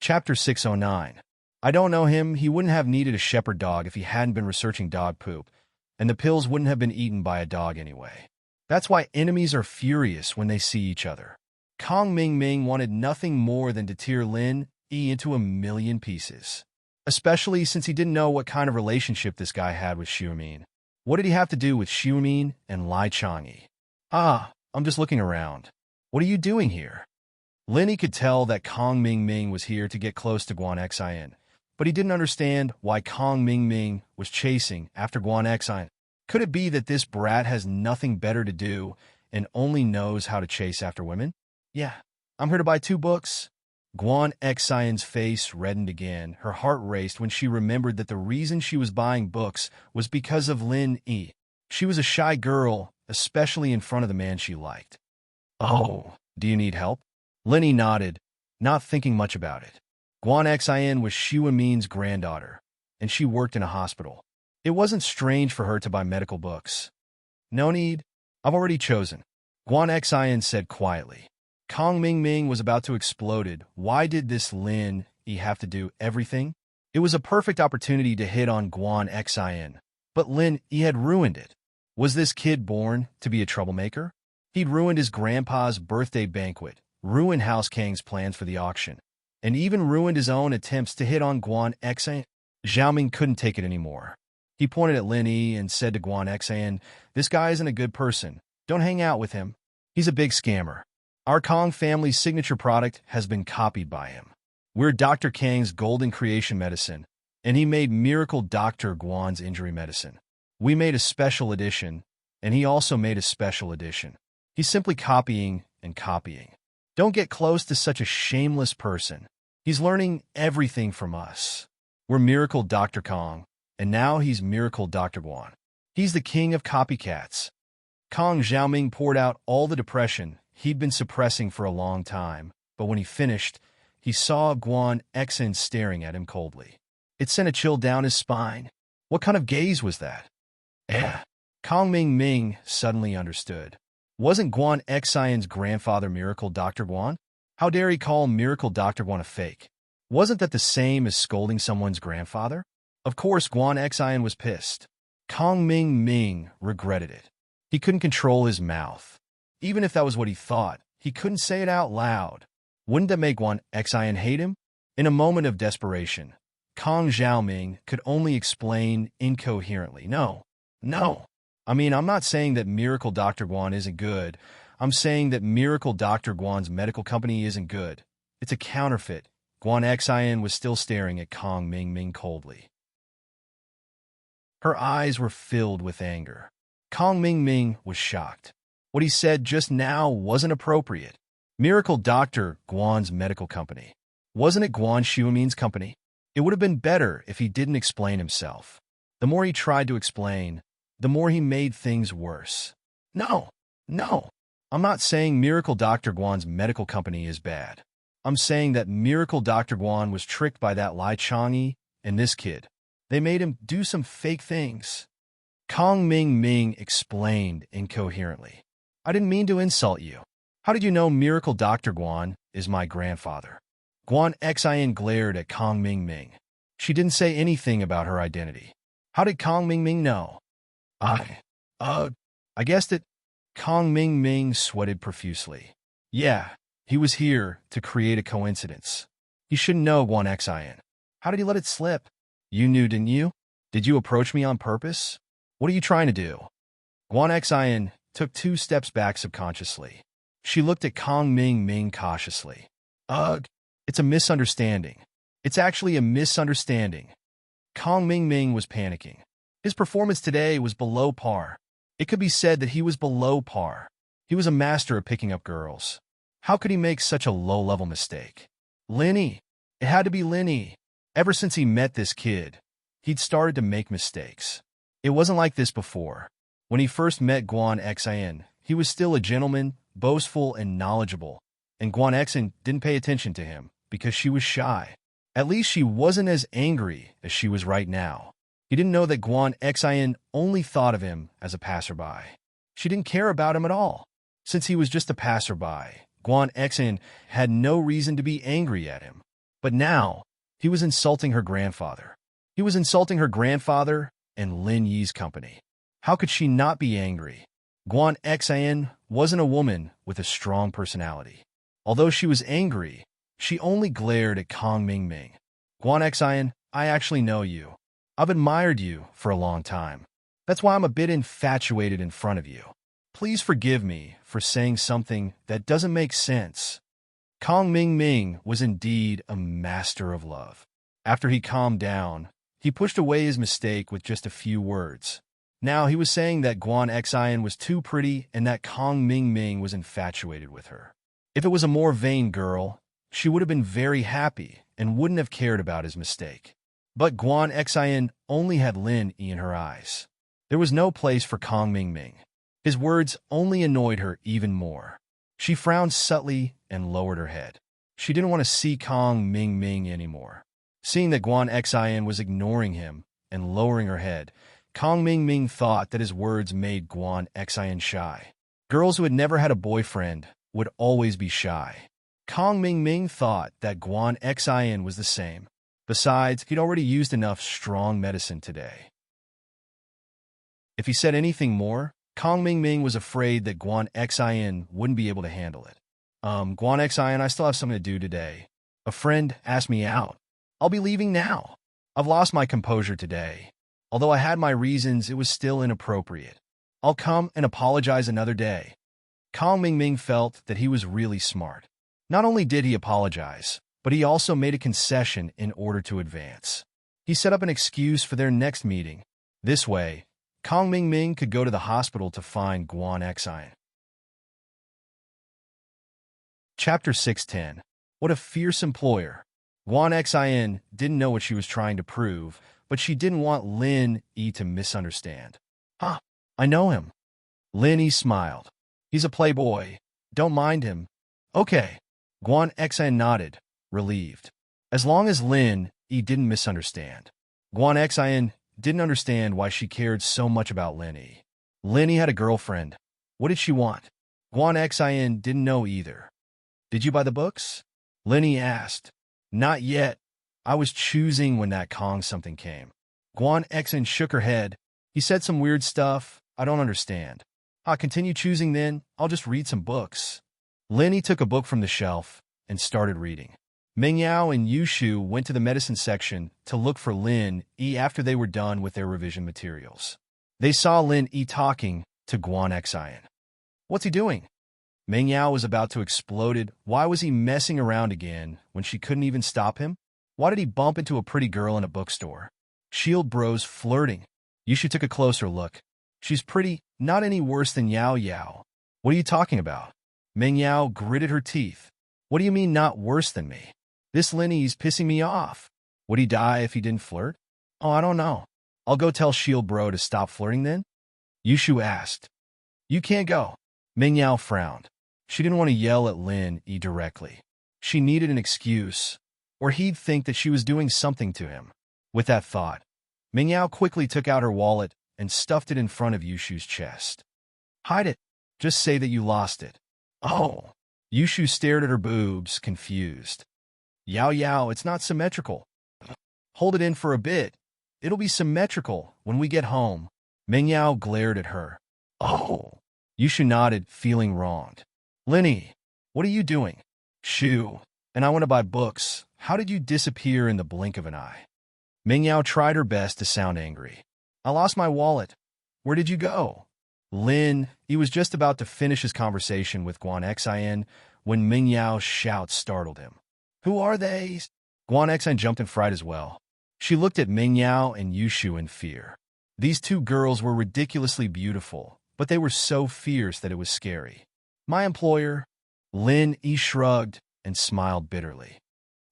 Chapter 609. I don't know him. He wouldn't have needed a shepherd dog if he hadn't been researching dog poop, and the pills wouldn't have been eaten by a dog anyway. That's why enemies are furious when they see each other. Kong Ming Ming wanted nothing more than to tear Lin Yi into a million pieces. Especially since he didn't know what kind of relationship this guy had with Xiumin. What did he have to do with Xiumin and Lai Changyi? Ah, I'm just looking around. What are you doing here? Lin could tell that Kong Ming Ming was here to get close to Guan Xin, but he didn't understand why Kong Ming Ming was chasing after Guan Xin. Could it be that this brat has nothing better to do and only knows how to chase after women? Yeah, I'm here to buy 2 books. Guan Xin's face reddened again. Her heart raced when she remembered that the reason she was buying books was because of Lin Yi. She was a shy girl, especially in front of the man she liked. Oh, do you need help? Lin Yi nodded, not thinking much about it. Guan Xin was Xu Amin's granddaughter, and she worked in a hospital. It wasn't strange for her to buy medical books. No need. I've already chosen, Guan Xin said quietly. Kong Ming Ming was about to explode. Why did this Lin Yi have to do everything? It was a perfect opportunity to hit on Guan Xin, but Lin Yi had ruined it. Was this kid born to be a troublemaker? He'd ruined his grandpa's birthday banquet, ruined House Kang's plans for the auction, and even ruined his own attempts to hit on Guan Xin. Xiaoming couldn't take it anymore. He pointed at Lin Yi and said to Guan Xin, "This guy isn't a good person. Don't hang out with him." He's a big scammer. Our Kong family's signature product has been copied by him. We're Dr. Kang's golden creation medicine, and he made Miracle Dr. Guan's injury medicine. We made a special edition, and he also made a special edition. He's simply copying and copying. Don't get close to such a shameless person. He's learning everything from us. We're Miracle Dr. Kong, and now he's Miracle Dr. Guan. He's the king of copycats. Kong Xiaoming poured out all the depression he'd been suppressing for a long time, but when he finished, he saw Guan Xen staring at him coldly. It sent a chill down his spine. What kind of gaze was that? Kong Ming suddenly understood. Wasn't Guan Xian's grandfather Miracle Dr. Guan? How dare he call Miracle Dr. Guan a fake? Wasn't that the same as scolding someone's grandfather? Of course, Guan Xian was pissed. Kong Ming regretted it. He couldn't control his mouth. Even if that was what he thought, he couldn't say it out loud. Wouldn't that make Guan Xian hate him? In a moment of desperation, Kong Xiaoming could only explain incoherently. No. I'm not saying that Miracle Dr. Guan isn't good. I'm saying that Miracle Dr. Guan's medical company isn't good. It's a counterfeit. Guan Xian was still staring at Kong Ming coldly. Her eyes were filled with anger. Kong Ming was shocked. What he said just now wasn't appropriate. Miracle Dr. Guan's medical company. Wasn't it Guan Xiaoming's company? It would have been better if he didn't explain himself. The more he tried to explain, the more he made things worse. No. I'm not saying Miracle Dr. Guan's medical company is bad. I'm saying that Miracle Dr. Guan was tricked by that Lai Chang'e and this kid. They made him do some fake things. Kong Ming explained incoherently. I didn't mean to insult you. How did you know Miracle Dr. Guan is my grandfather? Guan Xian glared at Kong Ming. She didn't say anything about her identity. How did Kong Ming know? I guessed it. Kong Ming sweated profusely. Yeah, he was here to create a coincidence. He shouldn't know Guan Xian. How did he let it slip? You knew, didn't you? Did you approach me on purpose? What are you trying to do? Guan Xian took 2 steps back subconsciously. She looked at Kong Ming cautiously. It's a misunderstanding. It's actually a misunderstanding. Kong Ming was panicking. His performance today was below par. It could be said that he was below par. He was a master of picking up girls. How could he make such a low-level mistake? Linny. It had to be Linny. Ever since he met this kid, he'd started to make mistakes. It wasn't like this before. When he first met Guan Xian, he was still a gentleman, boastful and knowledgeable, and Guan Xian didn't pay attention to him because she was shy. At least she wasn't as angry as she was right now. He didn't know that Guan Xian only thought of him as a passerby. She didn't care about him at all. Since he was just a passerby, Guan Xian had no reason to be angry at him. But now, he was insulting her grandfather. He was insulting her grandfather and Lin Yi's company. How could she not be angry? Guan Xian wasn't a woman with a strong personality. Although she was angry, she only glared at Kong Ming. Guan Xian, I actually know you. I've admired you for a long time. That's why I'm a bit infatuated in front of you. Please forgive me for saying something that doesn't make sense. Kong Ming was indeed a master of love. After he calmed down, he pushed away his mistake with just a few words. Now he was saying that Guan Xian was too pretty and that Kong Ming was infatuated with her. If it was a more vain girl, she would have been very happy and wouldn't have cared about his mistake. But Guan Xian only had Lin Yi in her eyes. There was no place for Kong Ming. His words only annoyed her even more. She frowned subtly and lowered her head. She didn't want to see Kong Ming anymore. Seeing that Guan Xian was ignoring him and lowering her head, Kong Ming thought that his words made Guan Xian shy. Girls who had never had a boyfriend would always be shy. Kong Ming thought that Guan Xian was the same. Besides, he'd already used enough strong medicine today. If he said anything more, Kong Ming was afraid that Guan Xian wouldn't be able to handle it. Guan Xian, I still have something to do today. A friend asked me out. I'll be leaving now. I've lost my composure today. Although I had my reasons, it was still inappropriate. I'll come and apologize another day. Kong Ming felt that he was really smart. Not only did he apologize, but he also made a concession in order to advance. He set up an excuse for their next meeting. This way, Kong Ming could go to the hospital to find Guan Xian. Chapter 610. What a fierce employer. Guan Xian didn't know what she was trying to prove, but she didn't want Lin Yi to misunderstand. Huh, I know him. Lin Yi smiled. He's a playboy. Don't mind him. Okay. Guan Xian nodded, relieved. As long as Lin Yi didn't misunderstand. Guan Xian didn't understand why she cared so much about Lin Yi. Lin Yi had a girlfriend. What did she want? Guan Xian didn't know either. Did you buy the books? Lin Yi asked. Not yet. I was choosing when that Kong something came. Guan Xian shook her head. He said some weird stuff. I don't understand. I'll continue choosing then. I'll just read some books. Lin Yi took a book from the shelf and started reading. Ming Yao and Yu Shu went to the medicine section to look for Lin Yi after they were done with their revision materials. They saw Lin Yi talking to Guan Xian. What's he doing? Ming Yao was about to explode. Why was he messing around again when she couldn't even stop him? Why did he bump into a pretty girl in a bookstore? Shield bros flirting. Yu Shu took a closer look. She's pretty, not any worse than Yao Yao. What are you talking about? Ming Yao gritted her teeth. What do you mean not worse than me? This Lin Yi's pissing me off. Would he die if he didn't flirt? Oh, I don't know. I'll go tell Shield Bro to stop flirting then? Yu Shu asked. You can't go. Ming Yao frowned. She didn't want to yell at Lin Yi directly. She needed an excuse, or he'd think that she was doing something to him. With that thought, Ming Yao quickly took out her wallet and stuffed it in front of Yu Shu's chest. Hide it. Just say that you lost it. Oh. Yu Shu stared at her boobs, confused. Yao Yao, it's not symmetrical. Hold it in for a bit. It'll be symmetrical when we get home. Ming Yao glared at her. Oh. Yu Shu nodded, feeling wronged. Lin Yi, what are you doing? Shu, and I want to buy books. How did you disappear in the blink of an eye? Ming Yao tried her best to sound angry. I lost my wallet. Where did you go? Lin Yi was just about to finish his conversation with Guan Xian when Ming Yao's shout startled him. Who are they? Guan Xian jumped in fright as well. She looked at Ming Yao and Yu Shu in fear. These two girls were ridiculously beautiful, but they were so fierce that it was scary. My employer. Lin Yi shrugged and smiled bitterly.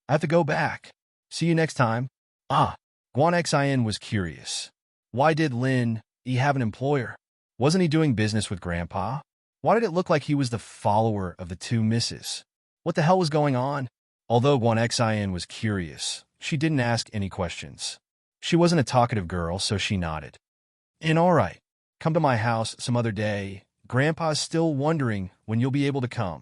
I have to go back. See you next time. Ah, Guan Xian was curious. Why did Lin Yi have an employer? Wasn't he doing business with Grandpa? Why did it look like he was the follower of the two misses? What the hell was going on? Although Guan Xian was curious, she didn't ask any questions. She wasn't a talkative girl, so she nodded. And all right, come to my house some other day. Grandpa's still wondering when you'll be able to come.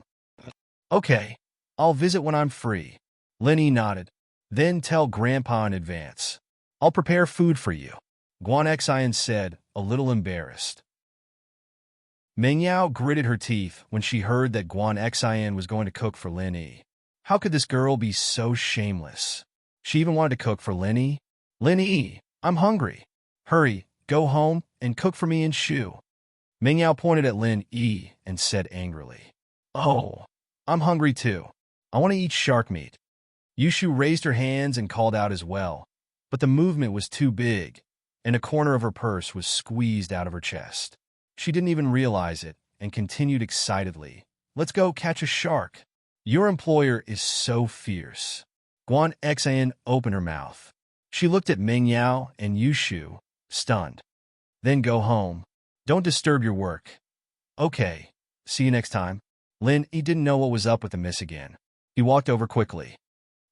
Okay, I'll visit when I'm free. Lin Yi nodded. Then tell Grandpa in advance. I'll prepare food for you. Guan Xian said, a little embarrassed. Ming Yao gritted her teeth when she heard that Guan Xian was going to cook for Lin Yi. How could this girl be so shameless? She even wanted to cook for Lin Yi. Lin Yi, I'm hungry. Hurry, go home and cook for me and Shu. Ming Yao pointed at Lin Yi and said angrily. Oh, I'm hungry too. I want to eat shark meat. Yu Shu raised her hands and called out as well, but the movement was too big, and a corner of her purse was squeezed out of her chest. She didn't even realize it and continued excitedly. Let's go catch a shark. Your employer is so fierce. Guan Xian opened her mouth. She looked at Ming Yao and Yu Shu, stunned. Then go home. Don't disturb your work. Okay, see you next time. Lin Yi didn't know what was up with the miss again. He walked over quickly.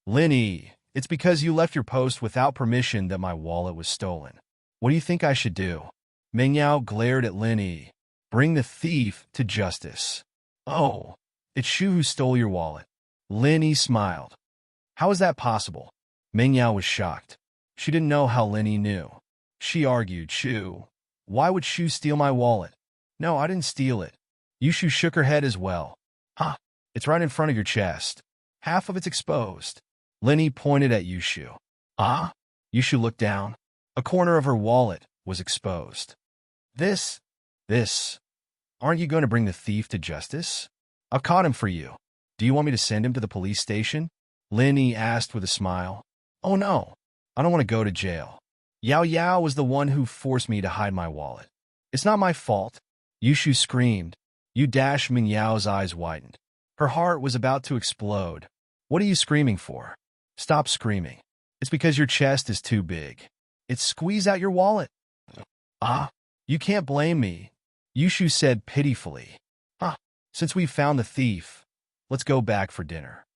Lin Yi, it's because you left your post without permission that my wallet was stolen. What do you think I should do? Ming Yao glared at Lin Yi. Bring the thief to justice. Oh, it's Shu who stole your wallet. Lin Yi smiled. How is that possible? Ming Yao was shocked. She didn't know how Lin Yi knew. She argued, Shu, why would Shu steal my wallet? No, I didn't steal it. Yu Shu shook her head as well. Huh, it's right in front of your chest. Half of it's exposed. Lin Yi pointed at Yu Shu. Ah? Yu Shu looked down. A corner of her wallet was exposed. This. Aren't you going to bring the thief to justice? I've caught him for you. Do you want me to send him to the police station? Lin Yi asked with a smile. Oh no, I don't want to go to jail. Yao Yao was the one who forced me to hide my wallet. It's not my fault. Yushu screamed. You dashed Ming Yao's eyes widened. Her heart was about to explode. What are you screaming for? Stop screaming. It's because your chest is too big. It's squeeze out your wallet. Ah, you can't blame me, Yushu said pitifully. Since we found the thief, let's go back for dinner.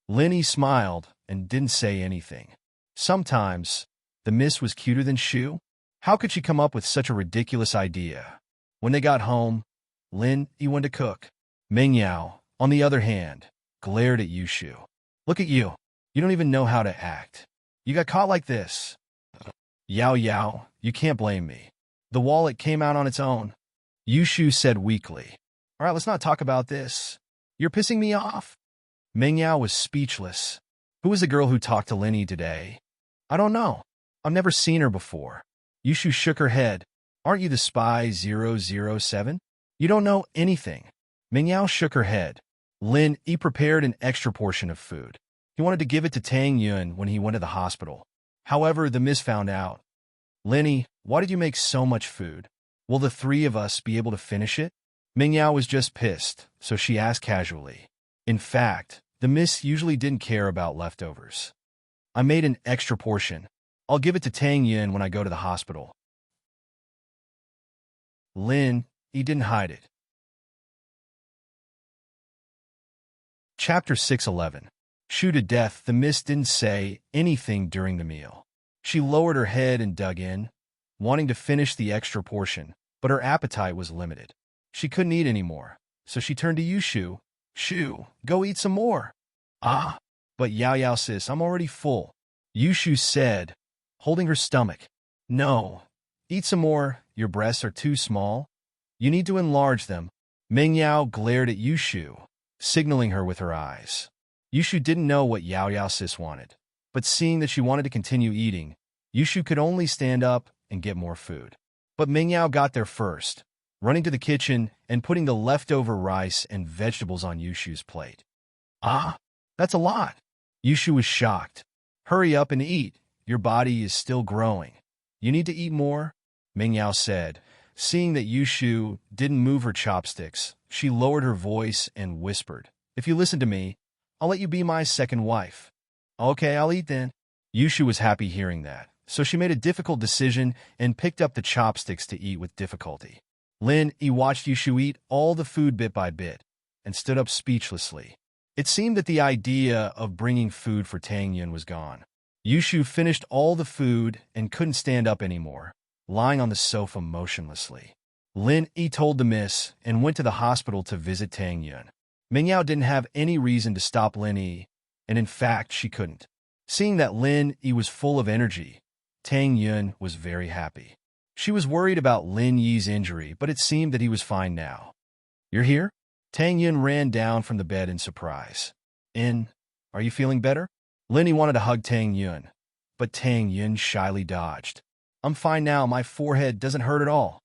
Lin Yi smiled and didn't say anything. Sometimes, the miss was cuter than Shu. How could she come up with such a ridiculous idea? When they got home, Lin Yi went to cook. Ming Yao, on the other hand, glared at Yushu. Look at you. You don't even know how to act. You got caught like this. Yao Yao, you can't blame me. The wallet came out on its own. Yushu said weakly. All right, let's not talk about this. You're pissing me off. Ming Yao was speechless. Who was the girl who talked to Lin Yi today? I don't know. I've never seen her before. Yushu shook her head. Aren't you the spy 007? You don't know anything. Ming Yao shook her head. Lin Yi prepared an extra portion of food. He wanted to give it to Tang Yun when he went to the hospital. However, the miss found out. Lin Yi, why did you make so much food? Will the three of us be able to finish it? Ming Yao was just pissed, so she asked casually. In fact, the miss usually didn't care about leftovers. I made an extra portion. I'll give it to Tang Yun when I go to the hospital. Lin Yi didn't hide it. Chapter 611. Shu to death, the miss didn't say anything during the meal. She lowered her head and dug in, wanting to finish the extra portion, but her appetite was limited. She couldn't eat anymore, so she turned to Yushu. Shu, go eat some more. But Yao Yao sis, I'm already full. Yushu said, holding her stomach. No, eat some more, your breasts are too small. You need to enlarge them. Ming Yao glared at Yushu, signaling her with her eyes. Yushu didn't know what Yao Yao sis wanted, but seeing that she wanted to continue eating, Yushu could only stand up and get more food. But Ming Yao got there first, running to the kitchen and putting the leftover rice and vegetables on Yushu's plate. That's a lot. Yushu was shocked. Hurry up and eat. Your body is still growing. You need to eat more, Ming Yao said. Seeing that Yushu didn't move her chopsticks, she lowered her voice and whispered, If you listen to me, I'll let you be my second wife. Okay, I'll eat then. Yushu was happy hearing that, so she made a difficult decision and picked up the chopsticks to eat with difficulty. Lin Yi watched Yushu eat all the food bit by bit and stood up speechlessly. It seemed that the idea of bringing food for Tang Yun was gone. Yushu finished all the food and couldn't stand up anymore, lying on the sofa motionlessly. Lin Yi told the miss and went to the hospital to visit Tang Yun. Ming Yao didn't have any reason to stop Lin Yi, and in fact, she couldn't. Seeing that Lin Yi was full of energy, Tang Yun was very happy. She was worried about Lin Yi's injury, but it seemed that he was fine now. You're here? Tang Yun ran down from the bed in surprise. Are you feeling better? Lin Yi wanted to hug Tang Yun, but Tang Yun shyly dodged. I'm fine now, my forehead doesn't hurt at all.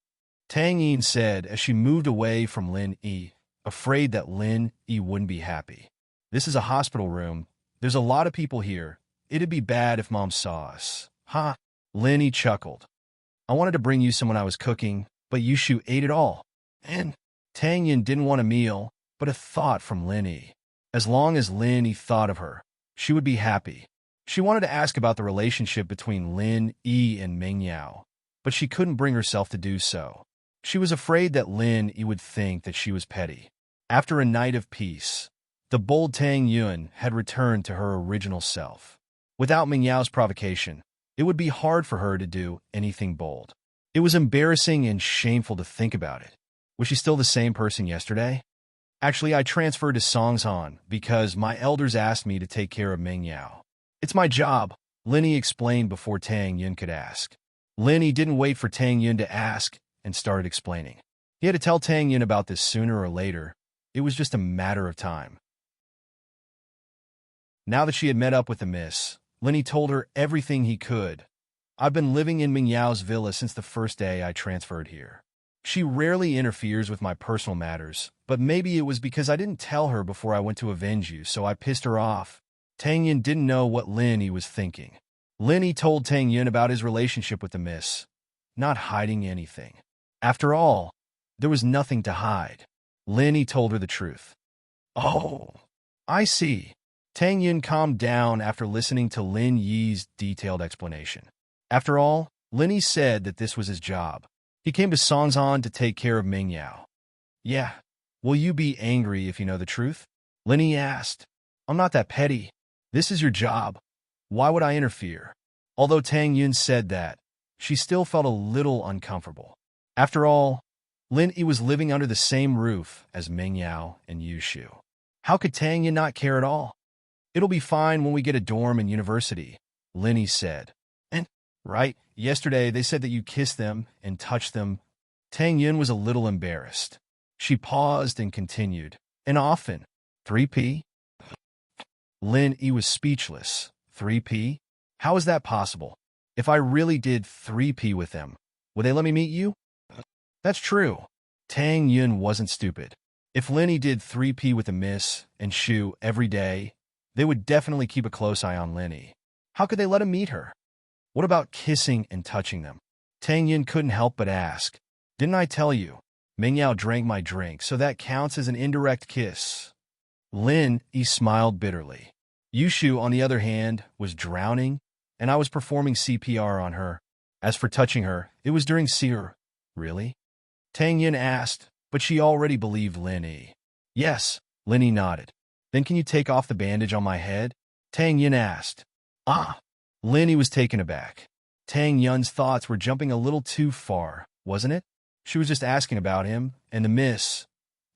Tang Yun said as she moved away from Lin Yi, afraid that Lin Yi wouldn't be happy. This is a hospital room. There's a lot of people here. It'd be bad if Mom saw us. Lin Yi chuckled. I wanted to bring you some when I was cooking, but Yushu ate it all. And Tang Yun didn't want a meal, but a thought from Lin Yi. As long as Lin Yi thought of her, she would be happy. She wanted to ask about the relationship between Lin Yi and Ming Yao, but she couldn't bring herself to do so. She was afraid that Lin Yi would think that she was petty. After a night of peace, the bold Tang Yun had returned to her original self. Without Ming Yao's provocation, it would be hard for her to do anything bold. It was embarrassing and shameful to think about it. Was she still the same person yesterday? Actually, I transferred to Songsan because my elders asked me to take care of Ming Yao. It's my job, Lin Yi explained before Tang Yun could ask. Lin Yi didn't wait for Tang Yun to ask and started explaining. He had to tell Tang Yun about this sooner or later. It was just a matter of time. Now that she had met up with the miss, Lin Yi told her everything he could. I've been living in Ming Yao's villa since the first day I transferred here. She rarely interferes with my personal matters, but maybe it was because I didn't tell her before I went to avenge you, so I pissed her off. Tang Yin didn't know what Lin Yi was thinking. Lin Yi told Tang Yin about his relationship with the miss, not hiding anything. After all, there was nothing to hide. Lin Yi told her the truth. Oh, I see. Tang Yin calmed down after listening to Lin Yi's detailed explanation. After all, Lin Yi said that this was his job. He came to Sanzan to take care of Ming Yao. Yeah, will you be angry if you know the truth? Lin Yi asked. I'm not that petty. This is your job. Why would I interfere? Although Tang Yun said that, she still felt a little uncomfortable. After all, Lin Yi was living under the same roof as Ming Yao and Yu Shu. How could Tang Yun not care at all? It'll be fine when we get a dorm in university, Lin Yi said. And, right, yesterday they said that you kissed them and touched them. Tang Yun was a little embarrassed. She paused and continued. And often. 3P? Lin Yi was speechless. 3P? How is that possible? If I really did 3P with them, would they let me meet you? That's true. Tang Yun wasn't stupid. If Lin Yi did 3P with the miss and Shu every day, they would definitely keep a close eye on Lin Yi. How could they let him meet her? What about kissing and touching them? Tang Yin couldn't help but ask. Didn't I tell you? Ming Yao drank my drink, so that counts as an indirect kiss. Lin Yi smiled bitterly. Yu Shu, on the other hand, was drowning, and I was performing CPR on her. As for touching her, it was during Seer. Really? Tang Yin asked, but she already believed Lin Yi. Yes, Lin Yi nodded. Then can you take off the bandage on my head? Tang Yin asked. Ah. Lin Yi was taken aback. Tang Yun's thoughts were jumping a little too far, wasn't it? She was just asking about him, and the miss.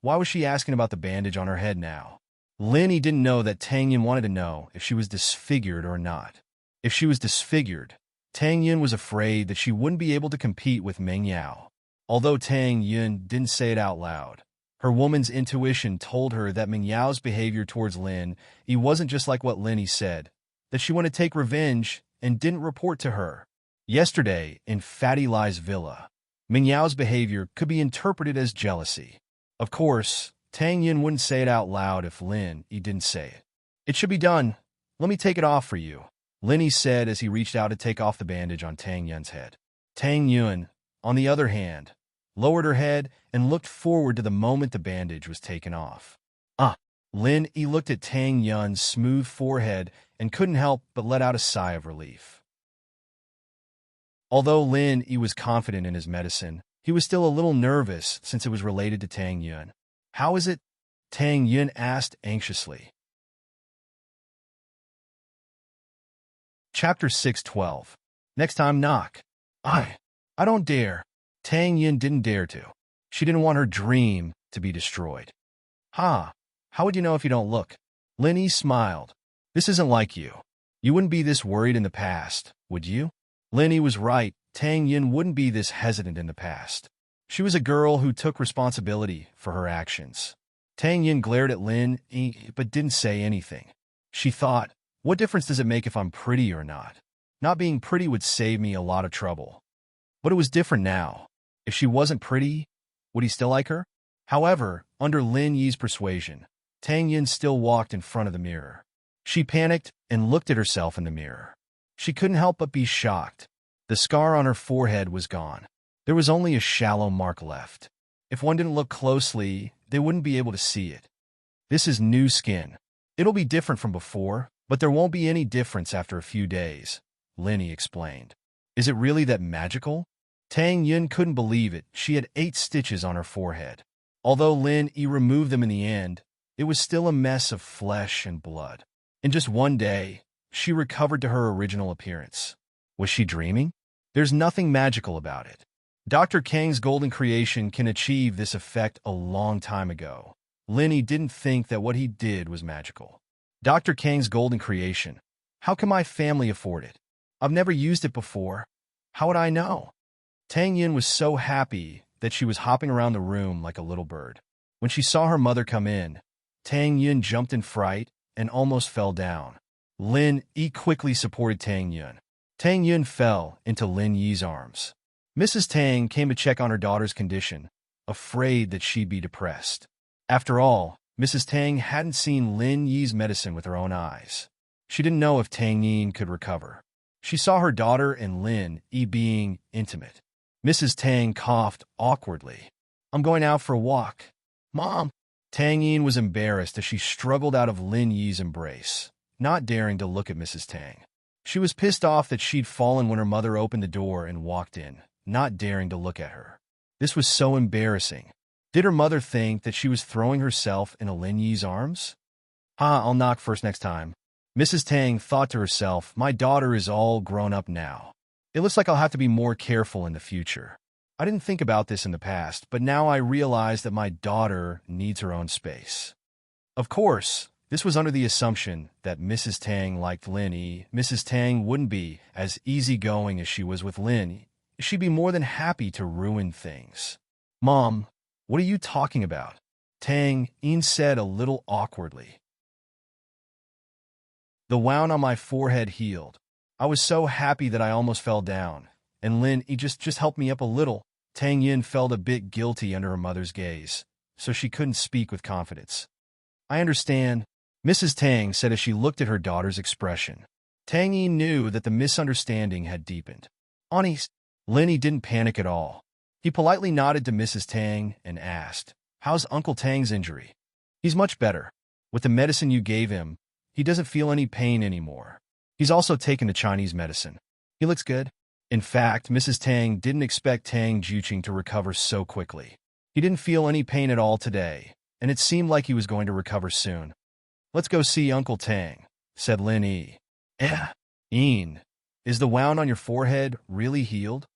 Why was she asking about the bandage on her head now? Lin Yi didn't know that Tang Yin wanted to know if she was disfigured or not. If she was disfigured, Tang Yin was afraid that she wouldn't be able to compete with Ming Yao. Although Tang Yin didn't say it out loud, her woman's intuition told her that Ming Yao's behavior towards Lin Yi wasn't just like what Lin Yi said, that she wanted to take revenge and didn't report to her. Yesterday, in Fatty Lai's villa, Ming Yao's behavior could be interpreted as jealousy. Of course, Tang Yin wouldn't say it out loud if Lin Yi didn't say it. It should be done. Let me take it off for you, Lin Yi said as he reached out to take off the bandage on Tang Yun's head. Tang Yun, on the other hand, lowered her head and looked forward to the moment the bandage was taken off. Lin Yi looked at Tang Yun's smooth forehead and couldn't help but let out a sigh of relief. Although Lin Yi was confident in his medicine, he was still a little nervous since it was related to Tang Yun. How is it? Tang Yun asked anxiously. Chapter 6:12. Next time knock. I don't dare. Tang Yin didn't dare to. She didn't want her dream to be destroyed. How would you know if you don't look? Lin Yi smiled. This isn't like you. You wouldn't be this worried in the past, would you? Lin Yi was right. Tang Yin wouldn't be this hesitant in the past. She was a girl who took responsibility for her actions. Tang Yin glared at Lin Yi but didn't say anything. She thought, what difference does it make if I'm pretty or not? Not being pretty would save me a lot of trouble. But it was different now. If she wasn't pretty, would he still like her? However, under Lin Yi's persuasion, Tang Yin still walked in front of the mirror. She panicked and looked at herself in the mirror. She couldn't help but be shocked. The scar on her forehead was gone. There was only a shallow mark left. If one didn't look closely, they wouldn't be able to see it. This is new skin. It'll be different from before, but there won't be any difference after a few days, Lin Yi explained. Is it really that magical? Tang Yin couldn't believe it. She had 8 stitches on her forehead. Although Lin Yi removed them in the end, it was still a mess of flesh and blood. In just one day, she recovered to her original appearance. Was she dreaming? There's nothing magical about it. Dr. Kang's golden creation can achieve this effect a long time ago. Lin Yi didn't think that what he did was magical. Dr. Kang's golden creation. How can my family afford it? I've never used it before. How would I know? Tang Yin was so happy that she was hopping around the room like a little bird. When she saw her mother come in, Tang Yin jumped in fright and almost fell down. Lin Yi quickly supported Tang Yin. Tang Yin fell into Lin Yi's arms. Mrs. Tang came to check on her daughter's condition, afraid that she'd be depressed. After all, Mrs. Tang hadn't seen Lin Yi's medicine with her own eyes. She didn't know if Tang Yin could recover. She saw her daughter and Lin Yi being intimate. Mrs. Tang coughed awkwardly. "I'm going out for a walk." "Mom." Tang Yin was embarrassed as she struggled out of Lin Yi's embrace, not daring to look at Mrs. Tang. She was pissed off that she'd fallen when her mother opened the door and walked in, not daring to look at her. This was so embarrassing. Did her mother think that she was throwing herself into Lin Yi's arms? I'll knock first next time." Mrs. Tang thought to herself, "My daughter is all grown up now. It looks like I'll have to be more careful in the future. I didn't think about this in the past, but now I realize that my daughter needs her own space." Of course, this was under the assumption that Mrs. Tang liked Lin Yi. Mrs. Tang wouldn't be as easygoing as she was with Lin Yi. She'd be more than happy to ruin things. "Mom, what are you talking about?" Tang Yin said a little awkwardly. "The wound on my forehead healed. I was so happy that I almost fell down, and Lin Yi just helped me up a little." Tang Yin felt a bit guilty under her mother's gaze, so she couldn't speak with confidence. "I understand," Mrs. Tang said as she looked at her daughter's expression. Tang Yin knew that the misunderstanding had deepened. "Honest." Lin Yi didn't panic at all. He politely nodded to Mrs. Tang and asked, "How's Uncle Tang's injury?" "He's much better. With the medicine you gave him, he doesn't feel any pain anymore. He's also taken the Chinese medicine. He looks good." In fact, Mrs. Tang didn't expect Tang Juqing to recover so quickly. He didn't feel any pain at all today, and it seemed like he was going to recover soon. "Let's go see Uncle Tang," said Lin Yi. Yin, is the wound on your forehead really healed?"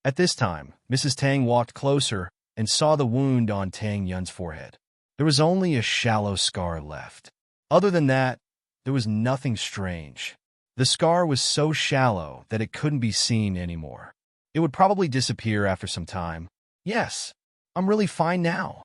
At this time, Mrs. Tang walked closer and saw the wound on Tang Yun's forehead. There was only a shallow scar left. Other than that, there was nothing strange. The scar was so shallow that it couldn't be seen anymore. It would probably disappear after some time. "Yes, I'm really fine now,"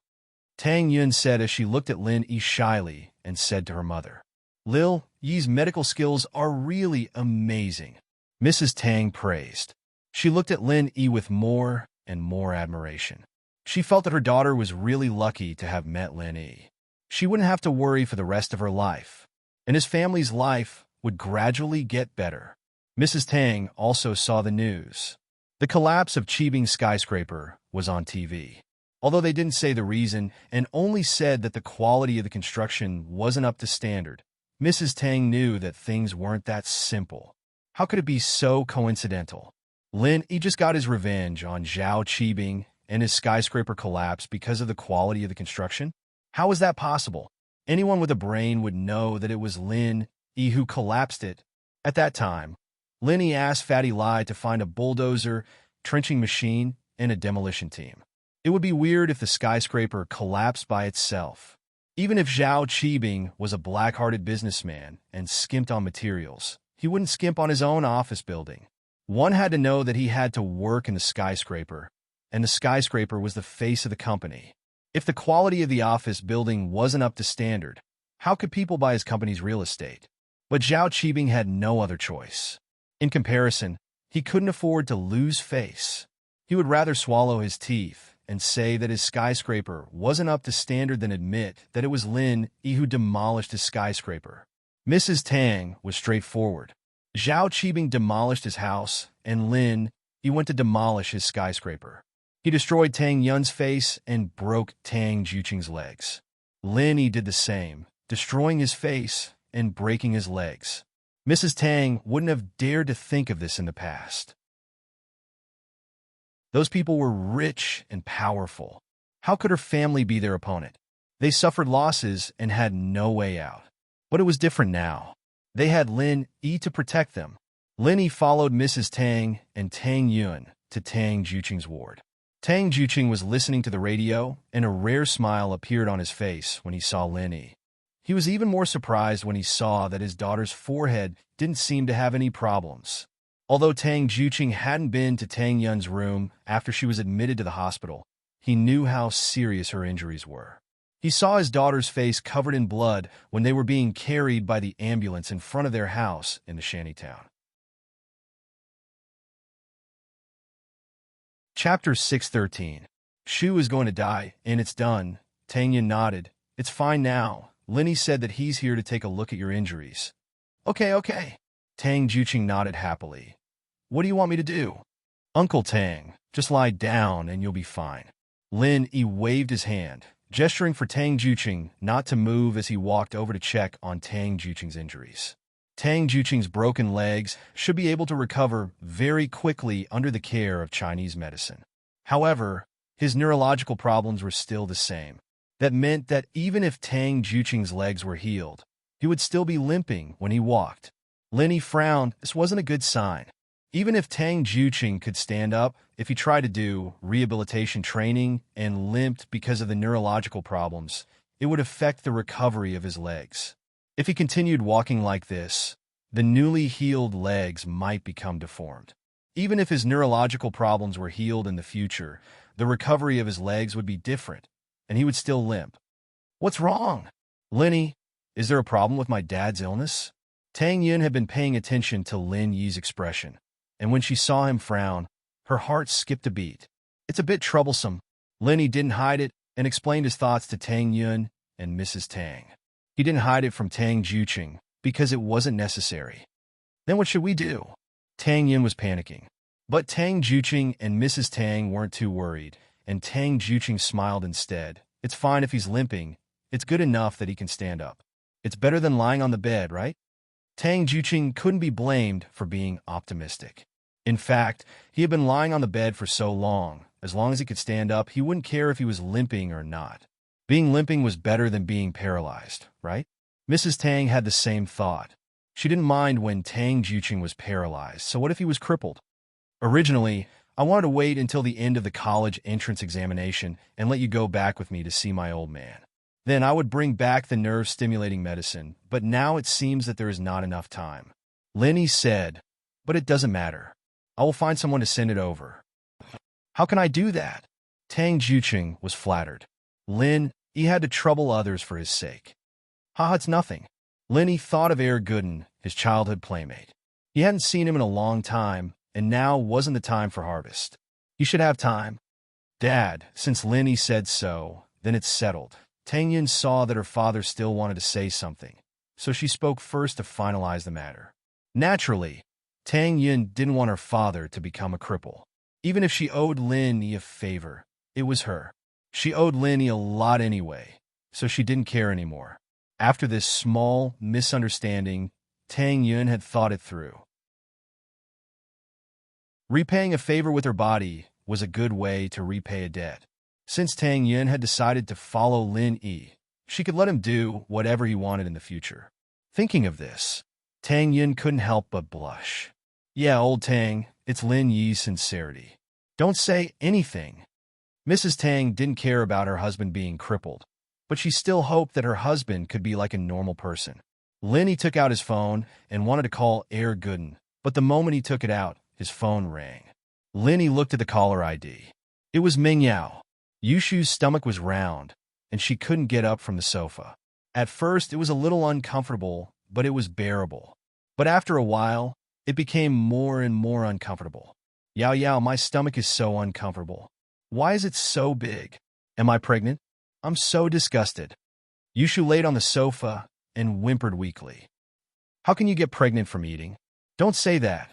Tang Yun said as she looked at Lin Yi shyly and said to her mother. "Lil Yi's medical skills are really amazing," Mrs. Tang praised. She looked at Lin Yi with more and more admiration. She felt that her daughter was really lucky to have met Lin Yi. She wouldn't have to worry for the rest of her life, and his family's life would gradually get better. Mrs. Tang also saw the news. The collapse of Qibing skyscraper was on TV. Although they didn't say the reason and only said that the quality of the construction wasn't up to standard, Mrs. Tang knew that things weren't that simple. How could it be so coincidental? Lin Yi just got his revenge on Zhao Qibing and his skyscraper collapse because of the quality of the construction? How is that possible? Anyone with a brain would know that it was Lin Yi who collapsed it. At that time, Lin Yi asked Fatty Lai to find a bulldozer, trenching machine, and a demolition team. It would be weird if the skyscraper collapsed by itself. Even if Zhao Qibing was a black-hearted businessman and skimped on materials, he wouldn't skimp on his own office building. One had to know that he had to work in the skyscraper, and the skyscraper was the face of the company. If the quality of the office building wasn't up to standard, how could people buy his company's real estate? But Zhao Qibing had no other choice. In comparison, he couldn't afford to lose face. He would rather swallow his teeth and say that his skyscraper wasn't up to standard than admit that it was Lin Yi who demolished his skyscraper. Mrs. Tang was straightforward. Zhao Qibing demolished his house, and Lin Yi went to demolish his skyscraper. He destroyed Tang Yun's face and broke Tang Juqing's legs. Lin Yi did the same, destroying his face and breaking his legs. Mrs. Tang wouldn't have dared to think of this in the past. Those people were rich and powerful. How could her family be their opponent? They suffered losses and had no way out. But it was different now. They had Lin Yi to protect them. Lin Yi followed Mrs. Tang and Tang Yun to Tang Juqing's ward. Tang Juqing was listening to the radio, and a rare smile appeared on his face when he saw Lin Yi. He was even more surprised when he saw that his daughter's forehead didn't seem to have any problems. Although Tang Juqing hadn't been to Tang Yun's room after she was admitted to the hospital, he knew how serious her injuries were. He saw his daughter's face covered in blood when they were being carried by the ambulance in front of their house in the shantytown. Chapter 613. Shu is going to die, and it's done. Tang Yin nodded. It's fine now. Linny said that he's here to take a look at your injuries. Okay. Tang Juqing nodded happily. What do you want me to do? Uncle Tang, just lie down and you'll be fine. Lin Yi waved his hand, gesturing for Tang Juqing not to move as he walked over to check on Tang Juqing's injuries. Tang Juqing's broken legs should be able to recover very quickly under the care of Chinese medicine. However, his neurological problems were still the same. That meant that even if Tang Juqing's legs were healed, he would still be limping when he walked. Lin Yi frowned. This wasn't a good sign. Even if Tang Juqing could stand up, if he tried to do rehabilitation training and limped because of the neurological problems, it would affect the recovery of his legs. If he continued walking like this, the newly healed legs might become deformed. Even if his neurological problems were healed in the future, the recovery of his legs would be different, and he would still limp. What's wrong? Linny, is there a problem with my dad's illness? Tang Yin had been paying attention to Lin Yi's expression, and when she saw him frown, her heart skipped a beat. It's a bit troublesome. Linny didn't hide it and explained his thoughts to Tang Yin and Mrs. Tang. He didn't hide it from Tang Juqing because it wasn't necessary. Then what should we do? Tang Yin was panicking. But Tang Juqing and Mrs. Tang weren't too worried, and Tang Juqing smiled instead. It's fine if he's limping. It's good enough that he can stand up. It's better than lying on the bed, right? Tang Juqing couldn't be blamed for being optimistic. In fact, he had been lying on the bed for so long. As long as he could stand up, he wouldn't care if he was limping or not. Being limping was better than being paralyzed, right? Mrs. Tang had the same thought. She didn't mind when Tang Juqing was paralyzed, so what if he was crippled? Originally, I wanted to wait until the end of the college entrance examination and let you go back with me to see my old man. Then I would bring back the nerve-stimulating medicine, but now it seems that there is not enough time. Linny said, but it doesn't matter. I will find someone to send it over. How can I do that? Tang Juqing was flattered. Lin Yi had to trouble others for his sake. Haha, it's nothing. Lin Yi thought of Gooden, his childhood playmate. He hadn't seen him in a long time, and now wasn't the time for harvest. He should have time. Dad, since Lin Yi said so, then it's settled. Tang Yin saw that her father still wanted to say something, so she spoke first to finalize the matter. Naturally, Tang Yin didn't want her father to become a cripple. Even if she owed Lin Yi a favor, it was her. She owed Lin Yi a lot anyway, so she didn't care anymore. After this small misunderstanding, Tang Yin had thought it through. Repaying a favor with her body was a good way to repay a debt. Since Tang Yin had decided to follow Lin Yi, she could let him do whatever he wanted in the future. Thinking of this, Tang Yin couldn't help but blush. Yeah, old Tang, it's Lin Yi's sincerity. Don't say anything. Mrs. Tang didn't care about her husband being crippled, but she still hoped that her husband could be like a normal person. Lin Yi took out his phone and wanted to call Gooden, but the moment he took it out, his phone rang. Lin Yi looked at the caller ID. It was Ming Yao. Yushu's stomach was round, and she couldn't get up from the sofa. At first, it was a little uncomfortable, but it was bearable. But after a while, it became more and more uncomfortable. Yao, my stomach is so uncomfortable. Why is it so big? Am I pregnant? I'm so disgusted. Yushu laid on the sofa and whimpered weakly. How can you get pregnant from eating? Don't say that.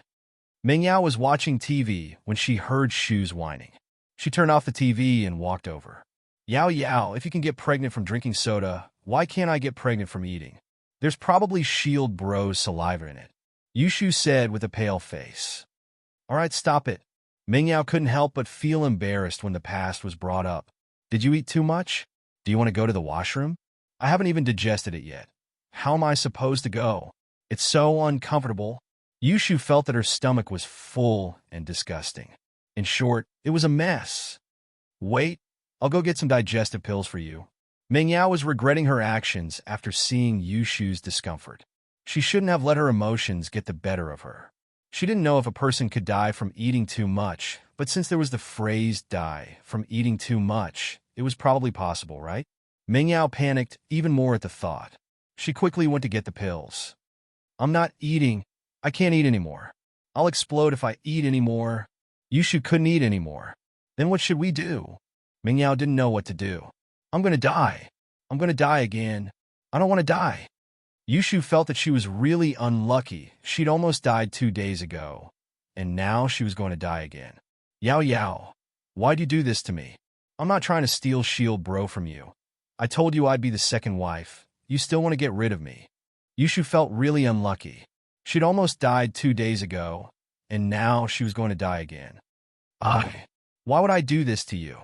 Ming Yao was watching TV when she heard Shu's whining. She turned off the TV and walked over. Yao, if you can get pregnant from drinking soda, why can't I get pregnant from eating? There's probably Shield Bro's saliva in it. Yushu said with a pale face. All right, stop it. Ming Yao couldn't help but feel embarrassed when the past was brought up. Did you eat too much? Do you want to go to the washroom? I haven't even digested it yet. How am I supposed to go? It's so uncomfortable. Yushu felt that her stomach was full and disgusting. In short, it was a mess. Wait, I'll go get some digestive pills for you. Ming Yao was regretting her actions after seeing Yushu's discomfort. She shouldn't have let her emotions get the better of her. She didn't know if a person could die from eating too much, but since there was the phrase die from eating too much, it was probably possible, right? Ming Yao panicked even more at the thought. She quickly went to get the pills. I'm not eating. I can't eat anymore. I'll explode if I eat anymore. Yushu couldn't eat anymore. Then what should we do? Ming Yao didn't know what to do. I'm going to die. I'm going to die again. I don't want to die. Yushu felt that she was really unlucky. She'd almost died 2 days ago, and now she was going to die again. Yao Yao, why'd you do this to me? I'm not trying to steal Shield Bro from you. I told you I'd be the second wife. You still want to get rid of me. Yushu felt really unlucky. She'd almost died 2 days ago, and now she was going to die again. Why would I do this to you?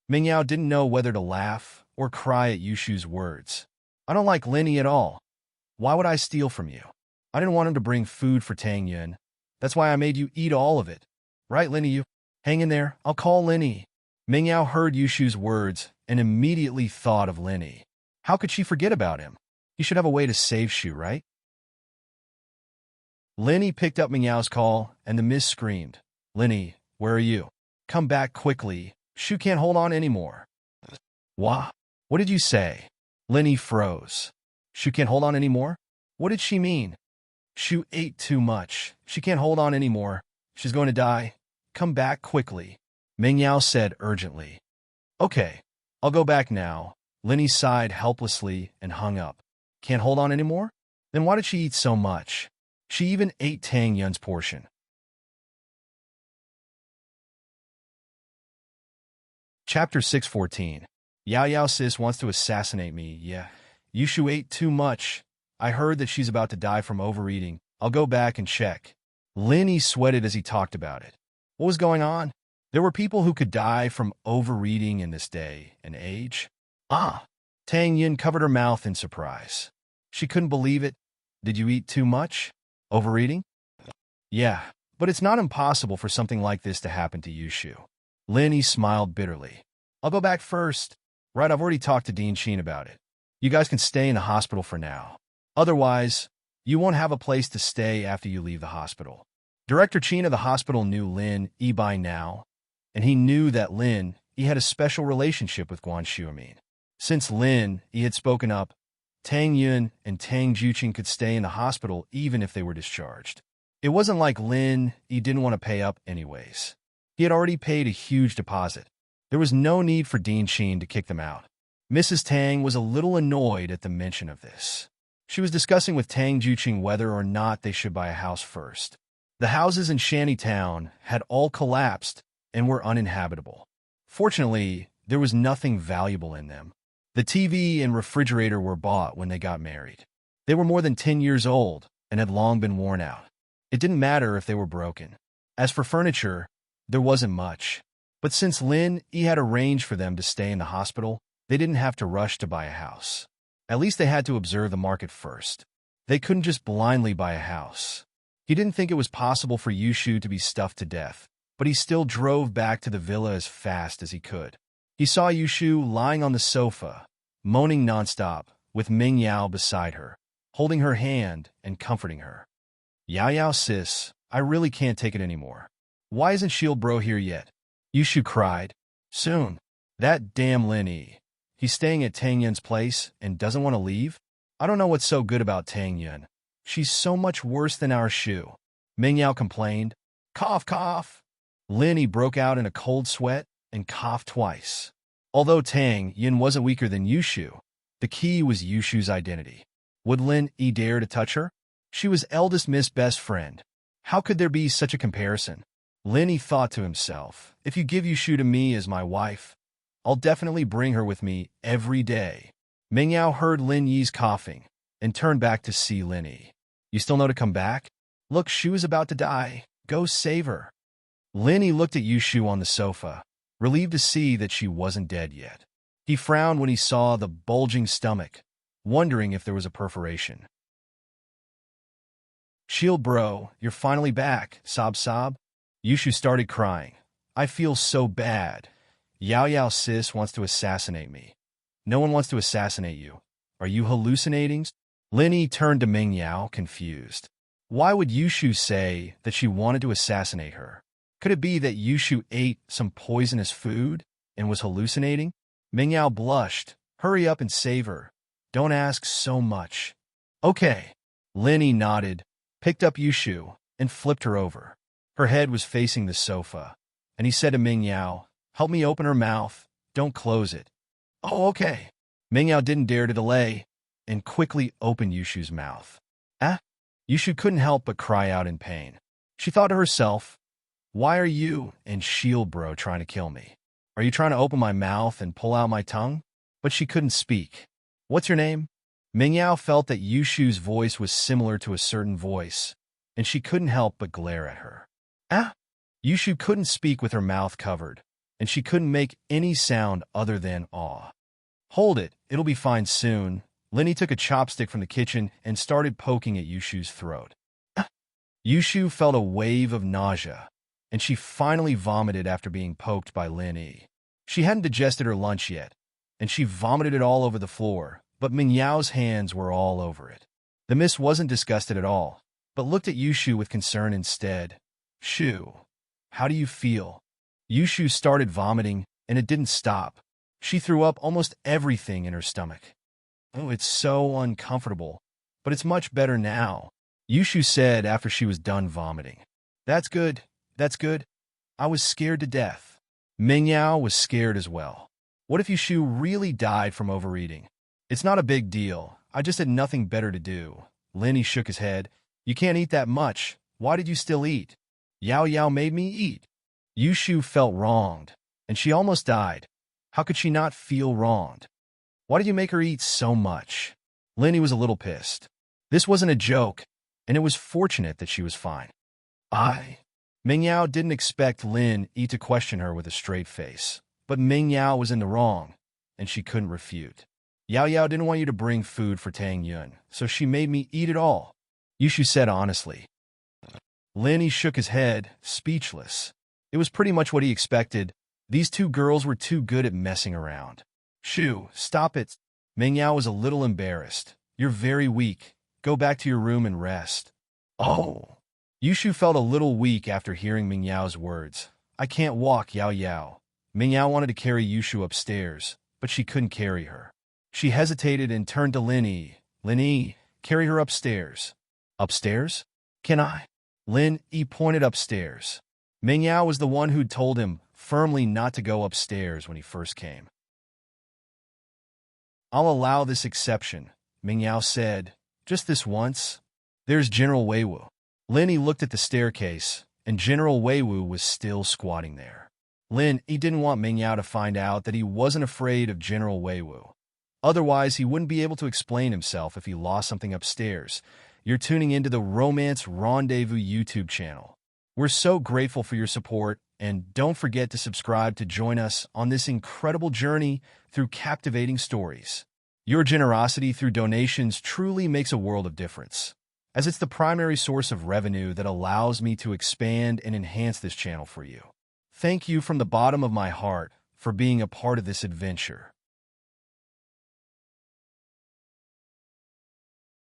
Ming Yao didn't know whether to laugh or cry at Yushu's words. I don't like Linny at all. Why would I steal from you? I didn't want him to bring food for Tang Yun. That's why I made you eat all of it. Right, Linny, you? Hang in there. I'll call Linny. Ming Yao heard Yushu's words and immediately thought of Linny. How could she forget about him? He should have a way to save Shu, right? Linny picked up Ming Yao's call, and the miss screamed, Linny, where are you? Come back quickly. Shu can't hold on anymore. What? What did you say? Linny froze. Shu can't hold on anymore? What did she mean? Shu ate too much. She can't hold on anymore. She's going to die. Come back quickly, Ming Yao said urgently. Okay, I'll go back now. Linny sighed helplessly and hung up. Can't hold on anymore? Then why did she eat so much? She even ate Tang Yun's portion. Chapter 614. Yao Yao sis wants to assassinate me, yeah. Yushu ate too much. I heard that she's about to die from overeating. I'll go back and check. Linny sweated as he talked about it. What was going on? There were people who could die from overeating in this day and age. Tang Yun covered her mouth in surprise. She couldn't believe it. Did you eat too much? Overeating? Yeah, but it's not impossible for something like this to happen to Yushu. Linny smiled bitterly. I'll go back first. Right, I've already talked to Dean Sheen about it. You guys can stay in the hospital for now. Otherwise, you won't have a place to stay after you leave the hospital. Director Chin of the hospital knew Lin Yi by now, and he knew that Lin Yi had a special relationship with Guan Xiumin. Since Lin Yi had spoken up, Tang Yun and Tang Juqing could stay in the hospital even if they were discharged. It wasn't like Lin Yi didn't want to pay up anyways. He had already paid a huge deposit. There was no need for Dean Sheen to kick them out. Mrs. Tang was a little annoyed at the mention of this. She was discussing with Tang Juqing whether or not they should buy a house first. The houses in Shantytown had all collapsed and were uninhabitable. Fortunately, there was nothing valuable in them. The TV and refrigerator were bought when they got married. They were more than 10 years old and had long been worn out. It didn't matter if they were broken. As for furniture, there wasn't much. But since Lin Yi had arranged for them to stay in the hospital, they didn't have to rush to buy a house. At least they had to observe the market first. They couldn't just blindly buy a house. He didn't think it was possible for Yushu to be stuffed to death, but he still drove back to the villa as fast as he could. He saw Yushu lying on the sofa, moaning nonstop, with Ming Yao beside her, holding her hand and comforting her. Yao Yao sis, I really can't take it anymore. Why isn't Shield Bro here yet? Yushu cried. Soon. That damn Lin Yi. He's staying at Tang Yun's place and doesn't want to leave? I don't know what's so good about Tang Yun. She's so much worse than our Shu. Ming Yao complained. Cough, cough. Lin Yi broke out in a cold sweat and coughed twice. Although Tang Yun wasn't weaker than Yushu, the key was Yushu's identity. Would Lin Yi dare to touch her? She was eldest Miss best friend. How could there be such a comparison? Lin Yi thought to himself, if you give Yushu to me as my wife, I'll definitely bring her with me every day. Ming Yao heard Lin Yi's coughing and turned back to see Lin Yi. You still know to come back? Look, Shu is about to die. Go save her. Lin Yi looked at Yushu on the sofa, relieved to see that she wasn't dead yet. He frowned when he saw the bulging stomach, wondering if there was a perforation. Shield Bro, you're finally back, sob sob. Yushu started crying. I feel so bad. Yao Yao sis wants to assassinate me. No one wants to assassinate you. Are you hallucinating? Lin Yi turned to Ming Yao, confused. Why would Yushu say that she wanted to assassinate her? Could it be that Yushu ate some poisonous food and was hallucinating? Ming Yao blushed. Hurry up and save her. Don't ask so much. Okay. Lin Yi nodded, picked up Yushu, and flipped her over. Her head was facing the sofa, and he said to Ming Yao, Help me open her mouth. Don't close it. Oh, okay. Mingyao didn't dare to delay and quickly opened Yushu's mouth. Ah! Yushu couldn't help but cry out in pain. She thought to herself, why are you and Shield Bro trying to kill me? Are you trying to open my mouth and pull out my tongue? But she couldn't speak. What's your name? Mingyao felt that Yushu's voice was similar to a certain voice, and she couldn't help but glare at her. Ah! Yushu couldn't speak with her mouth covered, and she couldn't make any sound other than awe. Hold it, it'll be fine soon. Lenny took a chopstick from the kitchen and started poking at Yushu's throat. Ah! Yushu felt a wave of nausea, and she finally vomited after being poked by Lenny. She hadn't digested her lunch yet, and she vomited it all over the floor, but Mingyao's hands were all over it. The miss wasn't disgusted at all, but looked at Yushu with concern instead. Shu, how do you feel? Yushu started vomiting, and it didn't stop. She threw up almost everything in her stomach. Oh, it's so uncomfortable, but it's much better now, Yushu said after she was done vomiting. That's good, that's good. I was scared to death. Mingyao was scared as well. What if Yushu really died from overeating? It's not a big deal. I just had nothing better to do. Lenny shook his head. You can't eat that much. Why did you still eat? Yao Yao made me eat. Yushu felt wronged, and she almost died. How could she not feel wronged? Why did you make her eat so much? Lenny was a little pissed. This wasn't a joke, and it was fortunate that she was fine. Mingyao didn't expect Lin Yi to question her with a straight face, but Mingyao was in the wrong, and she couldn't refute. Yao Yao didn't want you to bring food for Tang Yun, so she made me eat it all, Yushu said honestly. Lin Yi shook his head, speechless. It was pretty much what he expected. These two girls were too good at messing around. Shu, stop it. Mingyao was a little embarrassed. You're very weak. Go back to your room and rest. Oh. Yushu felt a little weak after hearing Mingyao's words. I can't walk, Yao Yao. Mingyao wanted to carry Yushu upstairs, but she couldn't carry her. She hesitated and turned to Lin Yi. Lin Yi, carry her upstairs. Upstairs? Can I? Lin Yi pointed upstairs. Mingyao was the one who'd told him firmly not to go upstairs when he first came. I'll allow this exception, Mingyao said. Just this once. There's General Weiwu. Lin Yi looked at the staircase, and General Weiwu was still squatting there. Lin Yi didn't want Mingyao to find out that he wasn't afraid of General Weiwu. Otherwise, he wouldn't be able to explain himself if he lost something upstairs. You're tuning into the Romance Rendezvous YouTube channel. We're so grateful for your support, and don't forget to subscribe to join us on this incredible journey through captivating stories. Your generosity through donations truly makes a world of difference, as it's the primary source of revenue that allows me to expand and enhance this channel for you. Thank you from the bottom of my heart for being a part of this adventure.